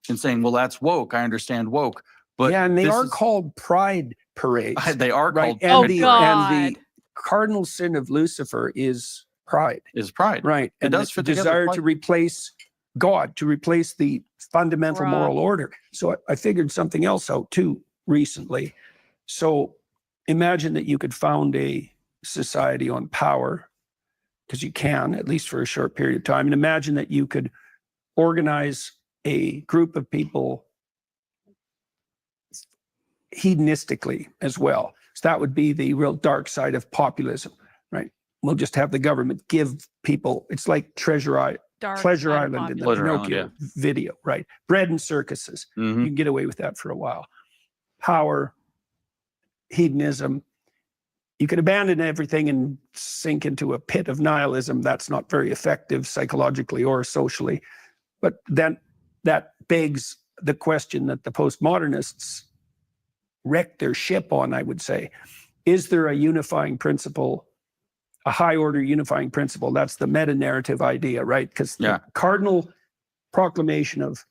and saying, well, that's woke. I understand woke. But yeah, and they are called pride parades. They are called pride parades. And the cardinal sin of Lucifer is pride. Right. It does the fit together. Desire to replace God, to replace the fundamental moral order. So I figured something else out too recently. So imagine that you could found a society on power, because you can, at least for a short period of time. And imagine that you could organize a group of people hedonistically as well. So that would be the real dark side of populism, right? We'll just have the government give people, it's like Pleasure Island in the Pinocchio video, right? Bread and circuses. You can get away with that for a while. Power, hedonism. You can abandon everything and sink into a pit of nihilism. That's not very effective psychologically or socially. But then that begs the question that the postmodernists wrecked their ship on, I would say. Is there a unifying principle, a high order unifying principle? That's the meta-narrative idea, right? Because the cardinal proclamation of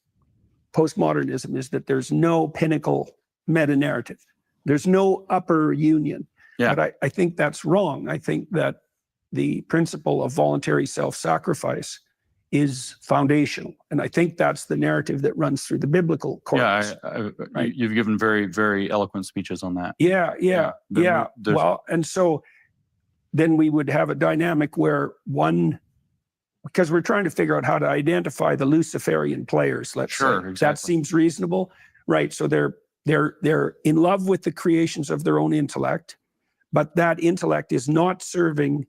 postmodernism is that there's no pinnacle meta-narrative. There's no upper union. But I think that's wrong. I think that the principle of voluntary self-sacrifice is foundational. And I think that's the narrative that runs through the biblical corpus. Right? You've given very, very eloquent speeches on that. Well, and so then we would have a dynamic where because we're trying to figure out how to identify the Luciferian players, let's say. Exactly. That seems reasonable, right? So they're in love with the creations of their own intellect, but that intellect is not serving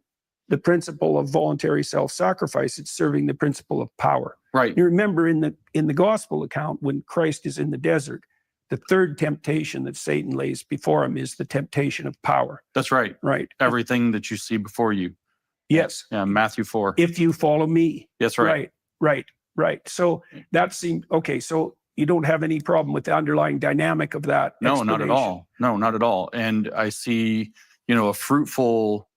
the principle of voluntary self-sacrifice. It's serving the principle of power. Right. You remember in the gospel account, when Christ is in the desert, the third temptation that Satan lays before him is the temptation of power. That's right. Right. Everything that you see before you. Yes. Yeah, Matthew 4. If you follow me. That's right. Right. So that seemed okay. So you don't have any problem with the underlying dynamic of that. No, not at all. No, not at all. And I see, a fruitful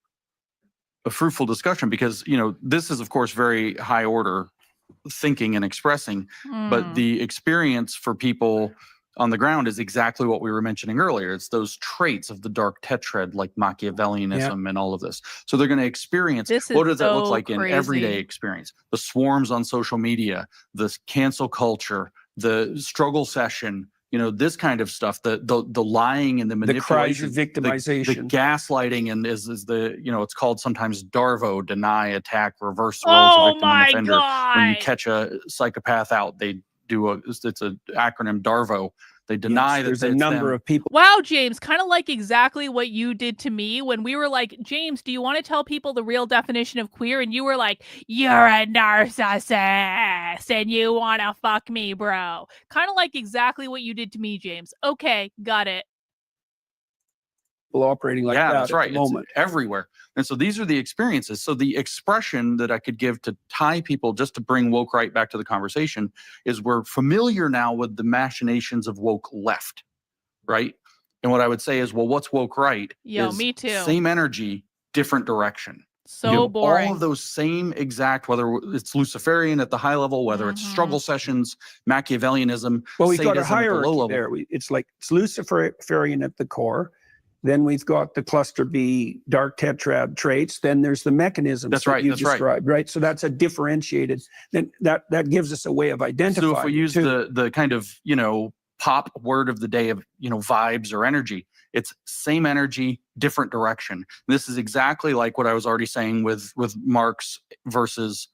discussion because, this is of course very high order thinking and expressing, but the experience for people on the ground is exactly what we were mentioning earlier. It's those traits of the dark tetrad, like Machiavellianism and all of this. So they're going to experience, what does that look like in everyday experience? The swarms on social media, the cancel culture, the struggle session, this kind of stuff, the lying and the manipulation, the cries of victimization, the gaslighting, and is the, it's called sometimes DARVO, deny, attack, reverse the roles of victim and offender. God. When you catch a psychopath out, they do it's an acronym DARVO. They deny that there's a number of people. Wow, James, kind of like exactly what you did to me when we were like, James, do you want to tell people the real definition of queer? And you were like, you're a narcissist and you want to fuck me, bro. Kind of like exactly what you did to me, James. Okay, got it. Operating like that that's right. At the moment. It's everywhere. And so these are the experiences. So the expression that I could give to tie people, just to bring woke right back to the conversation, is we're familiar now with the machinations of woke left, right? And what I would say is, well, what's woke right? Yo, me too. Same energy, different direction. So boring. All of those same exact, whether it's Luciferian at the high level, whether it's struggle sessions, Machiavellianism, well, we've got a sadism at the low hierarchy level. there. It's Luciferian at the core. Then we've got the cluster B dark tetrad traits. Then there's the mechanisms you described, right? So that's a differentiated. Then that gives us a way of identifying. So if we use the kind of pop word of the day of vibes or energy, it's same energy, different direction. This is exactly like what I was already saying with Marx versus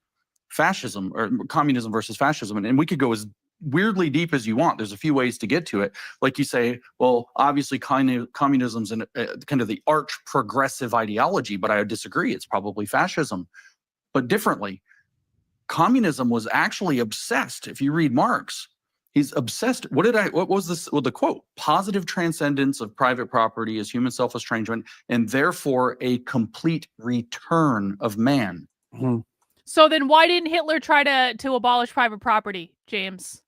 fascism, or communism versus fascism, and we could go as weirdly deep as you want. There's a few ways to get to it. Like you say, well, obviously communism's in kind of the arch progressive ideology, but I would disagree. It's probably fascism, but differently. Communism was actually obsessed. If you read Marx, he's obsessed. What was this? Well, the quote: positive transcendence of private property is human self-estrangement, and therefore a complete return of man. Mm-hmm. So then why didn't Hitler try to abolish private property, James?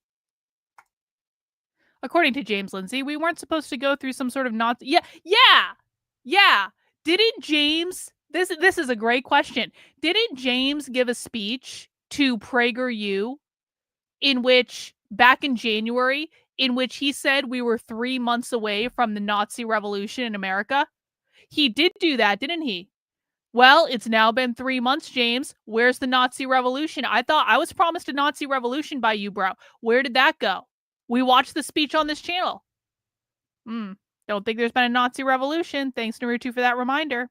According to James Lindsay, we weren't supposed to go through some sort of Nazi. Yeah. Didn't James? This is a great question. Didn't James give a speech to PragerU, in which back in January, in which he said we were 3 months away from the Nazi Revolution in America? He did do that, didn't he? Well, it's now been 3 months, James. Where's the Nazi Revolution? I thought I was promised a Nazi Revolution by you, bro. Where did that go? We watched the speech on this channel. Don't think there's been a Nazi Revolution. Thanks, Naruto, for that reminder.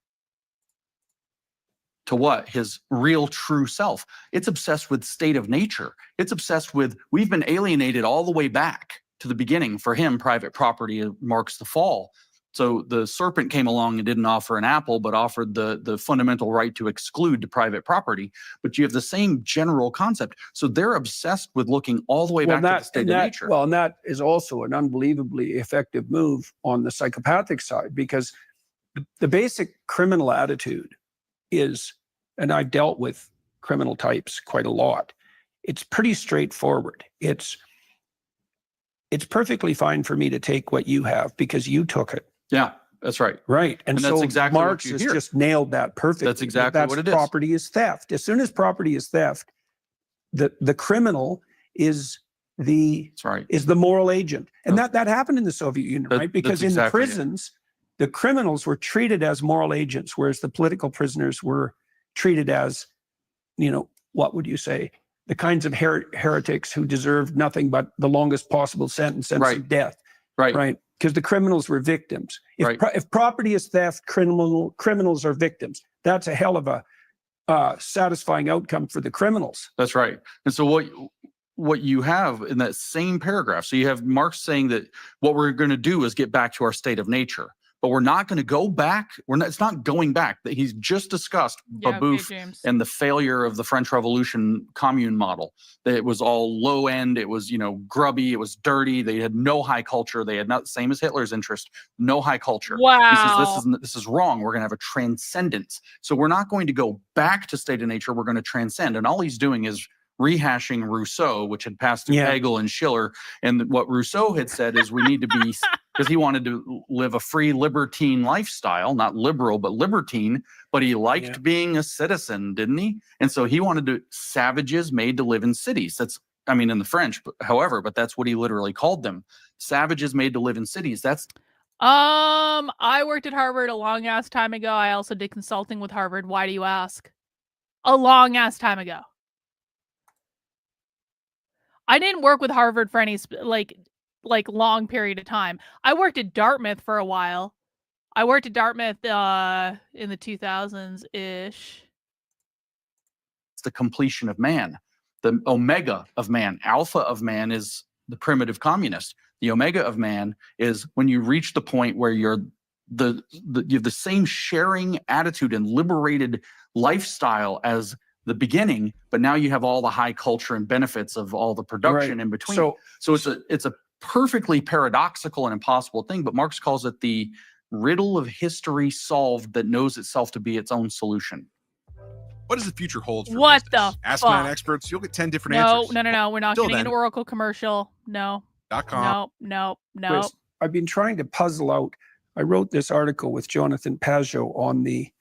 To what? His real true self. It's obsessed with state of nature. It's obsessed with, we've been alienated all the way back to the beginning. For him, private property marks the fall. So the serpent came along and didn't offer an apple, but offered the fundamental right to exclude private property. But you have the same general concept. So they're obsessed with looking all the way back to the state of nature. Well, and that is also an unbelievably effective move on the psychopathic side, because the basic criminal attitude is, and I've dealt with criminal types quite a lot, it's pretty straightforward. It's perfectly fine for me to take what you have because you took it. Yeah, that's right. Right. And that's so exactly Marx has just nailed that perfectly. That's exactly what it is. Property is theft. As soon as property is theft, the criminal is the moral agent. And that happened in the Soviet Union, right? Because in the prisons, the criminals were treated as moral agents, whereas the political prisoners were treated as, what would you say? The kinds of heretics who deserved nothing but the longest possible sentence of death. Right. Because the criminals were victims. If property is theft, criminals are victims. That's a hell of a satisfying outcome for the criminals. That's right. And so what you have in that same paragraph, so you have Marx saying that what we're going to do is get back to our state of nature. but we're not going to go back. It's not going back. He's just discussed Babeuf and the failure of the French Revolution commune model. That it was all low end. It was, grubby. It was dirty. They had no high culture. They had not, same as Hitler's interest, no high culture. Wow. He says, this is wrong. We're going to have a transcendence. So we're not going to go back to state of nature. We're going to transcend. And all he's doing is rehashing Rousseau, which had passed through Hegel and Schiller. And what Rousseau had said is we need to be, because he wanted to live a free libertine lifestyle, not liberal, but libertine, but he liked being a citizen, didn't he? And so he wanted to, savages made to live in cities. That's, in the French, however, but that's what he literally called them. Savages made to live in cities. That's... I worked at Harvard a long ass time ago. I also did consulting with Harvard. Why do you ask? A long ass time ago. I didn't work with Harvard for any like long period of time. I worked at Dartmouth for a while. I worked at Dartmouth in the 2000s-ish. It's the completion of man. The omega of man. Alpha of man is the primitive communist. The omega of man is when you reach the point where you have the same sharing attitude and liberated lifestyle as the beginning, but now you have all the high culture and benefits of all the production in between. So it's a perfectly paradoxical and impossible thing, but Marx calls it the riddle of history solved that knows itself to be its own solution. What does the future hold for what business? the Ask fuck? 9 experts. You'll get 10 different answers. No. We're not Till getting then. an Oracle commercial. No. .com. No. Chris, I've been trying to puzzle out. I wrote this article with Jonathan Pajot on the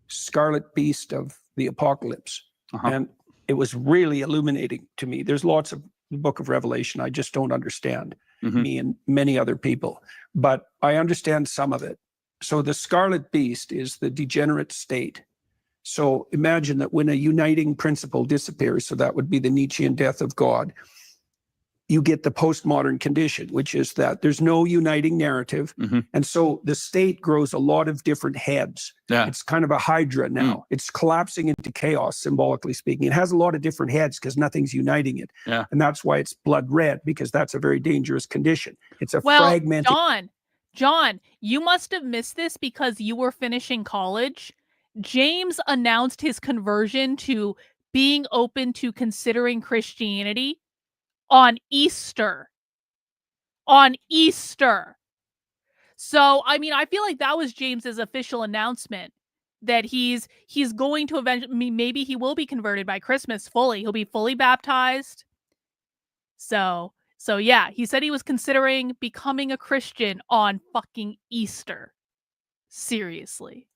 Scarlet Beast of the Apocalypse. And it was really illuminating to me. There's lots of the book of Revelation I just don't understand, me and many other people, but I understand some of it. So the Scarlet Beast is the degenerate state. So imagine that when a uniting principle disappears, so that would be the Nietzschean death of God, you get the postmodern condition, which is that there's no uniting narrative. And so the state grows a lot of different heads. It's kind of a hydra now. It's collapsing into chaos, symbolically speaking. It has a lot of different heads because nothing's uniting it. And that's why it's blood red, because that's a very dangerous condition. It's a fragmented... John, you must have missed this because you were finishing college. James announced his conversion to being open to considering Christianity on Easter. So, I feel like that was James's official announcement that he's going to eventually, maybe he will be converted by Christmas fully. He'll be fully baptized. So yeah, he said he was considering becoming a Christian on fucking Easter. Seriously.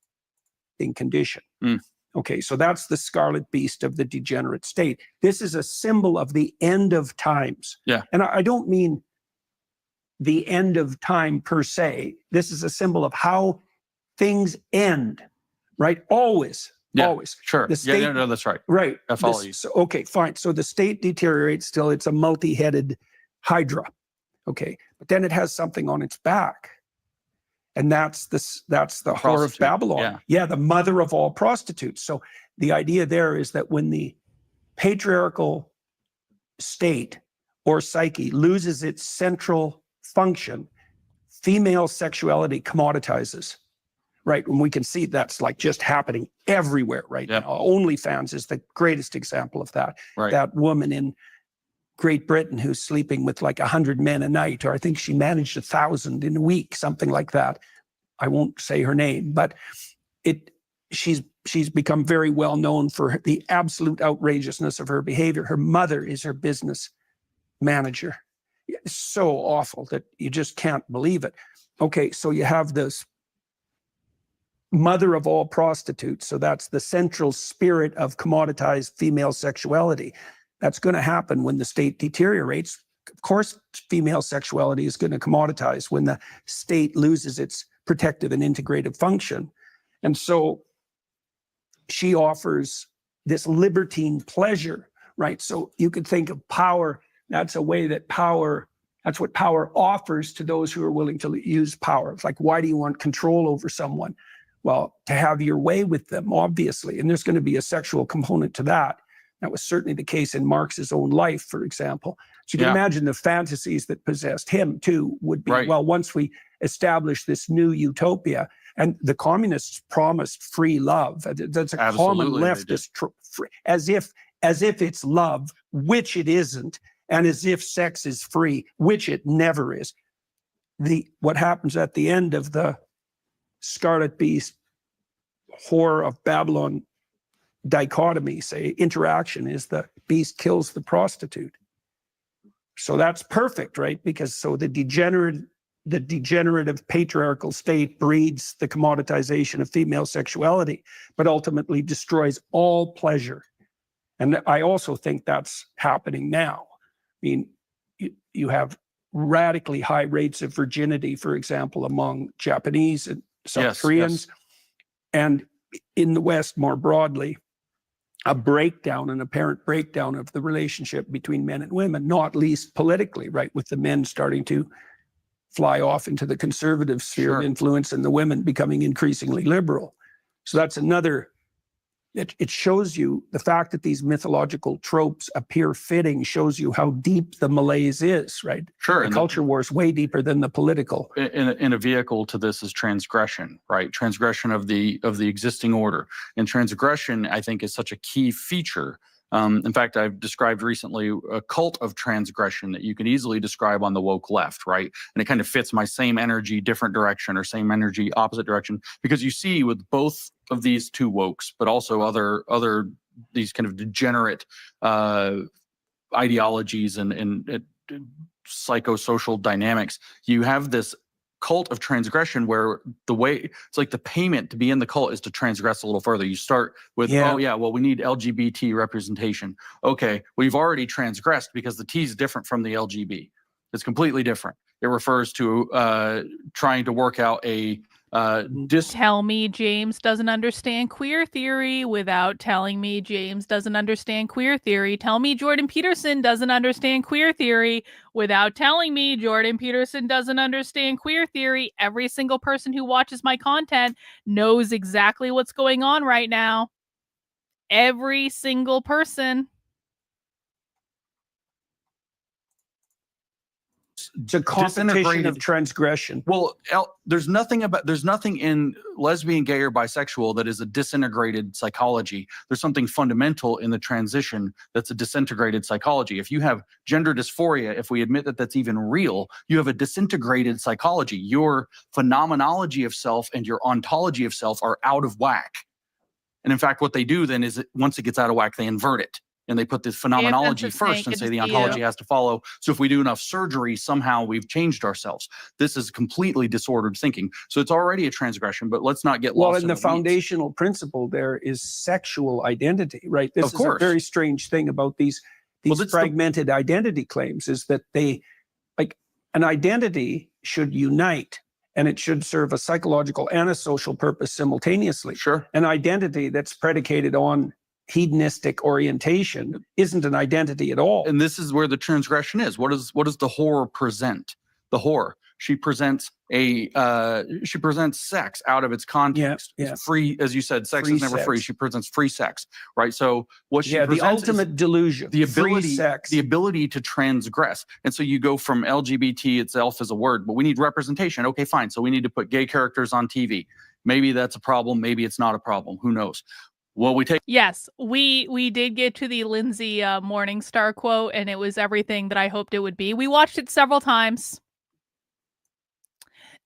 In condition. Okay, so that's the Scarlet Beast of the degenerate state. This is a symbol of the end of times. And I don't mean the end of time per se. This is a symbol of how things end, right? Always. Sure. The state, that's right. Right. I follow you. So, okay, fine. So the state deteriorates still. It's a multi-headed hydra. Okay, but then it has something on its back. And that's the whore of Babylon. The mother of all prostitutes. So the idea there is that when the patriarchal state or psyche loses its central function, female sexuality commoditizes, right? And we can see that's like just happening everywhere right now. OnlyFans is the greatest example of that. That woman in Great Britain who's sleeping with like 100 men a night, or I think she managed 1,000 in a week, something like that. I won't say her name, but she's become very well known for the absolute outrageousness of her behavior. Her mother is her business manager. It's so awful that you just can't believe it. Okay, so you have this mother of all prostitutes. So that's the central spirit of commoditized female sexuality. That's going to happen when the state deteriorates. Of course, female sexuality is going to commoditize when the state loses its protective and integrative function. And so she offers this libertine pleasure, right? So you could think of power. That's a way that that's what power offers to those who are willing to use power. It's like, why do you want control over someone? Well, to have your way with them, obviously. And there's going to be a sexual component to that. That was certainly the case in Marx's own life, for example. So you can imagine the fantasies that possessed him too would be, well, once we establish this new utopia, and the communists promised free love. That's a common leftist, as if it's love, which it isn't, and as if sex is free, which it never is. What happens at the end of the Scarlet Beast, Whore of Babylon dichotomy, say, interaction, is the beast kills the prostitute. So that's perfect, right? Because so the degenerative patriarchal state breeds the commoditization of female sexuality, but ultimately destroys all pleasure. And I also think that's happening now. I mean, you have radically high rates of virginity, for example, among Japanese and South Koreans, and in the West more broadly, an apparent breakdown of the relationship between men and women, not least politically, right? With the men starting to fly off into the conservative sphere of influence and the women becoming increasingly liberal. So that's another, it shows you the fact that these mythological tropes appear fitting, shows you how deep the malaise is, right? The culture war is way deeper than the political. In a vehicle to this is transgression, right? Transgression of the existing order. And transgression, I think, is such a key feature. In fact, I've described recently a cult of transgression that you can easily describe on the woke left, right? And it kind of fits my same energy, different direction, or same energy, opposite direction, because you see with both of these two wokes, but also other these kind of degenerate ideologies and psychosocial dynamics, you have this cult of transgression where it's like the payment to be in the cult is to transgress a little further. You start with, we need LGBT representation. Okay, we've already transgressed because the T is different from the LGB. It's completely different. It refers to trying to work out a Tell me James doesn't understand queer theory without telling me James doesn't understand queer theory. Tell me Jordan Peterson doesn't understand queer theory without telling me Jordan Peterson doesn't understand queer theory. Every single person who watches my content knows exactly what's going on right now. Every single person. The competition of transgression. Well, there's nothing in lesbian, gay, or bisexual that is a disintegrated psychology. There's something fundamental in the transition that's a disintegrated psychology. If you have gender dysphoria, if we admit that that's even real, you have a disintegrated psychology. Your phenomenology of self and your ontology of self are out of whack. And in fact, what they do then is once it gets out of whack, they invert it. And they put this phenomenology first and say the ontology has to follow. So if we do enough surgery, somehow we've changed ourselves. This is completely disordered thinking. So it's already a transgression, but let's not get lost. Well, and the foundational principle there is sexual identity, right? This is a very strange thing about these fragmented identity claims, is that an identity should unite, and it should serve a psychological and a social purpose simultaneously. An identity that's predicated on hedonistic orientation isn't an identity at all. And this is where the transgression is. What does the whore present? The whore, she presents sex out of its context. It's free, as you said, sex is never free. She presents free sex, right? So what she presents, the ultimate delusion, the ability to transgress. And so you go from LGBT itself as a word, but we need representation. Okay, fine. So we need to put gay characters on TV. Maybe that's a problem. Maybe it's not a problem. Who knows? Well, Yes, we did get to the Lindsay Morningstar quote, and it was everything that I hoped it would be. We watched it several times.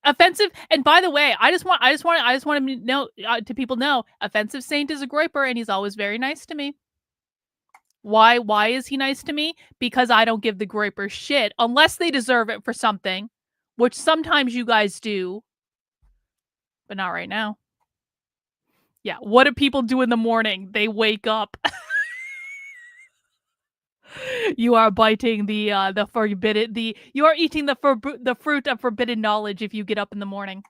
Offensive, and by the way, I just want to know to people know, Offensive Saint is a groiper, and he's always very nice to me. Why is he nice to me? Because I don't give the groiper shit unless they deserve it for something, which sometimes you guys do, but not right now. Yeah, what do people do in the morning? They wake up. You are biting the forbidden. You are eating the fruit of forbidden knowledge if you get up in the morning.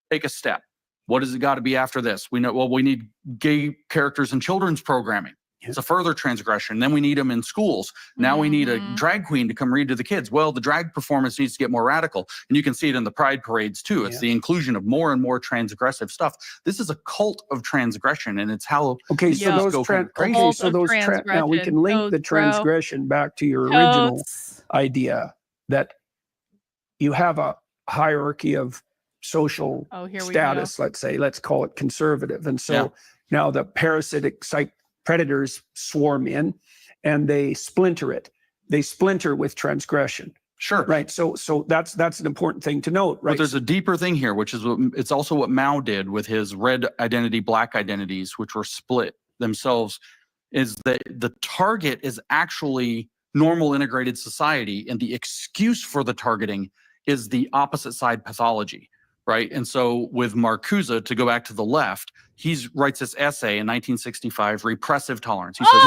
Take a step. What does it got to be after this? We know. Well, we need gay characters in children's programming. It's a further transgression. Then we need them in schools. Now we need a drag queen to come read to the kids. Well, the drag performance needs to get more radical. And you can see it in the pride parades too. It's the inclusion of more and more transgressive stuff. This is a cult of transgression, and it's how Okay, so those now we can link the transgression back to your original idea that you have a hierarchy of social status, let's call it conservative. And so now the parasitic predators swarm in and they splinter it. They splinter with transgression. Sure. Right. So that's an important thing to note, right? But there's a deeper thing here, which is it's also what Mao did with his red identity, black identities, which were split themselves, is that the target is actually normal integrated society, and the excuse for the targeting is the opposite side pathology. Right. And so with Marcuse, to go back to the left, he writes this essay in 1965, Repressive Tolerance. He says,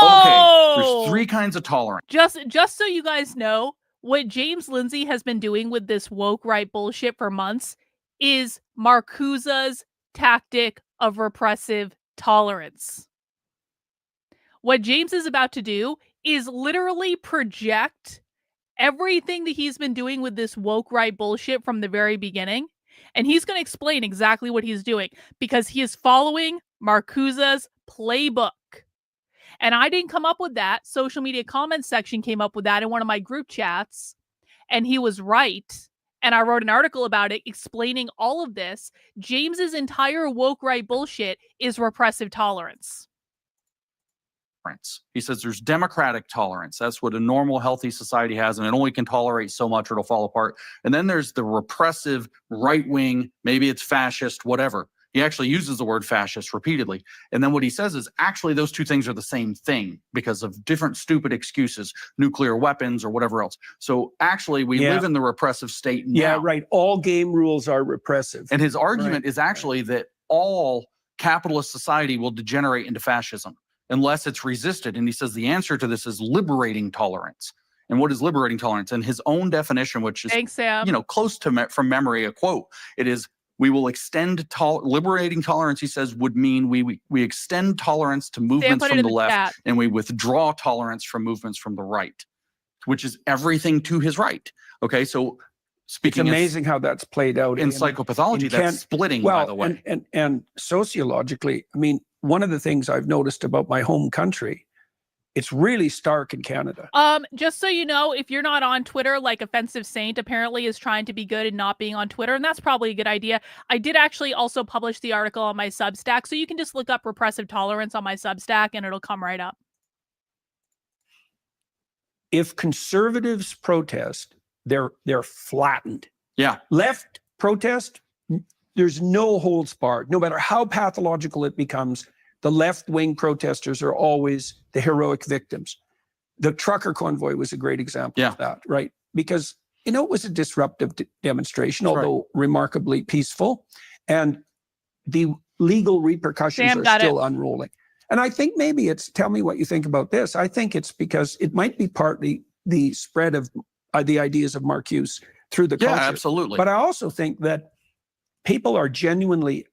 okay, there's 3 kinds of tolerance. Just so you guys know, what James Lindsay has been doing with this woke right bullshit for months is Marcuse's tactic of repressive tolerance. What James is about to do is literally project everything that he's been doing with this woke right bullshit from the very beginning. And he's going to explain exactly what he's doing because he is following Marcuse's playbook. And I didn't come up with that. Social media comments section came up with that in one of my group chats. And he was right. And I wrote an article about it explaining all of this. James's entire woke right bullshit is repressive tolerance. He says there's democratic tolerance. That's what a normal, healthy society has, and it only can tolerate so much or it'll fall apart. And then there's the repressive right wing, maybe it's fascist, whatever. He actually uses the word fascist repeatedly. And then what he says is actually those 2 things are the same thing because of different stupid excuses, nuclear weapons or whatever else. So actually we live in the repressive state now. Yeah, right. All game rules are repressive. And his argument is actually that all capitalist society will degenerate into fascism unless it's resisted. And he says the answer to this is liberating tolerance. And what is liberating tolerance? And his own definition, which is, thanks, Sam. Close to from memory, a quote. It is, we will extend liberating tolerance, he says, would mean we extend tolerance to movements from the left and we withdraw tolerance from movements from the right, which is everything to his right. Okay, so speaking, it's amazing how that's played out in psychopathology. That's splitting, by the way. And sociologically, I mean, one of the things I've noticed about my home country, it's really stark in Canada. Just so you know, if you're not on Twitter, like Offensive Saint apparently is trying to be good and not being on Twitter, and that's probably a good idea. I did actually also publish the article on my Substack, so you can just look up repressive tolerance on my Substack and it'll come right up. If conservatives protest, they're flattened. Yeah. Left protest, there's no holds barred. No matter how pathological it becomes, the left-wing protesters are always the heroic victims. The trucker convoy was a great example of that, right? Because, it was a disruptive demonstration, although remarkably peaceful. And the legal repercussions are still unrolling. And I think maybe tell me what you think about this. I think it's because it might be partly the spread of the ideas of Marcuse through the culture. Yeah, absolutely. But I also think that people are genuinely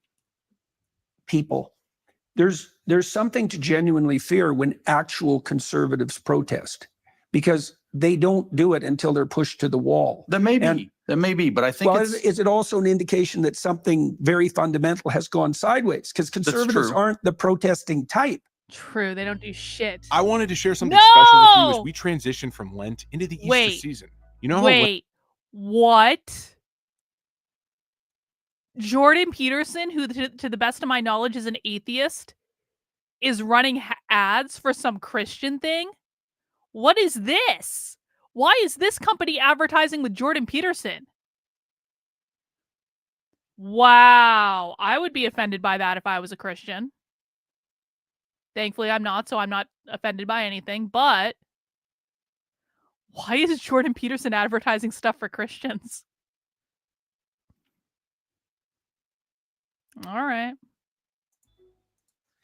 people. There's something to genuinely fear when actual conservatives protest because they don't do it until they're pushed to the wall. That may be, but I think is it also an indication that something very fundamental has gone sideways? Because conservatives aren't the protesting type. True, they don't do shit. I wanted to share something special with you as we transition from Lent into the Easter season. You know how what? Jordan Peterson, who to the best of my knowledge is an atheist, is running ads for some Christian thing? What is this? Why is this company advertising with Jordan Peterson? Wow. I would be offended by that if I was a Christian. Thankfully, I'm not, so I'm not offended by anything. But why is Jordan Peterson advertising stuff for Christians? All right.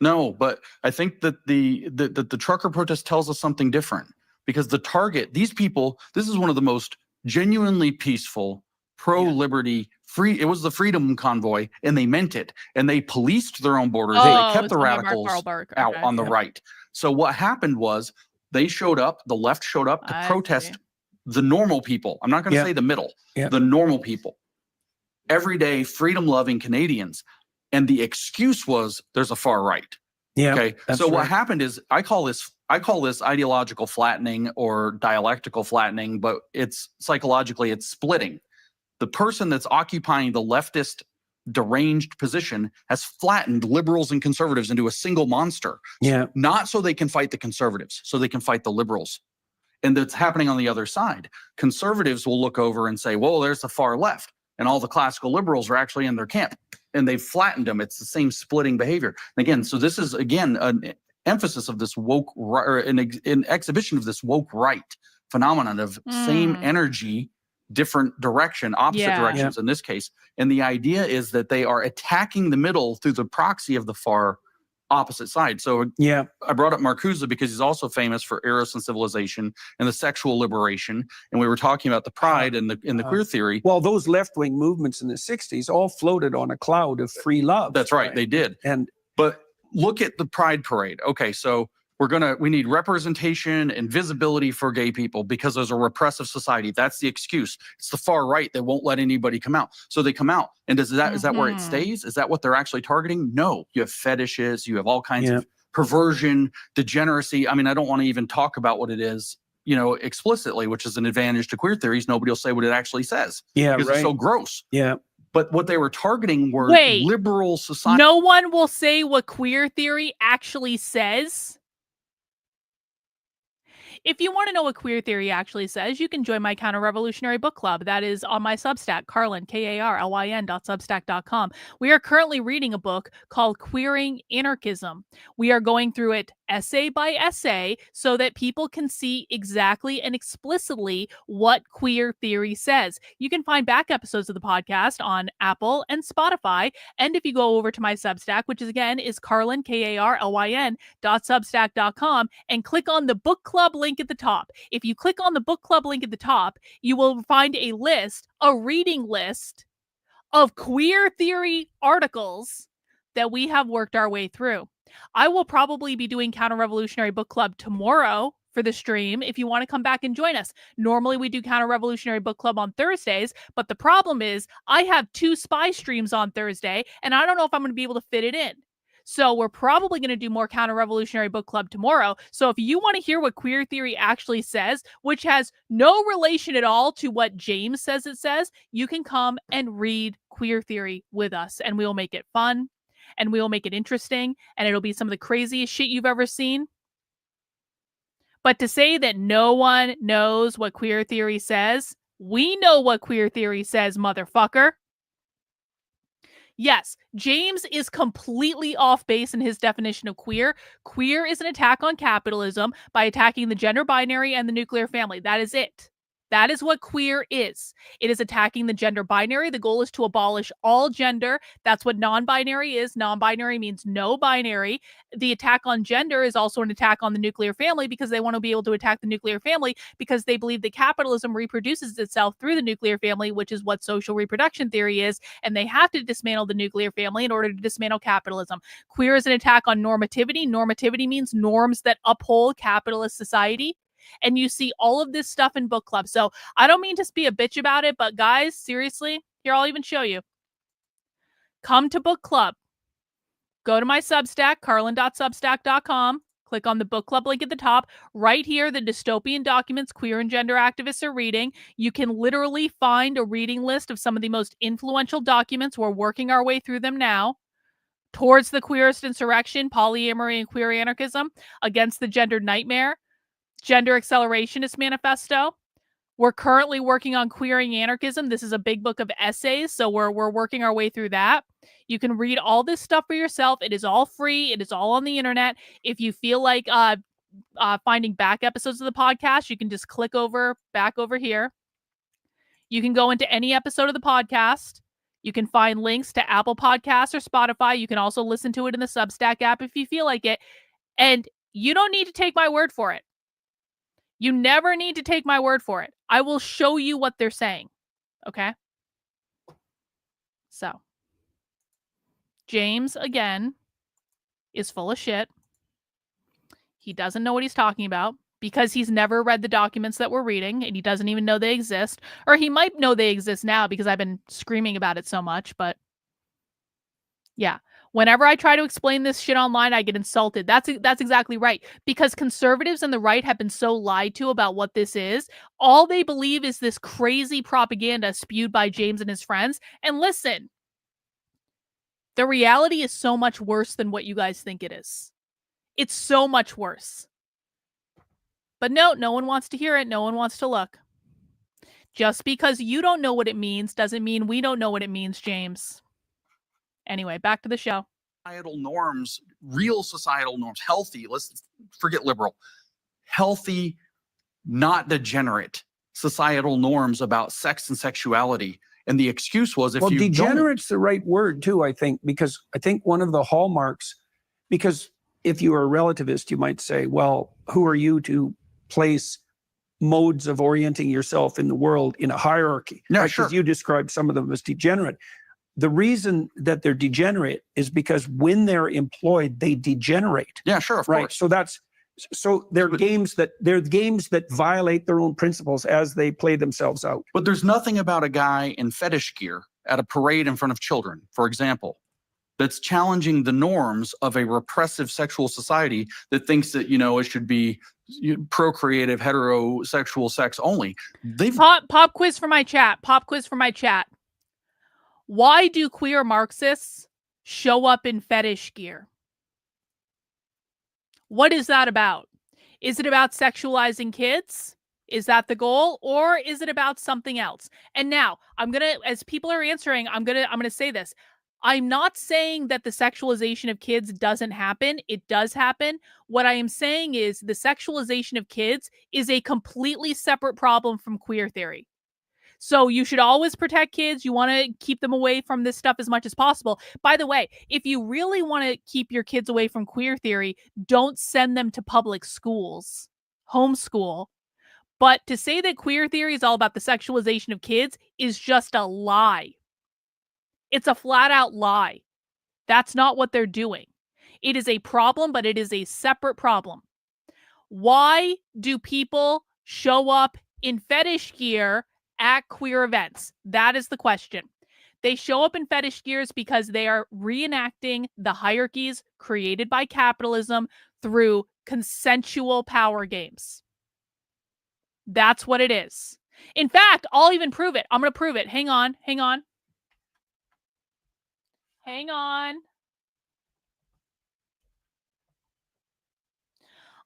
No, but I think that the trucker protest tells us something different because the target, these people, this is one of the most genuinely peaceful, pro-liberty, It was the Freedom Convoy, and they meant it. And they policed their own borders. Oh, They kept the Mark radicals Wahlberg. out Okay. on the right. So what happened was they showed up, the left showed up to I protest see. the normal people. I'm not going to say the middle, the normal people. Everyday freedom-loving Canadians. And the excuse was there's a far right. Yeah. Okay. So what happened is I call this ideological flattening or dialectical flattening, but it's psychologically it's splitting. The person that's occupying the leftist deranged position has flattened liberals and conservatives into a single monster. Yeah. Not so they can fight the conservatives, so they can fight the liberals. And that's happening on the other side. Conservatives will look over and say, well, there's the far left. And all the classical liberals are actually in their camp. And they've flattened them. It's the same splitting behavior. And again, so this is, again, an emphasis of this woke, or an exhibition of this woke right phenomenon of same energy, different direction, opposite directions in this case. And the idea is that they are attacking the middle through the proxy of the far opposite side. So I brought up Marcuse because he's also famous for Eros and Civilization and the sexual liberation. And we were talking about the pride and the queer theory. Well, those left-wing movements in the 60s all floated on a cloud of free love. That's right. They did. But look at the Pride Parade. Okay, so we need representation and visibility for gay people because there's a repressive society. That's the excuse. It's the far right that won't let anybody come out. So they come out. And is that where it stays? Is that what they're actually targeting? No. You have fetishes. You have all kinds of perversion, degeneracy. I mean, I don't want to even talk about what it is, explicitly, which is an advantage to queer theories. Nobody will say what it actually says. Yeah, because it's so gross. Yeah. But what they were targeting were liberal society. No one will say what queer theory actually says. If you want to know what queer theory actually says, you can join my counter-revolutionary book club. That is on my Substack, Karlyn, Karlyn.substack.com. We are currently reading a book called Queering Anarchism. We are going through it essay by essay so that people can see exactly and explicitly what queer theory says. You can find back episodes of the podcast on Apple and Spotify. And if you go over to my Substack, which is Karlyn, Karlyn.substack.com, and click on the book club link at the top. If you click on the book club link at the top, you will find a reading list of queer theory articles that we have worked our way through. I will probably be doing Counter-Revolutionary Book Club tomorrow for the stream if you want to come back and join us. Normally we do Counter-Revolutionary Book Club on Thursdays, but the problem is I have 2 spy streams on Thursday, and I don't know if I'm going to be able to fit it in. So we're probably going to do more Counter-Revolutionary Book Club tomorrow. So if you want to hear what queer theory actually says, which has no relation at all to what James says it says, you can come and read queer theory with us, and we will make it fun, and we will make it interesting, and it'll be some of the craziest shit you've ever seen. But to say that no one knows what queer theory says, we know what queer theory says, motherfucker. Yes, James is completely off base in his definition of queer. Queer is an attack on capitalism by attacking the gender binary and the nuclear family. That is it. That is what queer is. It is attacking the gender binary. The goal is to abolish all gender. That's what non-binary is. Non-binary means no binary. The attack on gender is also an attack on the nuclear family because they want to be able to attack the nuclear family because they believe that capitalism reproduces itself through the nuclear family, which is what social reproduction theory is, and they have to dismantle the nuclear family in order to dismantle capitalism. Queer is an attack on normativity. Normativity means norms that uphold capitalist society. And you see all of this stuff in book club. So I don't mean to be a bitch about it, but guys, seriously, here, I'll even show you. Come to book club. Go to my Substack, Karlyn.substack.com. Click on the book club link at the top. Right here, the dystopian documents queer and gender activists are reading. You can literally find a reading list of some of the most influential documents. We're working our way through them now. Towards the Queerest Insurrection, Polyamory and Queer Anarchism, Against the Gendered Nightmare, Gender Accelerationist Manifesto. We're currently working on Queering Anarchism. This is a big book of essays, so we're working our way through that. You can read all this stuff for yourself. It is all free. It is all on the internet. If you feel like finding back episodes of the podcast, you can just click back over here. You can go into any episode of the podcast. You can find links to Apple Podcasts or Spotify. You can also listen to it in the Substack app if you feel like it. And you don't need to take my word for it. You never need to take my word for it. I will show you what they're saying. Okay? So, James, again, is full of shit. He doesn't know what he's talking about because he's never read the documents that we're reading, and he doesn't even know they exist. Or he might know they exist now because I've been screaming about it so much, but yeah. Whenever I try to explain this shit online, I get insulted. That's exactly right. Because conservatives and the right have been so lied to about what this is. All they believe is this crazy propaganda spewed by James and his friends. And listen, the reality is so much worse than what you guys think it is. It's so much worse. But no one wants to hear it. No one wants to look. Just because you don't know what it means doesn't mean we don't know what it means, James. Anyway, back to the show. Societal norms, real societal norms, healthy, let's forget liberal, healthy, not degenerate societal norms about sex and sexuality. And the excuse was well, degenerate's the right word too, I think, because I think one of the hallmarks, because if you are a relativist, you might say, well, who are you to place modes of orienting yourself in the world in a hierarchy? Yeah, right? sure. Because you described some of them as degenerate. The reason that they're degenerate is because when they're employed, they degenerate. Yeah, sure, of course. So they're games that violate their own principles as they play themselves out. But there's nothing about a guy in fetish gear at a parade in front of children, for example, that's challenging the norms of a repressive sexual society that thinks that, it should be procreative, heterosexual sex only. Pop quiz for my chat. Pop quiz for my chat. Why do queer Marxists show up in fetish gear? What is that about? Is it about sexualizing kids? Is that the goal? Or is it about something else? And now, as people are answering, I'm gonna say this. I'm not saying that the sexualization of kids doesn't happen. It does happen. What I am saying is the sexualization of kids is a completely separate problem from queer theory. So you should always protect kids. You want to keep them away from this stuff as much as possible. By the way, if you really want to keep your kids away from queer theory, don't send them to public schools. Homeschool. But to say that queer theory is all about the sexualization of kids is just a lie. It's a flat out lie. That's not what they're doing. It is a problem, but it is a separate problem. Why do people show up in fetish gear at queer events? That is the question. They show up in fetish gears because they are reenacting the hierarchies created by capitalism through consensual power games. That's what it is. In fact, I'll even prove it. I'm going to prove it. Hang on.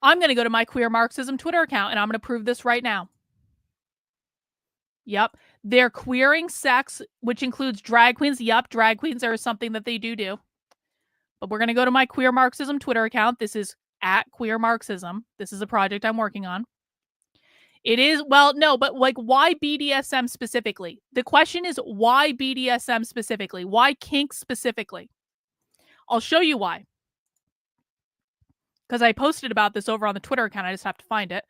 I'm going to go to my Queer Marxism Twitter account and I'm going to prove this right now. Yep. They're queering sex, which includes drag queens. Yep. Drag queens are something that they do. But we're going to go to my Queer Marxism Twitter account. This is at Queer Marxism. This is a project I'm working on. It is, well, no, but like, why BDSM specifically? The question is, why BDSM specifically? Why kink specifically? I'll show you why. Because I posted about this over on the Twitter account. I just have to find it.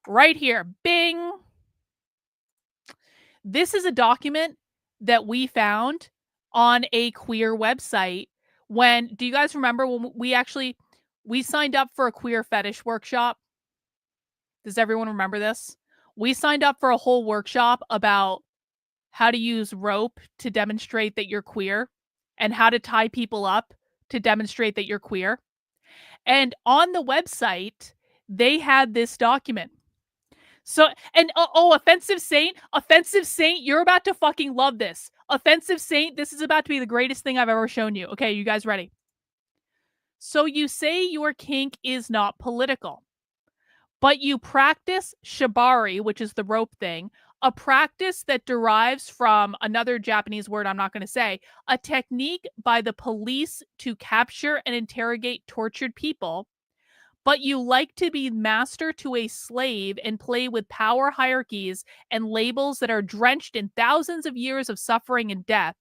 Right here. Bing. This is a document that we found on a queer website do you guys remember when we signed up for a queer fetish workshop? Does everyone remember this? We signed up for a whole workshop about how to use rope to demonstrate that you're queer and how to tie people up to demonstrate that you're queer. And on the website, they had this document. So, and Offensive Saint, you're about to fucking love this. Offensive Saint, this is about to be the greatest thing I've ever shown you. Okay, you guys ready? So you say your kink is not political, but you practice shibari, which is the rope thing, a practice that derives from another Japanese word I'm not going to say, a technique by the police to capture and interrogate tortured people. But you like to be master to a slave and play with power hierarchies and labels that are drenched in thousands of years of suffering and death.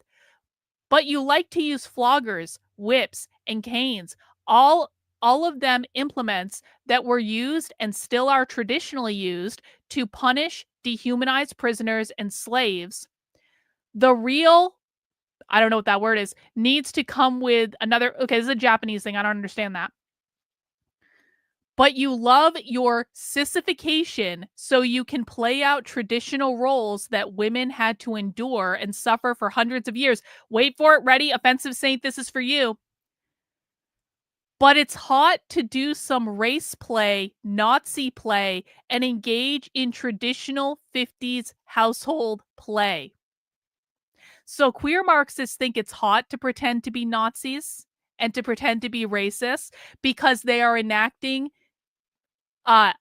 But you like to use floggers, whips, and canes, all of them implements that were used and still are traditionally used to punish, dehumanize prisoners and slaves. The real I don't know what that word is, needs to come with another, okay, this is a Japanese thing, I don't understand that. But you love your sissification so you can play out traditional roles that women had to endure and suffer for hundreds of years. Wait for it, ready, offensive saint, this is for you. But it's hot to do some race play, Nazi play, and engage in traditional 50s household play. So queer Marxists think it's hot to pretend to be Nazis and to pretend to be racist because they are enacting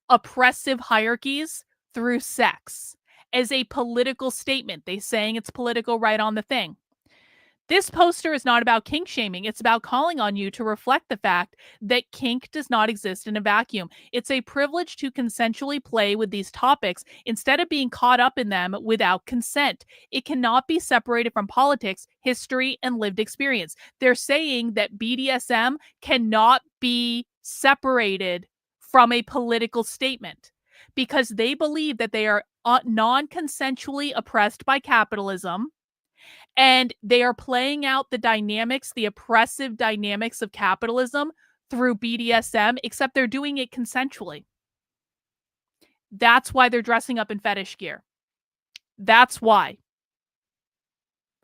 oppressive hierarchies through sex as a political statement. They're saying it's political right on the thing. This poster is not about kink shaming. It's about calling on you to reflect the fact that kink does not exist in a vacuum. It's a privilege to consensually play with these topics instead of being caught up in them without consent. It cannot be separated from politics, history, and lived experience. They're saying that BDSM cannot be separated from a political statement because they believe that they are non-consensually oppressed by capitalism. And they are playing out the dynamics, the oppressive dynamics of capitalism through BDSM, except they're doing it consensually. That's why they're dressing up in fetish gear. That's why.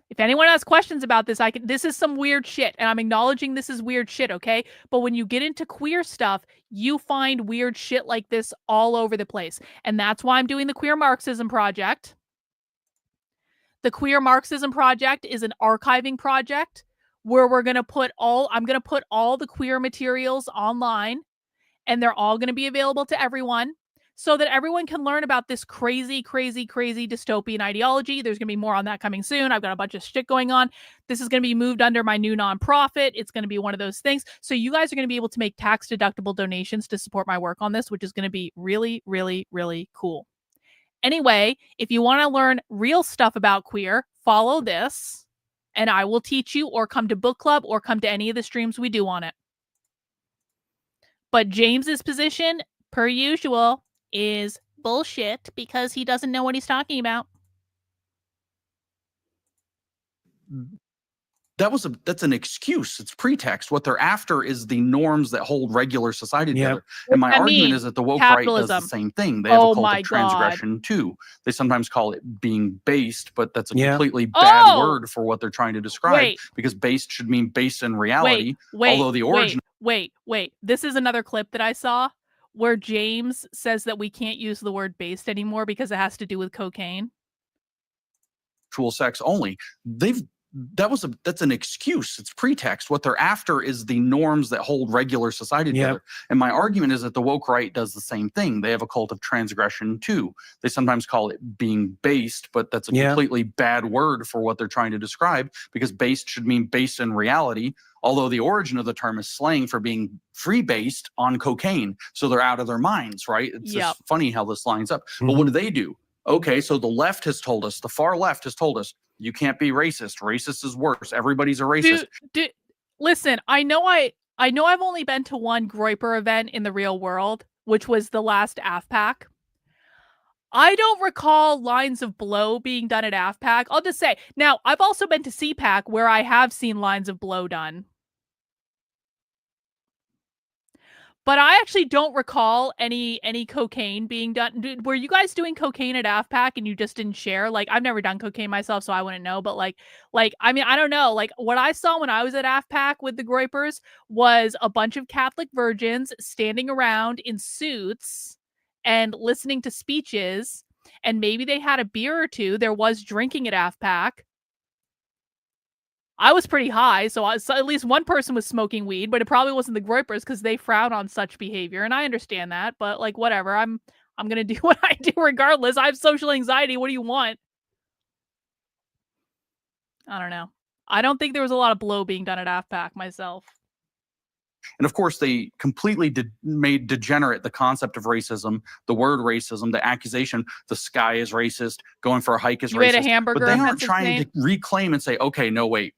If anyone has questions about this, this is some weird shit, and I'm acknowledging this is weird shit, okay? But when you get into queer stuff, you find weird shit like this all over the place. And that's why I'm doing the Queer Marxism Project. The Queer Marxism Project is an archiving project where I'm going to put all the queer materials online, and they're all going to be available to everyone so that everyone can learn about this crazy, crazy, crazy dystopian ideology. There's going to be more on that coming soon. I've got a bunch of shit going on. This is going to be moved under my new nonprofit. It's going to be one of those things. So you guys are going to be able to make tax-deductible donations to support my work on this, which is going to be really, really, really cool. Anyway, if you want to learn real stuff about queer, follow this, and I will teach you, or come to book club, or come to any of the streams we do on it. But James's position, per usual, is bullshit because he doesn't know what he's talking about. That's an excuse. It's pretext. What they're after is the norms that hold regular society together. And my argument is that the woke right does the same thing. They have a cult of transgression too. They sometimes call it being based, but that's a completely bad word for what they're trying to describe, because based should mean based in reality. Although the origin. Wait. This is another clip that I saw where James says that we can't use the word based anymore because it has to do with cocaine. Actual sex only. That's an excuse. It's pretext. What they're after is the norms that hold regular society together. And my argument is that the woke right does the same thing. They have a cult of transgression too. They sometimes call it being based, but that's a completely bad word for what they're trying to describe, because based should mean based in reality. Although the origin of the term is slang for being free-based on cocaine. So they're out of their minds, right? It's just funny how this lines up. But what do? Okay, so the left has told us, the far left has told us, you can't be racist. Racist is worse. Everybody's a racist. Listen, I know I've only been to one Groyper event in the real world, which was the last AFPAC. I don't recall lines of blow being done at AFPAC. I'll just say, now, I've also been to CPAC where I have seen lines of blow done. But I actually don't recall any cocaine being done. Were you guys doing cocaine at AFPAC and you just didn't share? Like, I've never done cocaine myself, so I wouldn't know. But like, I mean, I don't know. Like, what I saw when I was at AFPAC with the Groypers was a bunch of Catholic virgins standing around in suits and listening to speeches. And maybe they had a beer or two. There was drinking at AFPAC. I was pretty high, so at least one person was smoking weed, but it probably wasn't the Groypers because they frown on such behavior, and I understand that. But like, whatever, I'm gonna do what I do regardless. I have social anxiety. What do you want? I don't know. I don't think there was a lot of blow being done at AFPAC myself. And of course, they completely made degenerate the concept of racism, the word racism, the accusation, the sky is racist, going for a hike is racist. You ate a hamburger. But they aren't trying to reclaim and say, okay, no, wait.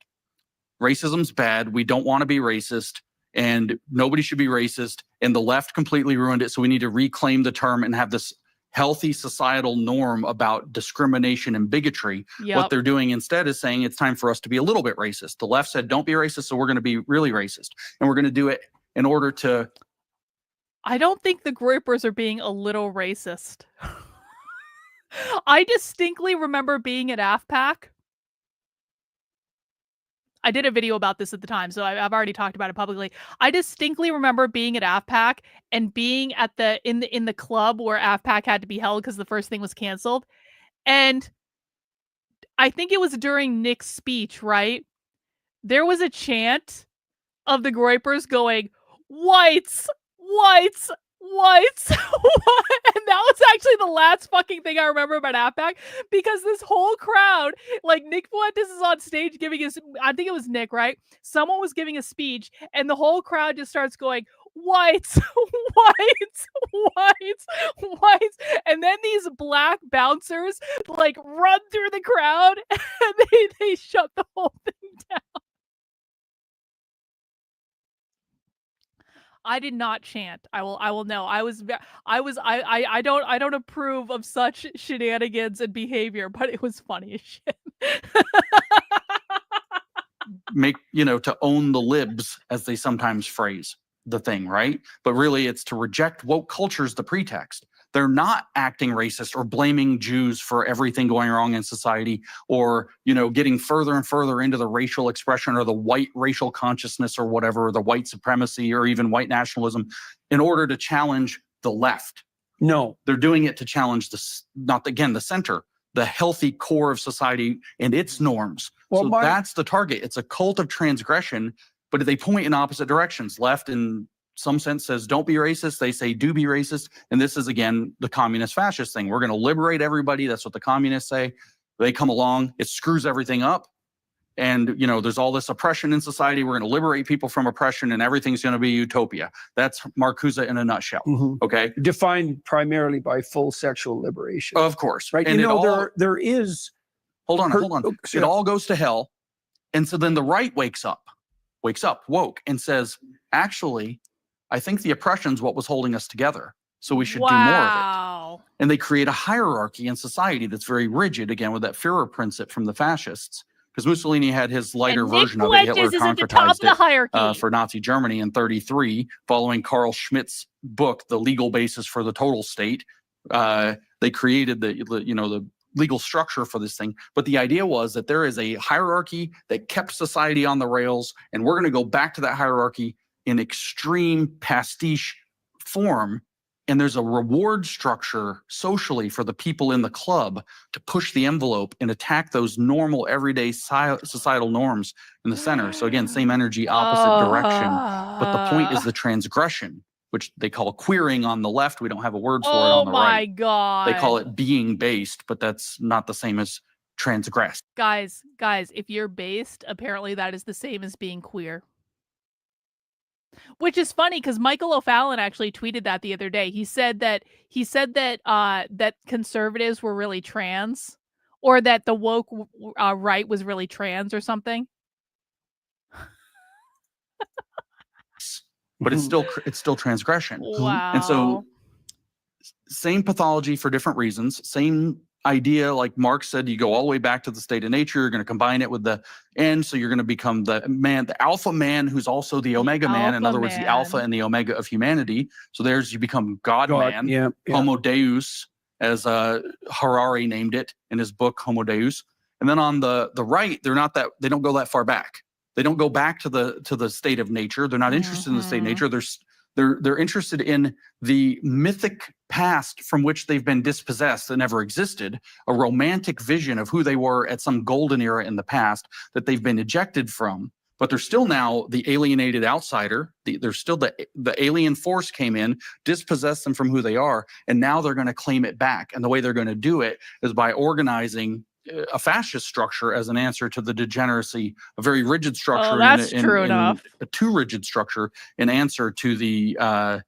Racism's bad. We don't want to be racist, and nobody should be racist. And the left completely ruined it. So we need to reclaim the term and have this healthy societal norm about discrimination and bigotry. What they're doing instead is saying it's time for us to be a little bit racist. The left said, don't be racist, so we're going to be really racist. And we're going to do it in order to... I don't think the Groypers are being a little racist. I distinctly remember being at AFPAC. I did a video about this at the time, so I've already talked about it publicly. I distinctly remember being at AFPAC and being at in the club where AFPAC had to be held because the first thing was canceled. And I think it was during Nick's speech, right? There was a chant of the Groypers going, whites, whites, whites. And that was actually the last fucking thing I remember about AFPAC, because this whole crowd, like Nick Fuentes is on stage giving his, I think it was Nick, right? Someone was giving a speech and the whole crowd just starts going, whites, whites, whites, whites. And then these black bouncers like run through the crowd and they shut the whole thing down. I did not chant. I will know. I don't approve of such shenanigans and behavior, but it was funny as shit. To own the libs, as they sometimes phrase the thing, right? But really it's to reject woke culture as the pretext. They're not acting racist or blaming Jews for everything going wrong in society, or, getting further and further into the racial expression or the white racial consciousness or whatever, or the white supremacy or even white nationalism in order to challenge the left. No, they're doing it to challenge the center, the healthy core of society and its norms. Well, so that's the target. It's a cult of transgression, but they point in opposite directions. Left in some sense says, don't be racist. They say, do be racist. And this is, again, the communist fascist thing. We're going to liberate everybody. That's what the communists say. They come along, it screws everything up. And, there's all this oppression in society. We're going to liberate people from oppression and everything's going to be utopia. That's Marcuse in a nutshell. Mm-hmm. Okay. Defined primarily by full sexual liberation. Of course. Right. And there is. Hold on. It all goes to hell. And so then the right wakes up, woke, and says, actually, I think the oppression's what was holding us together. So we should do more of it. And they create a hierarchy in society that's very rigid, again, with that Führer principle from the fascists. Because Mussolini had his lighter version of it. Hitler concretized it for Nazi Germany in 1933, following Carl Schmitt's book, The Legal Basis for the Total State. They created the legal structure for this thing. But the idea was that there is a hierarchy that kept society on the rails, and we're going to go back to that hierarchy in extreme pastiche form. And there's a reward structure socially for the people in the club to push the envelope and attack those normal everyday societal norms in the center. So again, same energy, opposite direction. But the point is the transgression, which they call queering on the left. We don't have a word for it on the right. Oh my God. They call it being based, but that's not the same as transgressed. Guys, if you're based, apparently that is the same as being queer. Which is funny because Michael O'Fallon actually tweeted that the other day. He said that that conservatives were really trans, or that the woke right was really trans or something. But it's still transgression. Wow. And so same pathology for different reasons, same idea, like Marx said, you go all the way back to the state of nature, you're going to combine it with the end, so you're going to become the alpha man who's also the omega man, in other words, the alpha and the omega of humanity. So you become God man, yeah. Homo Deus, as Harari named it in his book Homo Deus. And then on the right, they don't go that far back. They don't go back to the state of nature. They're not interested in the state of nature. They're interested in the mythic past from which they've been dispossessed that never existed, a romantic vision of who they were at some golden era in the past that they've been ejected from. But they're still now the alienated outsider. They're still the alien force came in, dispossessed them from who they are, and now they're going to claim it back. And the way they're going to do it is by organizing a fascist structure as an answer to the degeneracy, a very rigid structure. Oh, that's true enough. A too rigid structure in answer to the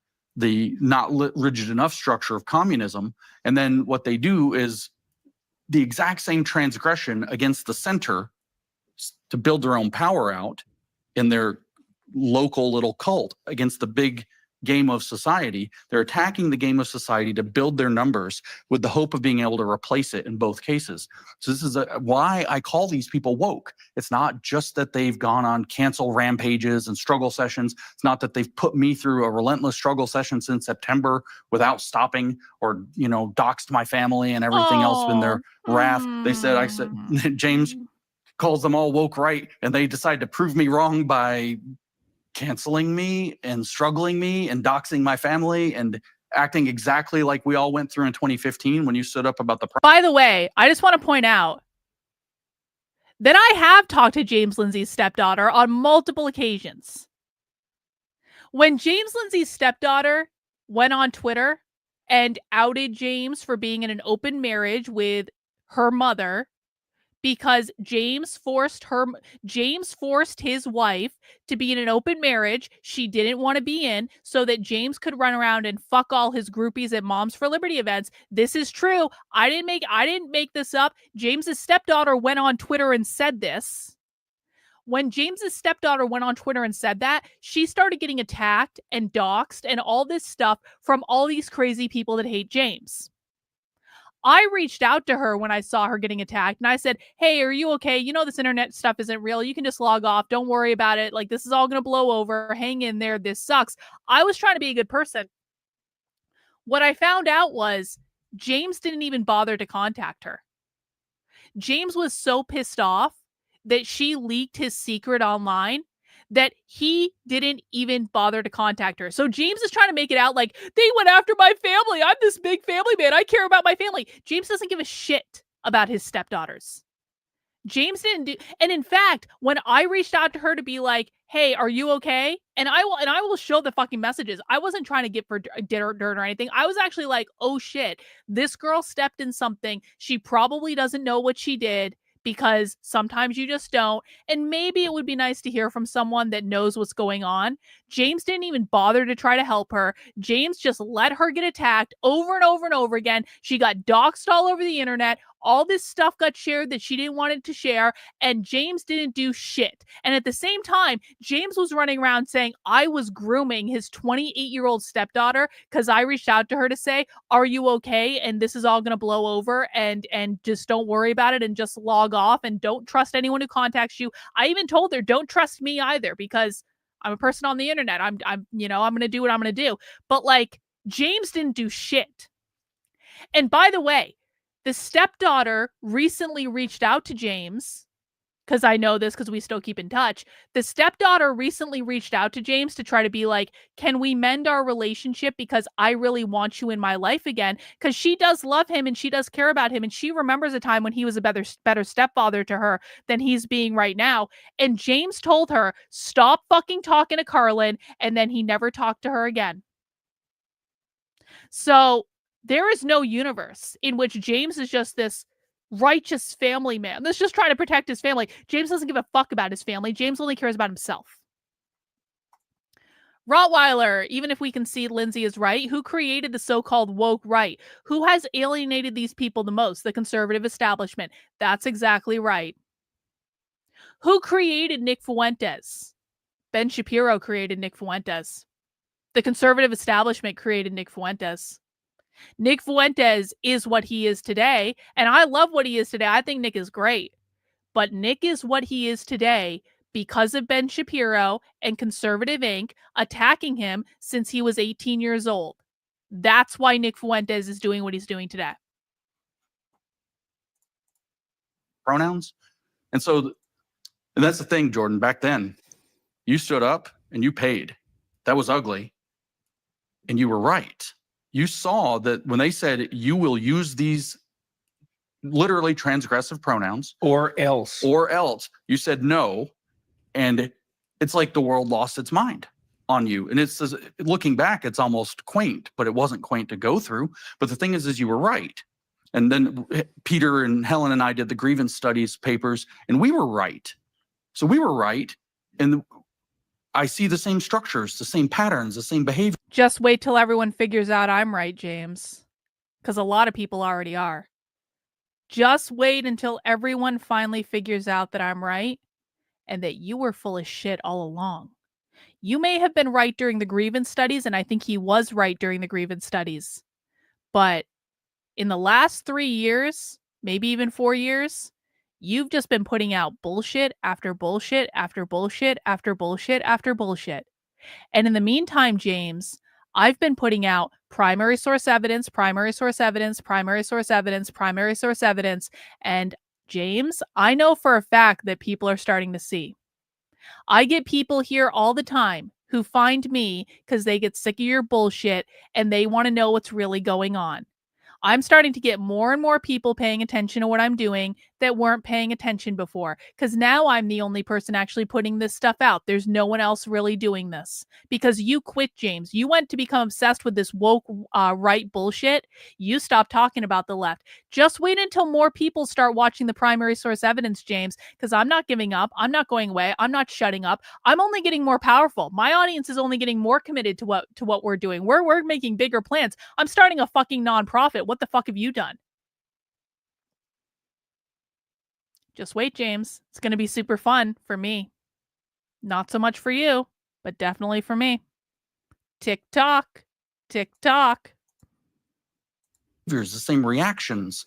not rigid enough structure of communism. And then what they do is the exact same transgression against the center to build their own power out in their local little cult against the big game of society. They're attacking the game of society to build their numbers with the hope of being able to replace it in both cases. So this is why I call these people woke. It's not just that they've gone on cancel rampages and struggle sessions. It's not that they've put me through a relentless struggle session since September without stopping, or, doxed my family and everything else in their wrath. They said, James calls them all woke right, and they decide to prove me wrong by canceling me and struggling me and doxing my family and acting exactly like we all went through in 2015 when you stood up about the... By the way, I just want to point out that I have talked to James Lindsay's stepdaughter on multiple occasions. When James Lindsay's stepdaughter went on Twitter and outed James for being in an open marriage with her mother, because James forced his wife to be in an open marriage she didn't want to be in, so that James could run around and fuck all his groupies at Moms for Liberty events. This is true. I didn't make this up. James's stepdaughter went on Twitter and said this. When James's stepdaughter went on Twitter and said that, she started getting attacked and doxxed and all this stuff from all these crazy people that hate James. I reached out to her when I saw her getting attacked, and I said, hey, are you okay? This internet stuff isn't real. You can just log off. Don't worry about it. Like, this is all going to blow over. Hang in there. This sucks. I was trying to be a good person. What I found out was James didn't even bother to contact her. James was so pissed off that she leaked his secret online that he didn't even bother to contact her. So James is trying to make it out like, they went after my family. I'm this big family man. I care about my family. James doesn't give a shit about his stepdaughters. James didn't do, and in fact, when I reached out to her to be like, hey, are you okay? And I will show the fucking messages. I wasn't trying to get for dirt or anything. I was actually like, oh shit, this girl stepped in something. She probably doesn't know what she did, because sometimes you just don't. And maybe it would be nice to hear from someone that knows what's going on. James didn't even bother to try to help her. James just let her get attacked over and over and over again. She got doxxed all over the internet. All this stuff got shared that she didn't want it to share, and James didn't do shit. And at the same time, James was running around saying I was grooming his 28-year-old stepdaughter because I reached out to her to say, are you okay? And this is all going to blow over, and just don't worry about it and just log off and don't trust anyone who contacts you. I even told her, don't trust me either, because I'm a person on the internet. I'm going to do what I'm going to do. But like, James didn't do shit. And by the way, the stepdaughter recently reached out to James, because I know this because we still keep in touch. The stepdaughter recently reached out to James to try to be like, can we mend our relationship, because I really want you in my life again, because she does love him and she does care about him, and she remembers a time when he was a better stepfather to her than he's being right now. And James told her, stop fucking talking to Karlyn, and then he never talked to her again. So there is no universe in which James is just this righteous family man that's just trying to protect his family. James doesn't give a fuck about his family. James only cares about himself. Rottweiler, even if we concede Lindsay is right, who created the so-called woke right? Who has alienated these people the most? The conservative establishment. That's exactly right. Who created Nick Fuentes? Ben Shapiro created Nick Fuentes. The conservative establishment created Nick Fuentes. Nick Fuentes is what he is today, and I love what he is today. I think Nick is great. But Nick is what he is today because of Ben Shapiro and Conservative Inc. attacking him since he was 18 years old. That's why Nick Fuentes is doing what he's doing today. Pronouns. And that's the thing, Jordan. Back then, you stood up and you paid. That was ugly. And you were right. You saw that when they said you will use these literally transgressive pronouns or else, you said no. And it's like the world lost its mind on you. And it's, looking back, it's almost quaint, but it wasn't quaint to go through. But the thing is you were right. And then Peter and Helen and I did the grievance studies papers, and we were right. So we were right. And I see the same structures, the same patterns, the same behavior. Just wait till everyone figures out I'm right, James. Because a lot of people already are. Just wait until everyone finally figures out that I'm right and that you were full of shit all along. You may have been right during the grievance studies, and I think he was right during the grievance studies. But in the last 3 years, maybe even 4 years, you've just been putting out bullshit after bullshit after bullshit after bullshit after bullshit. And in the meantime, James, I've been putting out primary source evidence, primary source evidence, primary source evidence, primary source evidence. And James, I know for a fact that people are starting to see. I get people here all the time who find me because they get sick of your bullshit and they want to know what's really going on. I'm starting to get more and more people paying attention to what I'm doing that weren't paying attention before, because now I'm the only person actually putting this stuff out. There's no one else really doing this because you quit, James. You went to become obsessed with this woke right bullshit. You stopped talking about the left. Just wait until more people start watching the primary source evidence, James, because I'm not giving up. I'm not going away. I'm not shutting up. I'm only getting more powerful. My audience is only getting more committed to what we're doing. We're making bigger plans. I'm starting a fucking nonprofit. What the fuck have you done? Just wait, James. It's going to be super fun for me. Not so much for you, but definitely for me. Tick tock. Tick tock. There's the same reactions,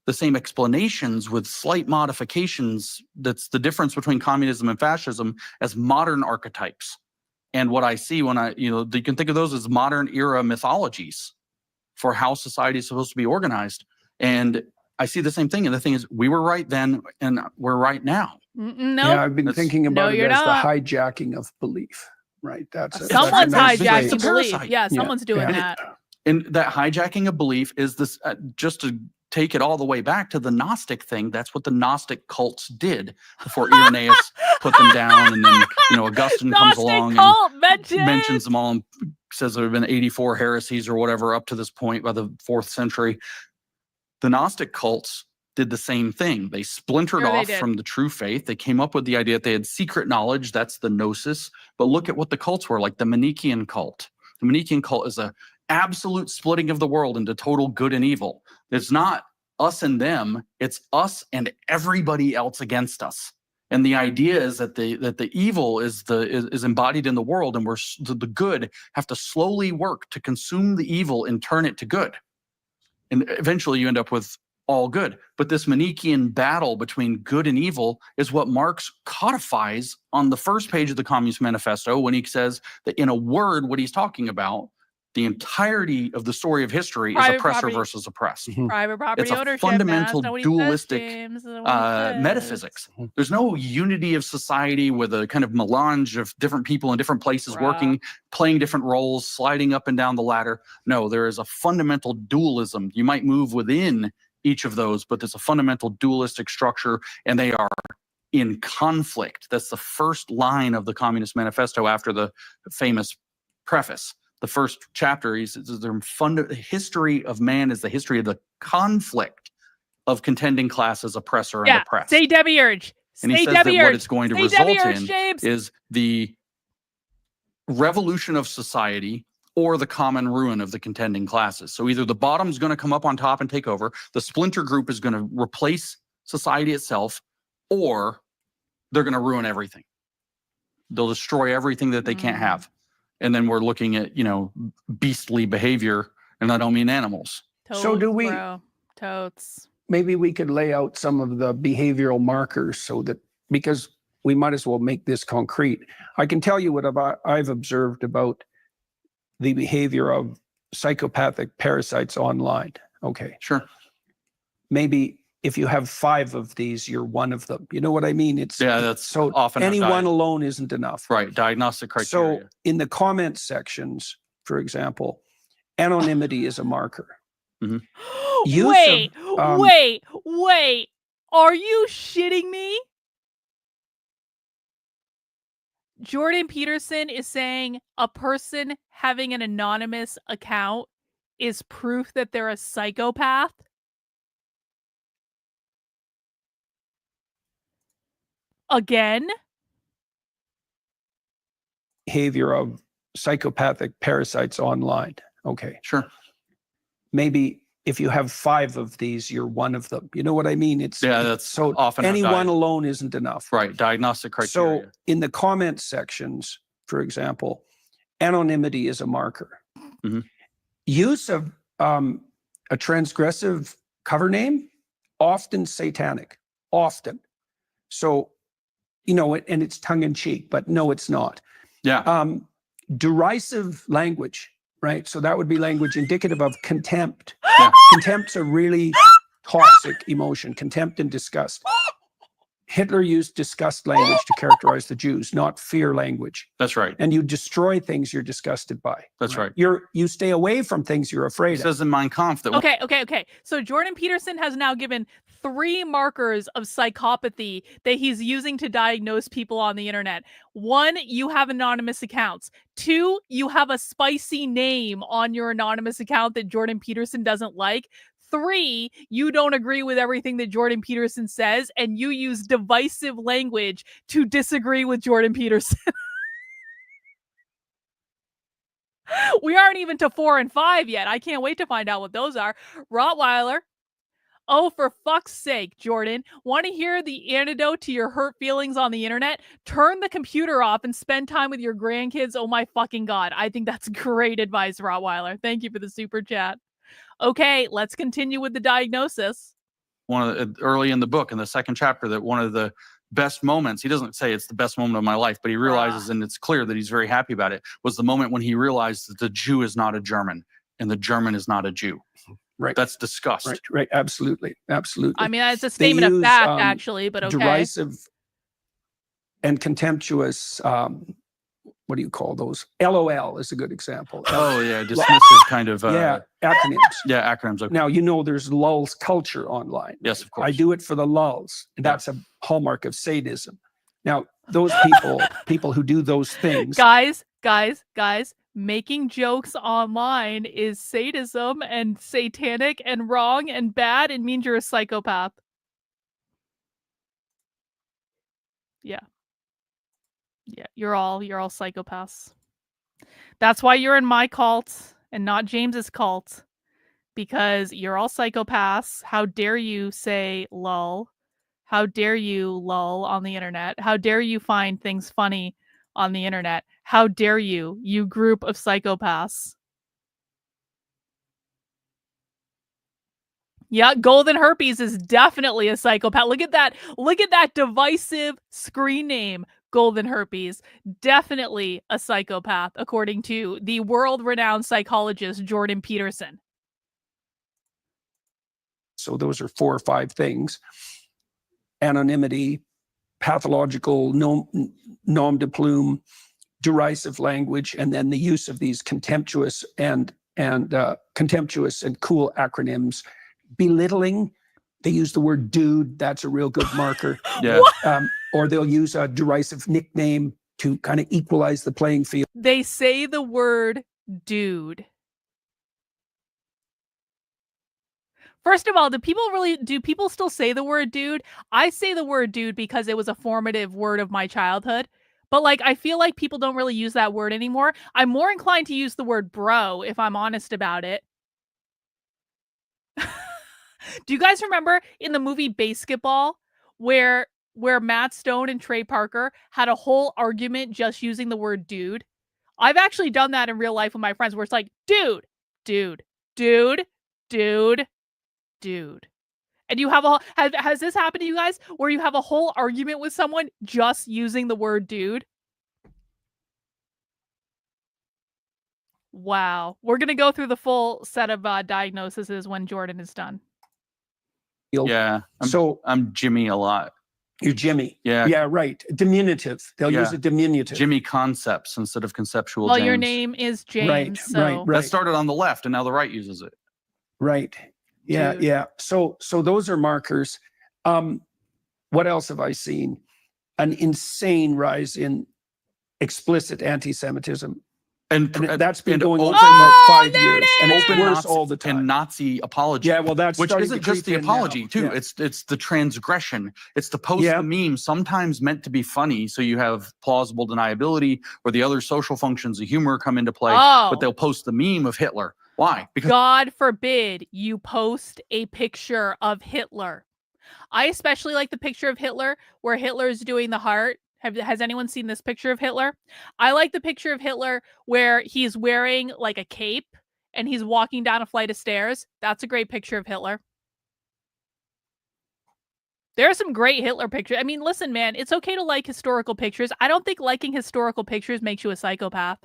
the same explanations with slight modifications. That's the difference between communism and fascism as modern archetypes. And what I see when you can think of those as modern era mythologies for how society is supposed to be organized. And I see the same thing. And the thing is, we were right then and we're right now. No. Yeah, I've been thinking about it as not. the hijacking of belief, right? Someone's hijacking belief. Parasite. Yeah, someone's doing that. And that hijacking of belief is this, just to take it all the way back to the Gnostic thing, that's what the Gnostic cults did before Irenaeus put them down. And then, Augustine comes along and mentions them all and says there have been 84 heresies or whatever up to this point by the 4th century. The Gnostic cults did the same thing. They splintered off from the true faith. They came up with the idea that they had secret knowledge. That's the gnosis. But look at what the cults were, like the Manichaean cult. The Manichaean cult is a absolute splitting of the world into total good and evil. It's not us and them. It's us and everybody else against us. And the idea is that the evil is embodied in the world, and the good have to slowly work to consume the evil and turn it to good. And eventually you end up with all good. But this Manichaean battle between good and evil is what Marx codifies on the first page of the Communist Manifesto when he says that in a word, what he's talking about, the entirety of the story of history is oppressor versus oppressed. Private property It's a ownership, fundamental dualistic metaphysics. metaphysics. There's no unity of society with a kind of melange of different people in different places working, playing different roles, sliding up and down the ladder. No, there is a fundamental dualism. You might move within each of those, but there's a fundamental dualistic structure, and they are in conflict. That's the first line of the Communist Manifesto after the famous preface. The first chapter, he says, the history of man is the history of the conflict of contending classes, oppressor and oppressed. Say Demiurge. And he says that what it's going to result in is the revolution of society or the common ruin of the contending classes. So either the bottom's going to come up on top and take over, the splinter group is going to replace society itself, or they're going to ruin everything. They'll destroy everything that they can't have. And then we're looking at, beastly behavior, and I don't mean animals. So do we, totes. Maybe we could lay out some of the behavioral markers so that, because we might as well make this concrete. I can tell you what I've observed about the behavior of psychopathic parasites online. Okay. Sure. Maybe if you have 5 of these, you're one of them. You know what I mean? That's so often any one alone isn't enough. Right. Diagnostic criteria. So in the comment sections, for example, anonymity is a marker. Wait. Are you shitting me? Jordan Peterson is saying a person having an anonymous account is proof that they're a psychopath. Again? Behavior of psychopathic parasites online. Okay. Sure. Maybe if you have 5 of these, you're one of them. You know what I mean? That's so often any one alone isn't enough. Right. Diagnostic criteria. So in the comment sections, for example, anonymity is a marker. Mhm. Use of a transgressive cover name, often satanic, often. So, you know, and it's tongue in cheek, but no, it's not. Yeah. Derisive language, right? So that would be language indicative of contempt. Yeah. Contempt's a really toxic emotion, contempt and disgust. Hitler used disgust language to characterize the Jews, not fear language. That's right. And you destroy things you're disgusted by. That's right. You stay away from things you're afraid It of. says in Mein Kampf that Okay. So Jordan Peterson has now given 3 markers of psychopathy that he's using to diagnose people on the internet. 1, you have anonymous accounts. 2, you have a spicy name on your anonymous account that Jordan Peterson doesn't like. 3, you don't agree with everything that Jordan Peterson says, and you use divisive language to disagree with Jordan Peterson. We aren't even to 4 and 5 yet. I can't wait to find out what those are. Rottweiler. Oh, for fuck's sake, Jordan. Want to hear the antidote to your hurt feelings on the internet? Turn the computer off and spend time with your grandkids. Oh my fucking God. I think that's great advice, Rottweiler. Thank you for the super chat. Okay, let's continue with the diagnosis. one of the, early in the book, in the 2nd chapter, that one of the best moments, he doesn't say it's the best moment of my life, but he realizes, and it's clear that he's very happy about it, was the moment when he realized that the Jew is not a German and the German is not a Jew. Right. That's disgust. Right. Absolutely. I mean, it's a statement of fact, actually, but okay. Derisive and contemptuous, what do you call those? LOL is a good example. Oh, yeah. Dismissive kind of. Yeah. Acronyms. Yeah. Acronyms. Okay. Now, you know, there's lulz culture online. Yes, of course. I do it for the lulz. And that's a hallmark of sadism. Now, those people who do those things. Guys, making jokes online is sadism and satanic and wrong and bad. It means you're a psychopath. Yeah. Yeah, you're all psychopaths. That's why you're in my cult and not James's cult, because you're all psychopaths. How dare you say lol? How dare you lol on the internet? How dare you find things funny on the internet? How dare you, you group of psychopaths? Yeah, golden herpes is definitely a psychopath. Look at that. Look at that divisive screen name. Golden herpes, definitely a psychopath, according to the world-renowned psychologist Jordan Peterson. So those are 4 or 5 things: anonymity, pathological nom de plume, derisive language, and then the use of these contemptuous and cool acronyms. Belittling, they use the word dude. That's a real good marker. Yeah. Or they'll use a derisive nickname to kind of equalize the playing field. They say the word dude. First of all, do people still say the word dude? I say the word dude because it was a formative word of my childhood. But like, I feel like people don't really use that word anymore. I'm more inclined to use the word bro, if I'm honest about it. Do you guys remember in the movie Basketball where Matt Stone and Trey Parker had a whole argument just using the word dude? I've actually done that in real life with my friends, where it's like, dude. And you have has this happened to you guys, where you have a whole argument with someone just using the word dude? Wow. We're going to go through the full set of diagnoses when Jordan is done. Yeah. I'm Jimmy a lot. You're Jimmy. Yeah. Yeah, right. Diminutive. They'll use a diminutive. Jimmy concepts instead of conceptual. Well, James. Your name is James. Right. That started on the left and now the right uses it. Right. Yeah, Dude. yeah. So those are markers. What else have I seen? An insane rise in explicit anti-Semitism. And that's been going on for about 5 years, and it's worse all the time. And Nazi apology. Yeah, well, that's which isn't just the apology too. Yeah. It's the transgression. It's the post the meme, sometimes meant to be funny, so you have plausible deniability, or the other social functions of humor come into play. But they'll post the meme of Hitler. Why? Because God forbid you post a picture of Hitler. I especially like the picture of Hitler where Hitler is doing the heart Has anyone seen this picture of Hitler? I like the picture of Hitler where he's wearing like a cape and he's walking down a flight of stairs. That's a great picture of Hitler. There are some great Hitler pictures. I mean, listen, man, it's okay to like historical pictures. I don't think liking historical pictures makes you a psychopath.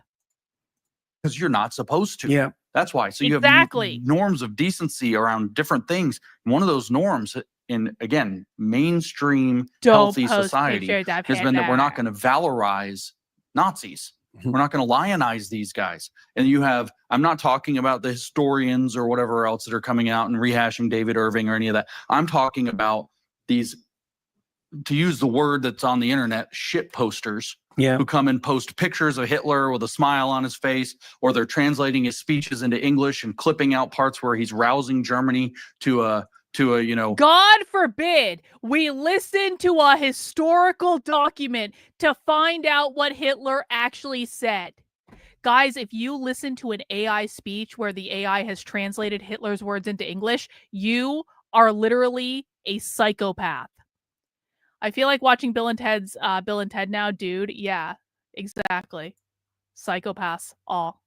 Because you're not supposed to. Yeah. That's why. So you Exactly. have norms of decency around different things. One of those norms in, again, mainstream healthy society has been that we're not going to valorize Nazis. We're not going to lionize these guys. And you have, I'm not talking about the historians or whatever else that are coming out and rehashing David Irving or any of that. I'm talking about these, to use the word that's on the internet, shit posters. Yeah. Who come and post pictures of Hitler with a smile on his face, or they're translating his speeches into English and clipping out parts where he's rousing Germany to a God forbid we listen to a historical document to find out what Hitler actually said. Guys, if you listen to an AI speech where the AI has translated Hitler's words into English, you are literally a psychopath. I feel like watching Bill and Ted's Bill and Ted now, dude. Yeah, exactly. Psychopaths, all.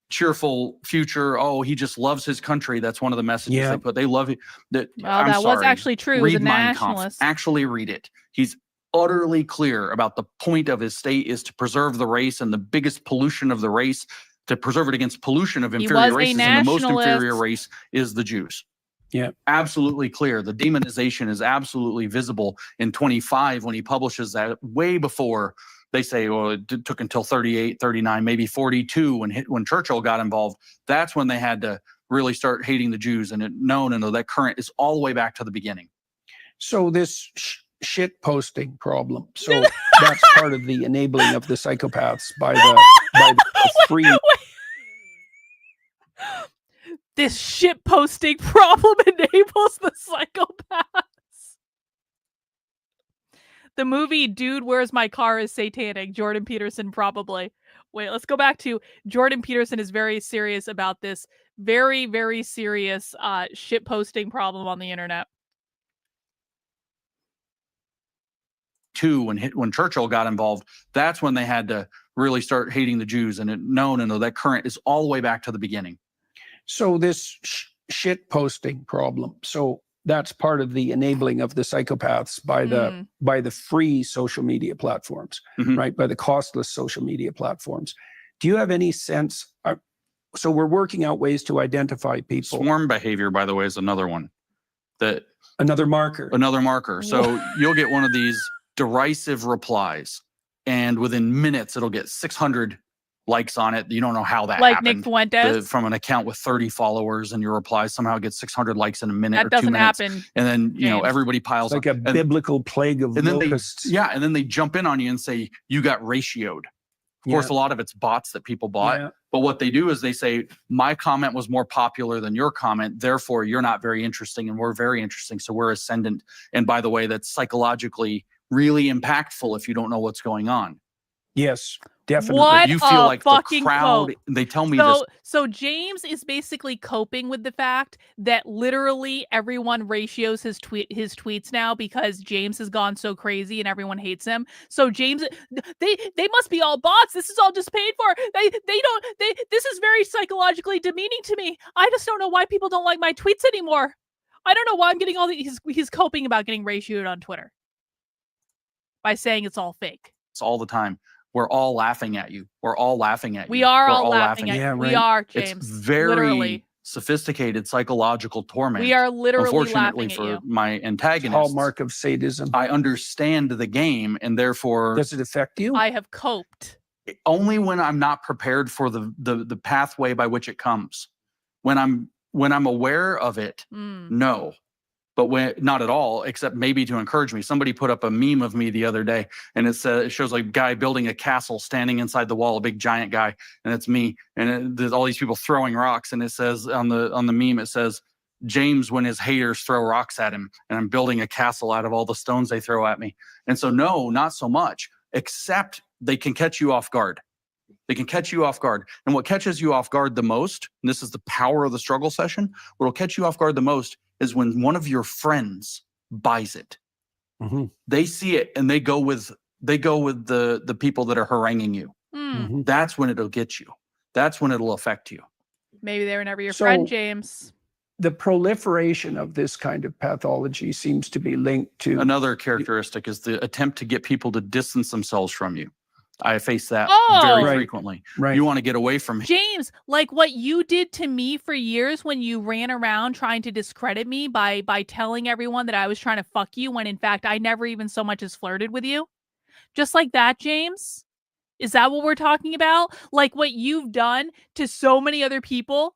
Cheerful future. Oh, he just loves his country. That's one of the messages they put. They love it. Well, that was actually true. Read The Mein Kampf. nationalists. Actually read it. He's utterly clear about the point of his state is to preserve the race, and the biggest pollution of the race, to preserve it against pollution of inferior races, and the most inferior race is the Jews. Yeah, absolutely clear. The demonization is absolutely visible in 25 when he publishes that, way before they say, well, it took until 38, 39, maybe 42 when Churchill got involved. That's when they had to really start hating the Jews. And no, that current is all the way back to the beginning. So this shit posting problem. So that's part of the enabling of the psychopaths by the free. This shit posting problem enables the psychopaths. The movie Dude, Where's My Car is satanic. Jordan Peterson probably. Wait, let's go back to Jordan Peterson is very serious about this very, very serious shit posting problem on the internet. When Churchill got involved, that's when they had to really start hating the Jews. And no, that current is all the way back to the beginning. So this shit posting problem. So that's part of the enabling of the psychopaths by the free social media platforms, right? By the costless social media platforms. Do you have any sense? So we're working out ways to identify people. Swarm behavior, by the way, is another one. Another marker. So you'll get one of these derisive replies, and within minutes it'll get 600 likes on it. You don't know how that like happened. Nick Fuentes From an account with 30 followers, and your reply somehow gets 600 likes in a minute that or 2 doesn't minutes. happen. And then everybody piles like up. A biblical plague of locusts. And then they jump in on you and say you got ratioed. Of course, a lot of it's bots that people bought. Yeah. But what they do is they say, my comment was more popular than your comment, therefore you're not very interesting and we're very interesting, so we're ascendant. And by the way, that's psychologically really impactful if you don't know what's going on. Yes, definitely. What you feel like the fucking crowd, cope. they tell me this. So James is basically coping with the fact that literally everyone ratios his tweets now because James has gone so crazy and everyone hates him. So James, they must be all bots. This is all just paid for. This is very psychologically demeaning to me. I just don't know why people don't like my tweets anymore. I don't know why I'm getting all these. He's coping about getting ratioed on Twitter by saying it's all fake. It's all the time. We're all laughing at you. We're all laughing at you. We are all laughing at you. Yeah, right. We are, James. It's very literally sophisticated psychological torment. We are literally Unfortunately laughing for at you. my antagonist, Hallmark of sadism. I understand the game, and therefore, does it affect you? I have coped. Only when I'm not prepared for the pathway by which it comes. When I'm aware of it, no. But not at all, except maybe to encourage me. Somebody put up a meme of me the other day, and it shows like a guy building a castle standing inside the wall, a big giant guy, and it's me. And there's all these people throwing rocks, and it says on the meme, it says, James when his haters throw rocks at him, and I'm building a castle out of all the stones they throw at me. And so no, not so much, except they can catch you off guard. They can catch you off guard. And what catches you off guard the most, and this is the power of the struggle session, what will catch you off guard the most is when one of your friends buys it. They see it and they go with the people that are haranguing you. That's when it'll get you. That's when it'll affect you. Maybe they were never your friend, James. The proliferation of this kind of pathology seems to be linked to another characteristic is the attempt to get people to distance themselves from you. I face that very frequently. Right. You want to get away from me. James, like what you did to me for years when you ran around trying to discredit me by telling everyone that I was trying to fuck you when in fact I never even so much as flirted with you. Just like that, James? Is that what we're talking about? Like what you've done to so many other people?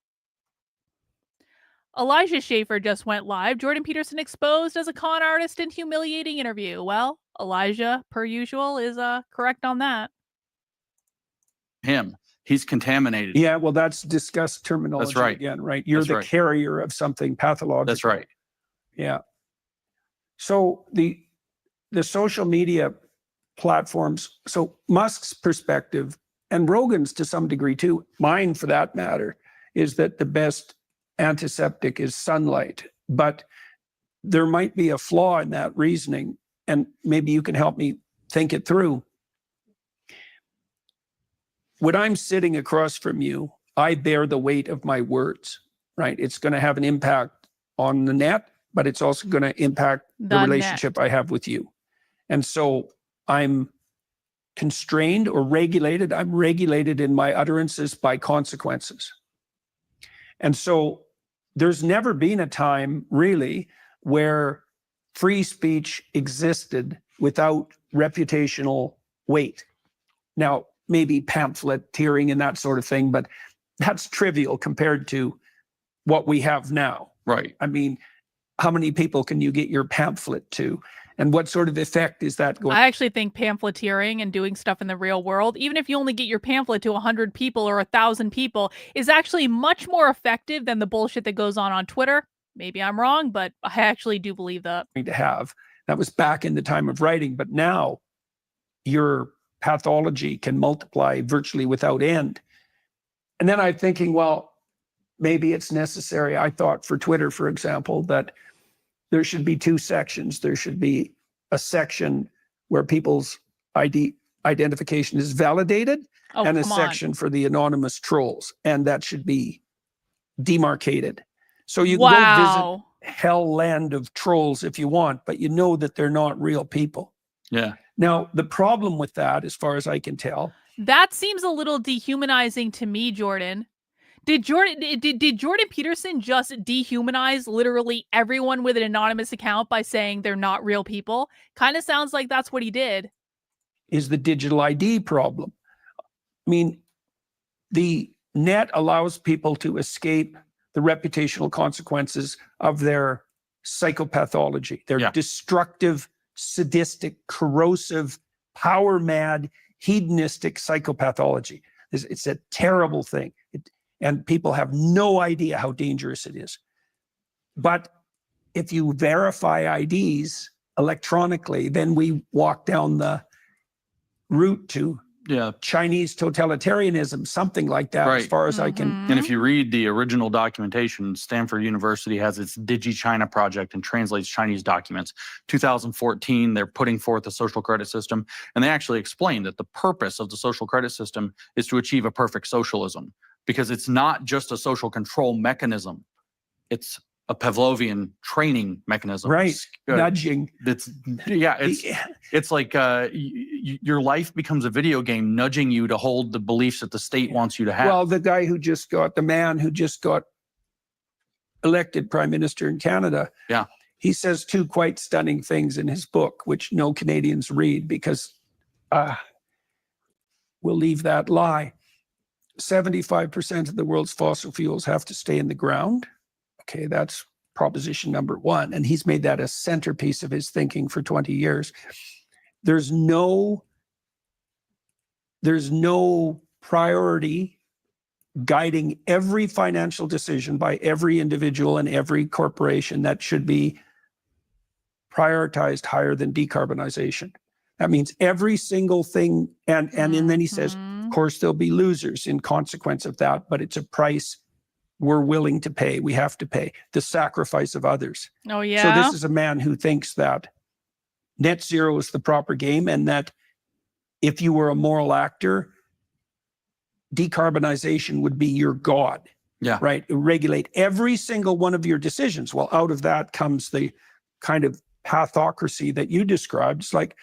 Elijah Schaefer just went live. Jordan Peterson exposed as a con artist in humiliating interview. Well, Elijah, per usual, is correct on that. He's contaminated. Yeah, well, that's discussed terminology. That's right. Again, right? You're the carrier of something pathological. That's right. Yeah. So the social media platforms, so Musk's perspective, and Rogan's to some degree too, mine for that matter, is that the best antiseptic is sunlight. But there might be a flaw in that reasoning, and maybe you can help me think it through. When I'm sitting across from you, I bear the weight of my words, right? It's going to have an impact on the net, but it's also going to impact the relationship I have with you. And so I'm constrained or regulated. I'm regulated in my utterances by consequences. And so there's never been a time really where free speech existed without reputational weight. Now, maybe pamphleteering and that sort of thing, but that's trivial compared to what we have now. Right. I mean, how many people can you get your pamphlet to? And what sort of effect is that going? I actually think pamphleteering and doing stuff in the real world, even if you only get your pamphlet to 100 people or 1,000 people, is actually much more effective than the bullshit that goes on Twitter. Maybe I'm wrong, but I actually do believe that. To have. That was back in the time of writing, but now your pathology can multiply virtually without end. And then I'm thinking, well, maybe it's necessary. I thought for Twitter, for example, that there should be two sections. There should be a section where people's identification is validated and a section for the anonymous trolls. And that should be demarcated. So you can go visit hell land of trolls if you want, but you know that they're not real people. Yeah. Now, the problem with that, as far as I can tell, that seems a little dehumanizing to me, Jordan. Did Jordan Peterson just dehumanize literally everyone with an anonymous account by saying they're not real people? Kind of sounds like that's what he did. Is the digital ID problem. I mean, the net allows people to escape the reputational consequences of their psychopathology, their destructive, sadistic, corrosive, power-mad, hedonistic psychopathology. It's a terrible thing. And people have no idea how dangerous it is. But if you verify IDs electronically, then we walk down the route to Chinese totalitarianism, something like that, as far as I can. And if you read the original documentation, Stanford University has its Digi-China project and translates Chinese documents. 2014, they're putting forth a social credit system, and they actually explain that the purpose of the social credit system is to achieve a perfect socialism, because it's not just a social control mechanism. It's a Pavlovian training mechanism. Right, nudging. It's like your life becomes a video game nudging you to hold the beliefs that the state wants you to have. Well, the man who just got elected prime minister in Canada, he says two quite stunning things in his book, which no Canadians read because we'll leave that lie. 75% of the world's fossil fuels have to stay in the ground. Okay, that's proposition number one. And he's made that a centerpiece of his thinking for 20 years. There's no priority guiding every financial decision by every individual and every corporation that should be prioritized higher than decarbonization. That means every single thing. And then he says, of course, there'll be losers in consequence of that, but it's a price we're willing to pay. We have to pay the sacrifice of others. Oh, yeah. So this is a man who thinks that net zero is the proper game, and that if you were a moral actor, decarbonization would be your god. Yeah. Right. Regulate every single one of your decisions. Well, out of that comes the kind of pathocracy that you described. It's like,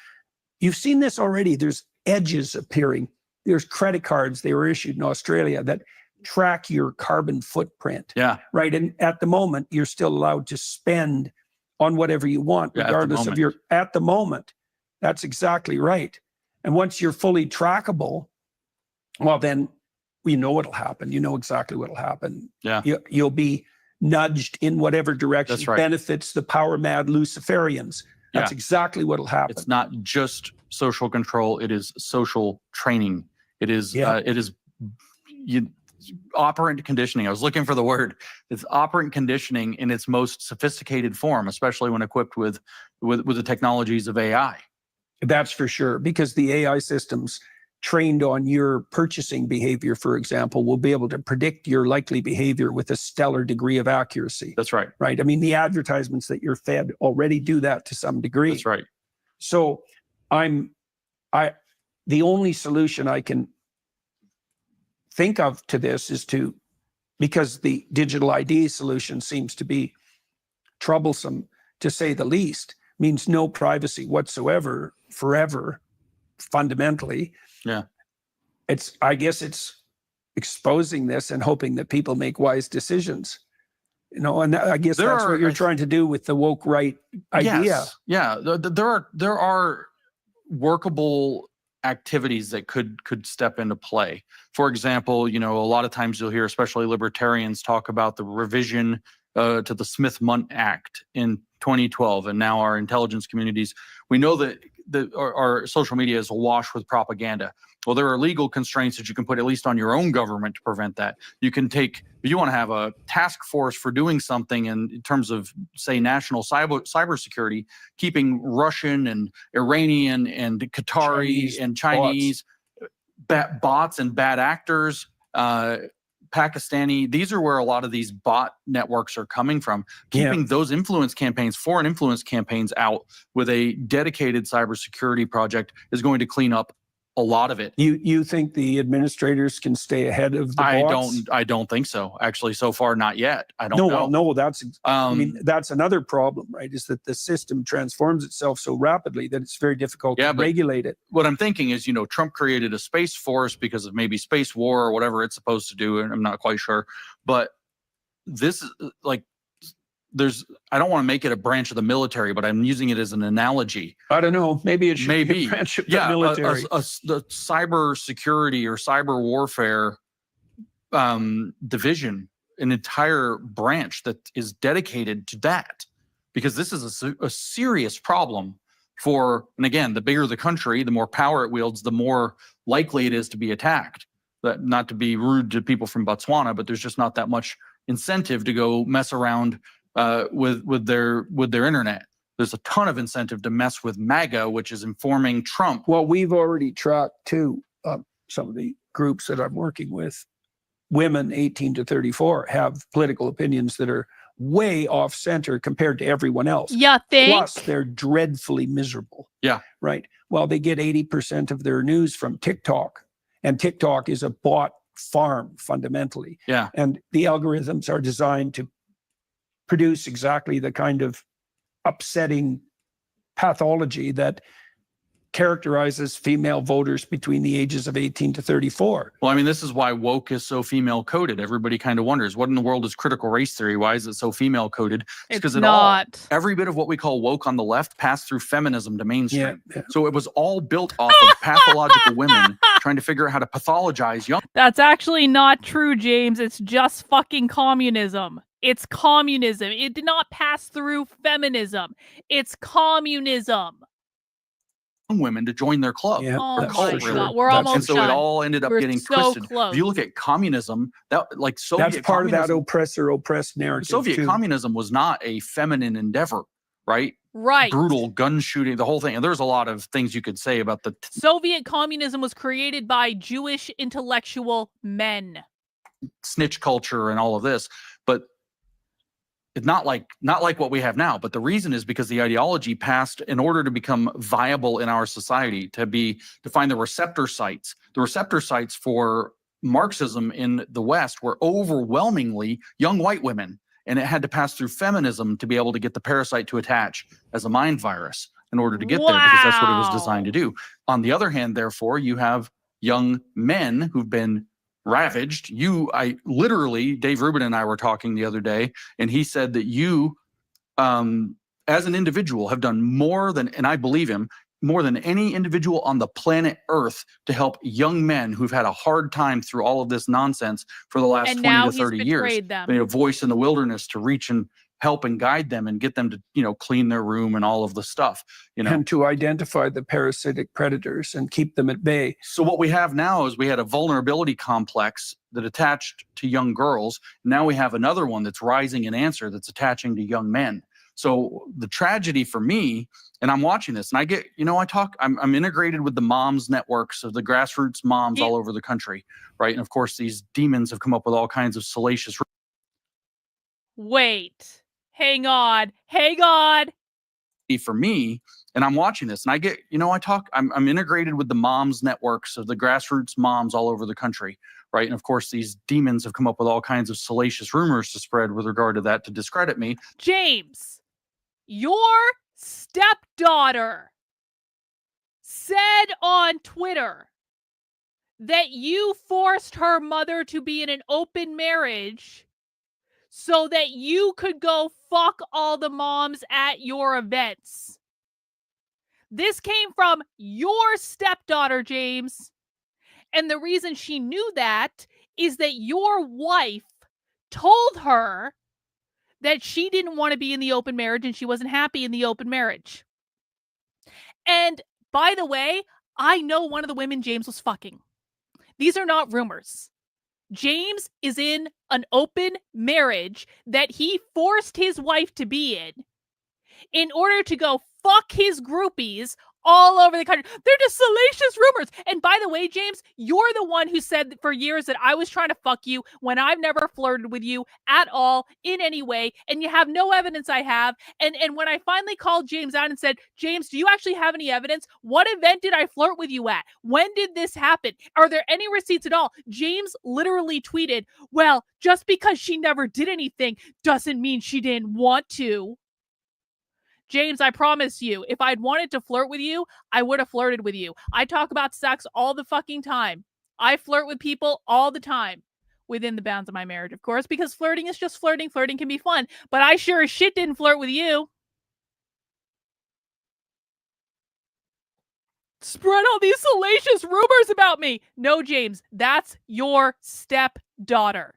you've seen this already. There's edges appearing. There's credit cards, they were issued in Australia, that track your carbon footprint. Yeah. Right. And at the moment, you're still allowed to spend on whatever you want, regardless of your, at the moment. That's exactly right. And once you're fully trackable, well, then we know what'll happen. You know exactly what'll happen. Yeah. You'll be nudged in whatever direction benefits the power mad Luciferians. That's exactly what'll happen. It's not just social control. It is social training. It is, operant conditioning. I was looking for the word. It's operant conditioning in its most sophisticated form, especially when equipped with the technologies of AI. That's for sure, because the AI systems trained on your purchasing behavior, for example, will be able to predict your likely behavior with a stellar degree of accuracy. That's right. Right. I mean, the advertisements that you're fed already do that to some degree. That's right. So the only solution I can think of to this is because the digital ID solution seems to be troublesome, to say the least, means no privacy whatsoever, forever, fundamentally. Yeah. I guess it's exposing this and hoping that people make wise decisions. You know, and I guess that's what you're trying to do with the woke right idea. Yes. Yeah. There are workable activities that could step into play. For example, a lot of times you'll hear, especially libertarians, talk about the revision to the Smith-Mundt Act in 2012, and now our intelligence communities. We know that our social media is awash with propaganda. Well, there are legal constraints that you can put at least on your own government to prevent that. You can if you want to have a task force for doing something in terms of, say, national cybersecurity, keeping Russian and Iranian and Qatari Chinese bots and bad actors, Pakistani, these are where a lot of these bot networks are coming from. Keeping those influence campaigns, foreign influence campaigns, out with a dedicated cybersecurity project is going to clean up a lot of it. You think the administrators can stay ahead of the bots? I don't think so. Actually, so far, not yet. I don't know. Well, no, that's that's another problem, right? Is that the system transforms itself so rapidly that it's very difficult to regulate it. What I'm thinking is, Trump created a space force because of maybe space war or whatever it's supposed to do, and I'm not quite sure. But this is like, I don't want to make it a branch of the military, but I'm using it as an analogy. I don't know. Maybe it should be a branch of the military. The cyber security or cyber warfare division, an entire branch that is dedicated to that, because this is a serious problem and again, the bigger the country, the more power it wields, the more likely it is to be attacked. Not to be rude to people from Botswana, but there's just not that much incentive to go mess around with their internet. There's a ton of incentive to mess with MAGA, which is informing Trump. Well, we've already tracked too, some of the groups that I'm working with. Women 18 to 34 have political opinions that are way off center compared to everyone else. Yeah, Plus, they're dreadfully miserable. Yeah. Right. Well, they get 80% of their news from TikTok, and TikTok is a bot farm fundamentally. Yeah. And the algorithms are designed to produce exactly the kind of upsetting pathology that characterizes female voters between the ages of 18 to 34. Well, I mean, this is why woke is so female coded. Everybody kind of wonders, what in the world is critical race theory? Why is it so female coded? It's because not. Every bit of what we call woke on the left passed through feminism to mainstream. Yeah. So it was all built off of pathological women trying to figure out how to pathologize young. That's actually not true, James. It's just fucking communism. It's communism. It did not pass through feminism. It's communism. Women to join their club. Yeah, Oh that's my for God. sure. We're almost And so done. it all ended up We're getting so twisted. close. If you look at communism, Soviet That's part of that communism, oppressor-oppressed narrative. Soviet too. communism was not a feminine endeavor, right? Right. Brutal gun shooting, the whole thing. And there's a lot of things you could say about the Soviet communism was created by Jewish intellectual men. snitch culture and all of this. But it's not like what we have now, but the reason is because the ideology passed in order to become viable in our society, to find the receptor sites. The receptor sites for Marxism in the West were overwhelmingly young white women, and it had to pass through feminism to be able to get the parasite to attach as a mind virus in order to get there, because that's what it was designed to do. On the other hand, therefore, you have young men who've been ravaged. Literally, Dave Rubin and I were talking the other day, and he said that you, as an individual, have done more than, and I believe him, more than any individual on the planet Earth to help young men who've had a hard time through all of this nonsense for the last 20 to 30 years. Been a voice in the wilderness to reach and help and guide them and get them to, clean their room and all of the stuff, And to identify the parasitic predators and keep them at bay. So what we have now is we had a vulnerability complex that attached to young girls. Now we have another one that's rising in answer that's attaching to young men. So the tragedy for me, and I'm watching this, and I get, I'm integrated with the moms networks of the grassroots moms all over the country, right? And of course, these demons have come up with all kinds of salacious. Wait, hang on. For me, and I'm watching this, and I get, I'm integrated with the moms networks of the grassroots moms all over the country, right? And of course, these demons have come up with all kinds of salacious rumors to spread with regard to that to discredit me. James, your stepdaughter said on Twitter that you forced her mother to be in an open marriage so that you could go fuck all the moms at your events. This came from your stepdaughter, James. And the reason she knew that is that your wife told her that she didn't want to be in the open marriage and she wasn't happy in the open marriage. And by the way, I know one of the women James was fucking. These are not rumors. James is in an open marriage that he forced his wife to be in order to go fuck his groupies all over the country. They're just salacious rumors. And by the way, James, you're the one who said for years that I was trying to fuck you when I've never flirted with you at all in any way. And you have no evidence I have. And when I finally called James out and said, James, do you actually have any evidence? What event did I flirt with you at? When did this happen? Are there any receipts at all? James literally tweeted, well, just because she never did anything doesn't mean she didn't want to. James, I promise you, if I'd wanted to flirt with you, I would have flirted with you. I talk about sex all the fucking time. I flirt with people all the time within the bounds of my marriage, of course, because flirting is just flirting. Flirting can be fun, but I sure as shit didn't flirt with you. Spread all these salacious rumors about me. No, James, that's your stepdaughter.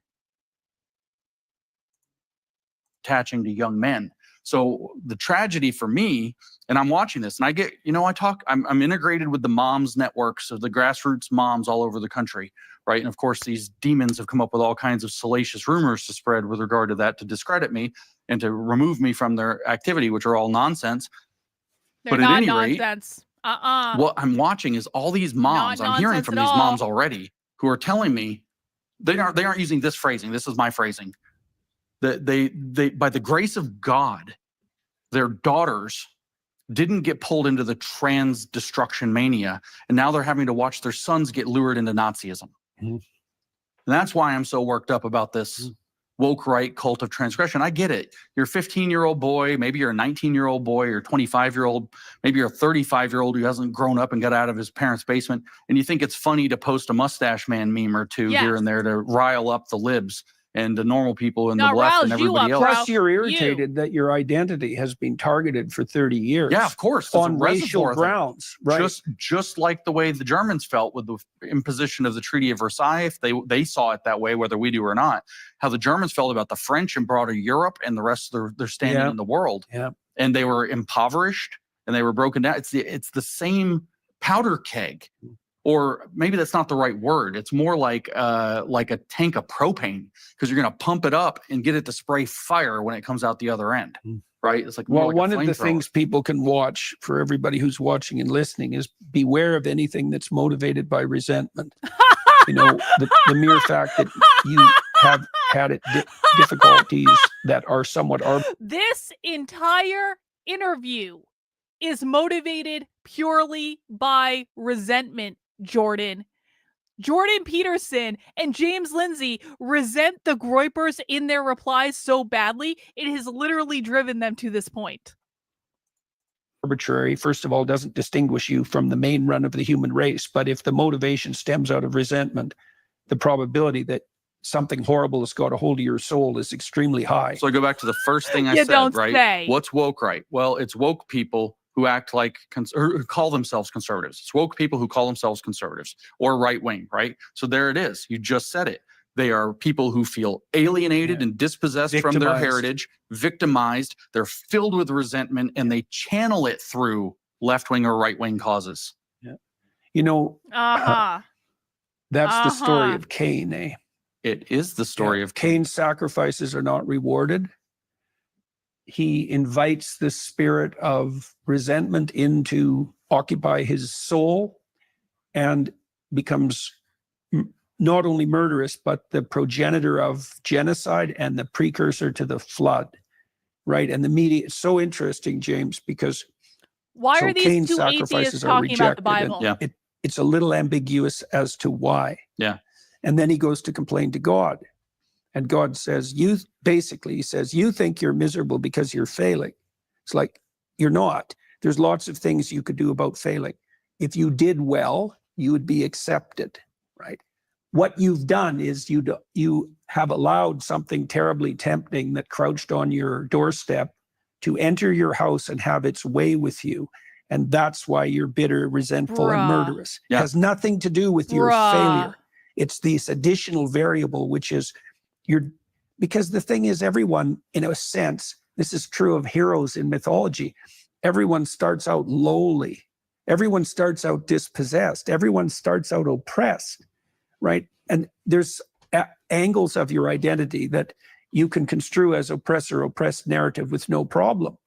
Attaching to young men. So the tragedy for me, and I'm watching this, and I get, I'm integrated with the moms networks of the grassroots moms all over the country, right? And of course, these demons have come up with all kinds of salacious rumors to spread with regard to that to discredit me and to remove me from their activity, which are all nonsense. They're not nonsense. What I'm watching is all these moms. I'm hearing from these moms already who are telling me they aren't using this phrasing. This is my phrasing. That they by the grace of God, their daughters didn't get pulled into the trans destruction mania, and now they're having to watch their sons get lured into Nazism. And that's why I'm so worked up about this woke right cult of transgression. I get it. You're a 15-year-old boy, maybe you're a 19-year-old boy, or 25-year-old, maybe you're a 35-year-old who hasn't grown up and got out of his parents' basement, and you think it's funny to post a mustache man meme or two here and there to rile up the libs and the normal people in the left and everybody else. Plus, you're irritated that your identity has been targeted for 30 years. Yeah, of course. On racial grounds, right? Just like the way the Germans felt with the imposition of the Treaty of Versailles, if they saw it that way, whether we do or not, how the Germans felt about the French and broader Europe and the rest of their standing in the world. Yeah. And they were impoverished and they were broken down. It's the same powder keg. Or maybe that's not the right word. It's more like a tank of propane, because you're going to pump it up and get it to spray fire when it comes out the other end, right? It's like, one of the things people can watch, for everybody who's watching and listening, is beware of anything that's motivated by resentment. The mere fact that you have had difficulties that are somewhat This entire interview is motivated purely by resentment, Jordan. Jordan Peterson and James Lindsay resent the Groypers in their replies so badly, it has literally driven them to this point. arbitrary. First of all, doesn't distinguish you from the main run of the human race. But if the motivation stems out of resentment, the probability that something horrible has got a hold of your soul is extremely high. So I go back to the first thing I You said, don't right? say. What's woke right? Well, it's woke people who act like, or who call themselves conservatives. It's woke people who call themselves conservatives or right-wing, right? So there it is. You just said it. They are people who feel alienated and dispossessed from their heritage, victimized. They're filled with resentment, and they channel it through left-wing or right-wing causes. Yeah. You know, that's the story of Cain, eh? It is the story of Cain's sacrifices are not rewarded. He invites the spirit of resentment in to occupy his soul and becomes not only murderous, but the progenitor of genocide and the precursor to the flood, right? And the media, it's so interesting, James, because why are these Cain's two sacrifices atheists are talking about the rejected, Bible? Yeah. It's a little ambiguous as to why. Yeah. And then he goes to complain to God. And God says, he says, you think you're miserable because you're failing. It's like, you're not. There's lots of things you could do about failing. If you did well, you would be accepted, right? What you've done is you have allowed something terribly tempting that crouched on your doorstep to enter your house and have its way with you. And that's why you're bitter, resentful, and murderous. Yeah. It has nothing to do with your failure. It's this additional variable, which is because the thing is, everyone, in a sense, this is true of heroes in mythology. Everyone starts out lowly. Everyone starts out dispossessed. Everyone starts out oppressed, right? And there's angles of your identity that you can construe as oppressor-oppressed narrative with no problem.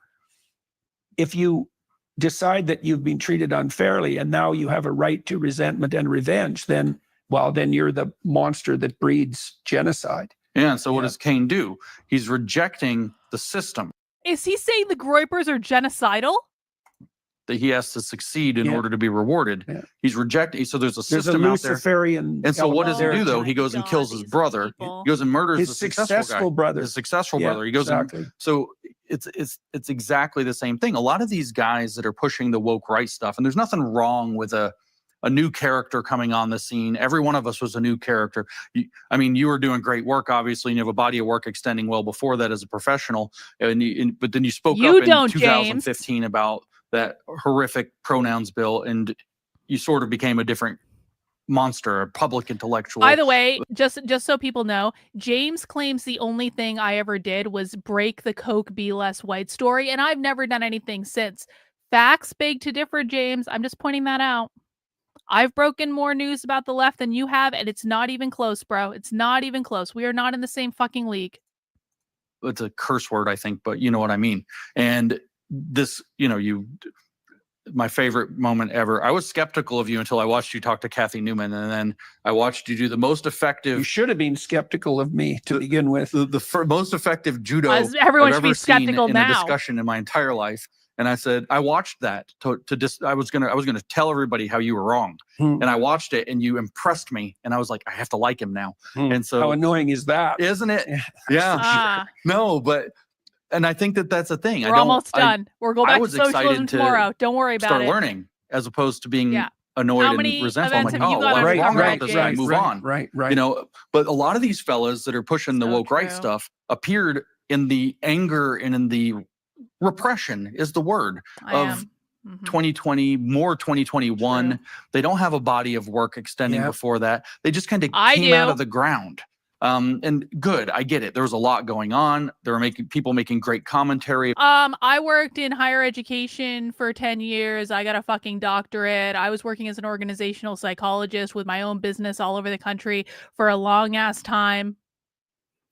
If you decide that you've been treated unfairly and now you have a right to resentment and revenge, then you're the monster that breeds genocide. Yeah, and so what does Cain do? He's rejecting the system. Is he saying the Groypers are genocidal? That he has to succeed in order to be rewarded. Yeah. He's rejecting. So there's a There's system a out there. Luciferian. And so what does he element do there. though? He goes and kills his brother. people. He goes and murders His the successful guy. brother. His successful Yeah, brother. He goes exactly. and so it's exactly the same thing. A lot of these guys that are pushing the woke right stuff, and there's nothing wrong with a new character coming on the scene. Every one of us was a new character. You were doing great work, obviously, and you have a body of work extending well before that as a professional. But then you spoke up in 2015 about that horrific pronouns bill, and you sort of became a different monster, a public intellectual. By the way, just so people know, James claims the only thing I ever did was break the Coke Be Less White story, and I've never done anything since. Facts beg to differ, James. I'm just pointing that out. I've broken more news about the left than you have, and it's not even close, bro. It's not even close. We are not in the same fucking league. It's a curse word, I think, but you know what I mean. And this, my favorite moment ever. I was skeptical of you until I watched you talk to Kathy Newman, and then I watched you do the most effective. You should have been skeptical of me to begin with. The most effective judo everyone I've should be ever skeptical seen in now. a discussion in my entire life. And I said, I watched that I was gonna tell everybody how you were wrong. And I watched it, and you impressed me, and I was like, I have to like him now. And so, how annoying is that? isn't it? Yeah. No, but. And I think that's a thing. We're almost done. We're going back to socialism tomorrow. Don't worry about it. Start learning as opposed to being annoyed and resentful. I'm like, events have you got what's wrong right, about this? And move on. Right. But a lot of these fellas that are pushing the woke right stuff appeared in the anger and in the repression is the word of 2020, more 2021. True. They don't have a body of work extending before that. They just kind of came out of the ground. And good, I get it. There was a lot going on. There were people making great commentary. I worked in higher education for 10 years. I got a fucking doctorate. I was working as an organizational psychologist with my own business all over the country for a long ass time.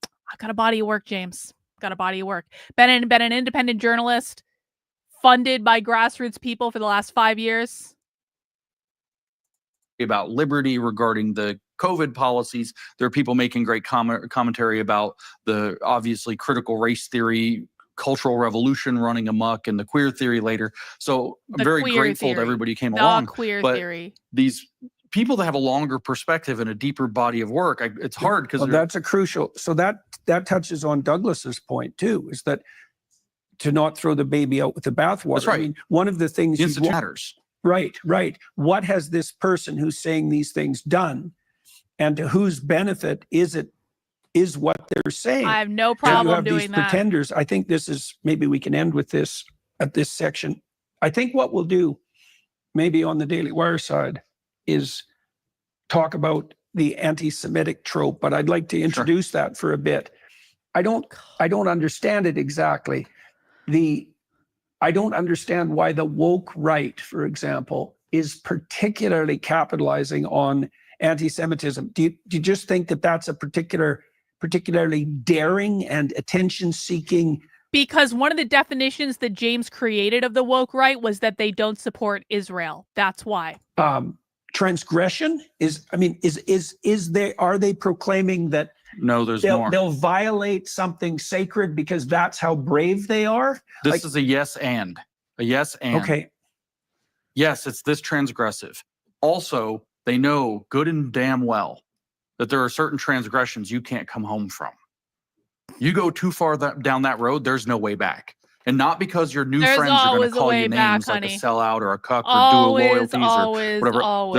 I got a body of work, James. Got a body of work. Been an independent journalist, funded by grassroots people for the last 5 years. About liberty regarding the COVID policies. There are people making great commentary about the obviously critical race theory, cultural revolution running amok, and the queer theory later. So I'm very grateful to everybody who came along. Queer but theory. These people that have a longer perspective and a deeper body of work, it's hard because that's a crucial. So that touches on Douglas's point too, is that to not throw the baby out with the bathwater. That's right. I mean, one of the things matters. Right. What has this person who's saying these things done, and to whose benefit is what they're saying? I have no problem you have doing these that. Pretenders. I think this is, maybe we can end with this at this section. I think what we'll do, maybe on the Daily Wire side, is talk about the anti-Semitic trope, but I'd like to introduce that for a bit. I don't understand it exactly. I don't understand why the woke right, for example, is particularly capitalizing on anti-Semitism. Do you just think that that's a particularly daring and attention-seeking? Because one of the definitions that James created of the woke right was that they don't support Israel. That's why. Transgression are they proclaiming that? No, there's more. They'll violate something sacred because that's how brave they are? This is a yes and. A yes and. Okay. Yes, it's this transgressive. Also, they know good and damn well that there are certain transgressions you can't come home from. You go too far down that road, there's no way back. And not because your new friends are going to call you names like a sellout or a cuck or dual loyalties or whatever.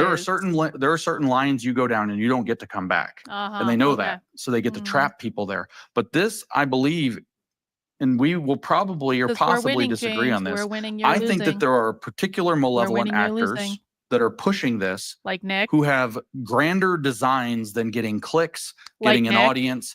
There are certain lines you go down and you don't get to come back. And they know that. So they get to trap people there. But this, I believe, and we will probably or possibly disagree on this. I think that there are particular malevolent actors that are pushing this, like Nick, who have grander designs than getting clicks, getting an audience,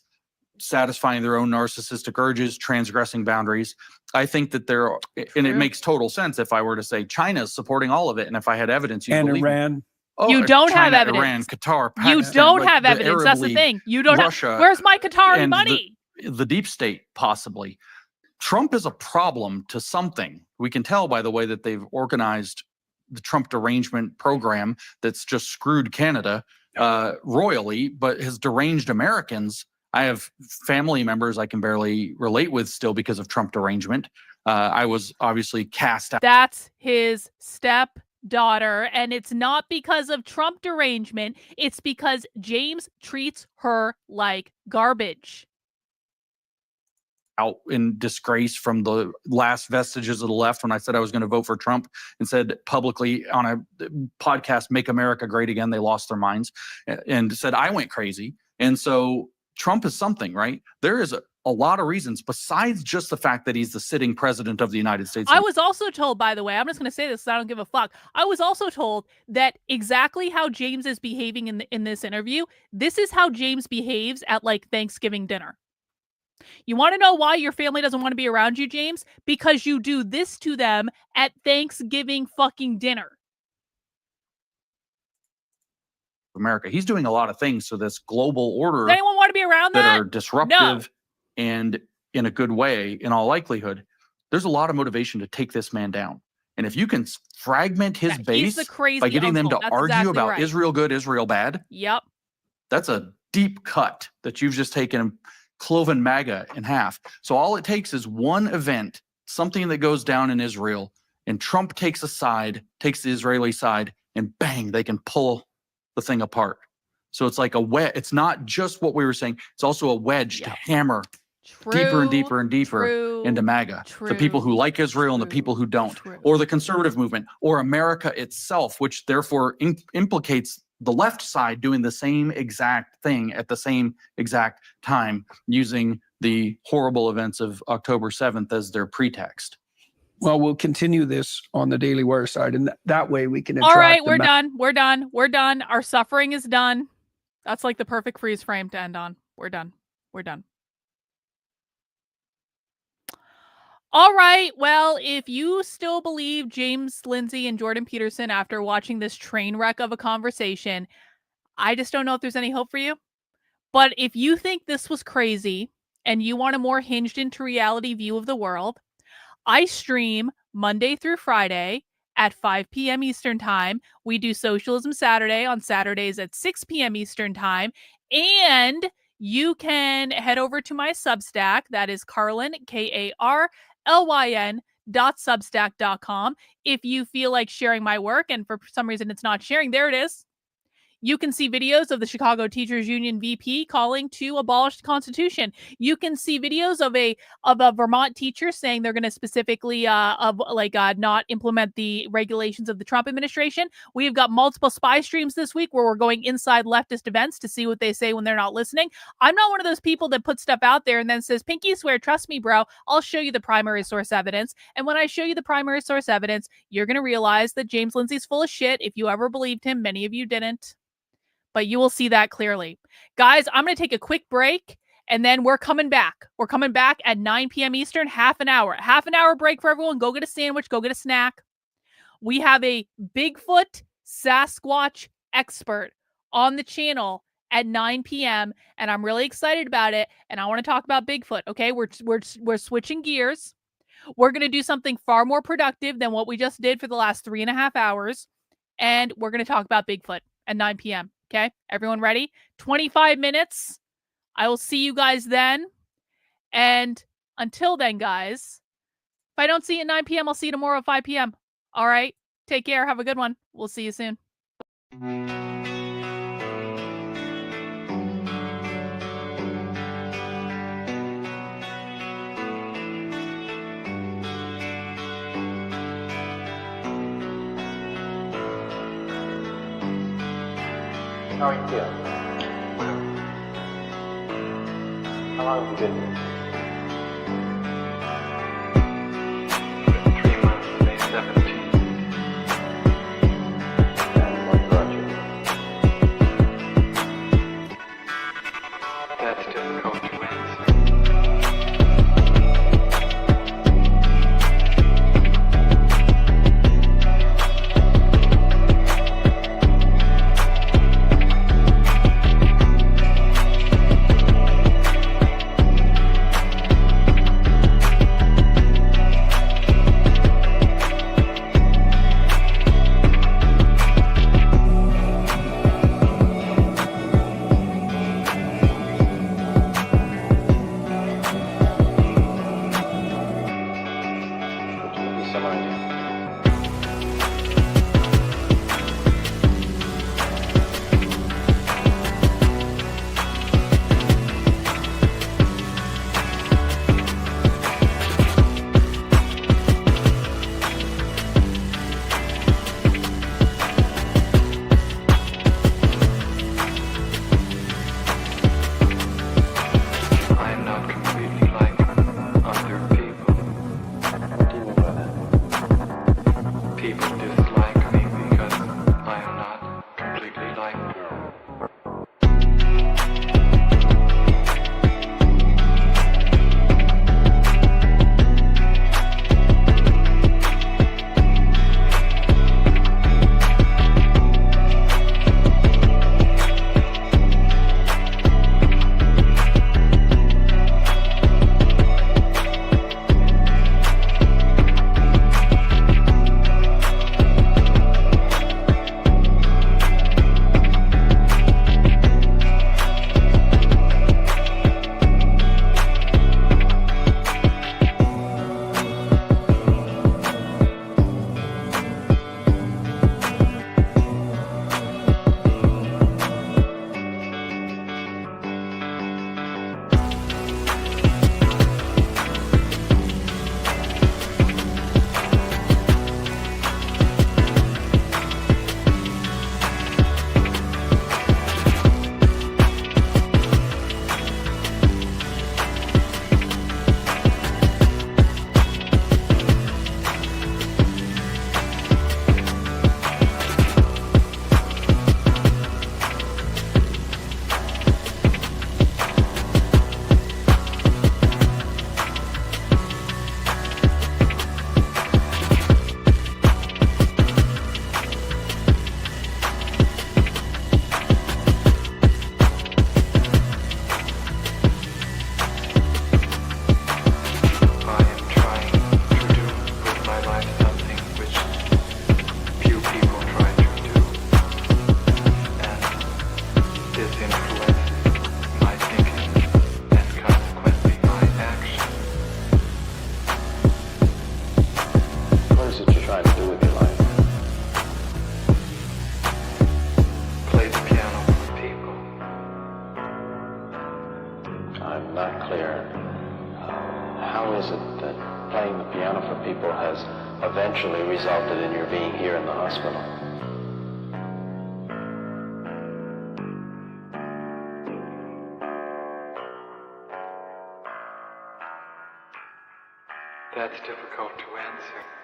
satisfying their own narcissistic urges, transgressing boundaries. I think that there are, and it makes total sense if I were to say China is supporting all of it, and if I had evidence, you'd believe Iran. Me. Oh, you don't China, have evidence. Iran, Qatar, Pakistan, you don't have evidence. That's the thing. You don't Russia, have. Where's my Qatari money? The deep state, possibly. Trump is a problem to something. We can tell by the way that they've organized the Trump derangement program that's just screwed Canada royally, but has deranged Americans. I have family members I can barely relate with still because of Trump derangement. I was obviously cast out. That's his stepdaughter, and it's not because of Trump derangement. It's because James treats her like garbage. Out in disgrace from the last vestiges of the left when I said I was going to vote for Trump and said publicly on a podcast, Make America Great Again, they lost their minds and said I went crazy. And so Trump is something, right? There is a lot of reasons besides just the fact that he's the sitting president of the United States. I was also told, by the way, I'm just going to say this, I don't give a fuck. I was also told that exactly how James is behaving in this interview, this is how James behaves at like Thanksgiving dinner. You want to know why your family doesn't want to be around you, James? Because you do this to them at Thanksgiving fucking dinner. America. He's doing a lot of things so this global order. Does anyone want to be around that? Are disruptive and in a good way, in all likelihood. There's a lot of motivation to take this man down. And if you can fragment his base by getting them to argue about Israel good, Israel bad. Yep. That's a deep cut that you've just taken cloven MAGA in half. So all it takes is one event, something that goes down in Israel, and Trump takes a side, takes the Israeli side, and bang, they can pull the thing apart. So it's like a wedge. It's not just what we were saying. It's also a wedge to hammer deeper and deeper and deeper into MAGA. The people who like Israel and the people who don't, or the conservative movement, or America itself, which therefore implicates the left side doing the same exact thing at the same exact time, using the horrible events of October 7th as their pretext. Well, we'll continue this on the Daily Wire side, and that way we can. All right, we're done. We're done. We're done. Our suffering is done. That's like the perfect freeze frame to end on. We're done. We're done. All right. Well, if you still believe James, Lindsay, and Jordan Peterson after watching this train wreck of a conversation, I just don't know if there's any hope for you. But if you think this was crazy and you want a more hinged into reality view of the world, I stream Monday through Friday at 5 p.m. Eastern Time. We do Socialism Saturday on Saturdays at 6 p.m. Eastern Time. And you can head over to my Substack. That is Karlyn, KARLYN.substack.com. If you feel like sharing my work and for some reason it's not sharing, there it is. You can see videos of the Chicago Teachers Union VP calling to abolish the Constitution. You can see videos of a Vermont teacher saying they're going to specifically not implement the regulations of the Trump administration. We've got multiple spy streams this week where we're going inside leftist events to see what they say when they're not listening. I'm not one of those people that puts stuff out there and then says, "Pinky swear, trust me, bro. I'll show you the primary source evidence." And when I show you the primary source evidence, you're going to realize that James Lindsay's full of shit. If you ever believed him, many of you didn't. But you will see that clearly. Guys, I'm going to take a quick break, and then we're coming back. We're coming back at 9 p.m. Eastern, half an hour. Half an hour break for everyone. Go get a sandwich. Go get a snack. We have a Bigfoot Sasquatch expert on the channel at 9 p.m., and I'm really excited about it, and I want to talk about Bigfoot, okay? We're switching gears. We're going to do something far more productive than what we just did for the last 3.5 hours, and we're going to talk about Bigfoot at 9 p.m., okay? Everyone ready? 25 minutes. I will see you guys then. And until then, guys, if I don't see you at 9 p.m., I'll see you tomorrow at 5 p.m. All right? Take care. Have a good one. We'll see you soon. How are you feeling? How long have you been here? 3 months, May 17th. And what brought you here? That's difficult to answer. is influenced my thinking and consequently my action. What is it you're trying to do with your life? Play the piano for people. I'm not clear. How is it that playing the piano for people has eventually resulted in your being here in the hospital? That's difficult to answer.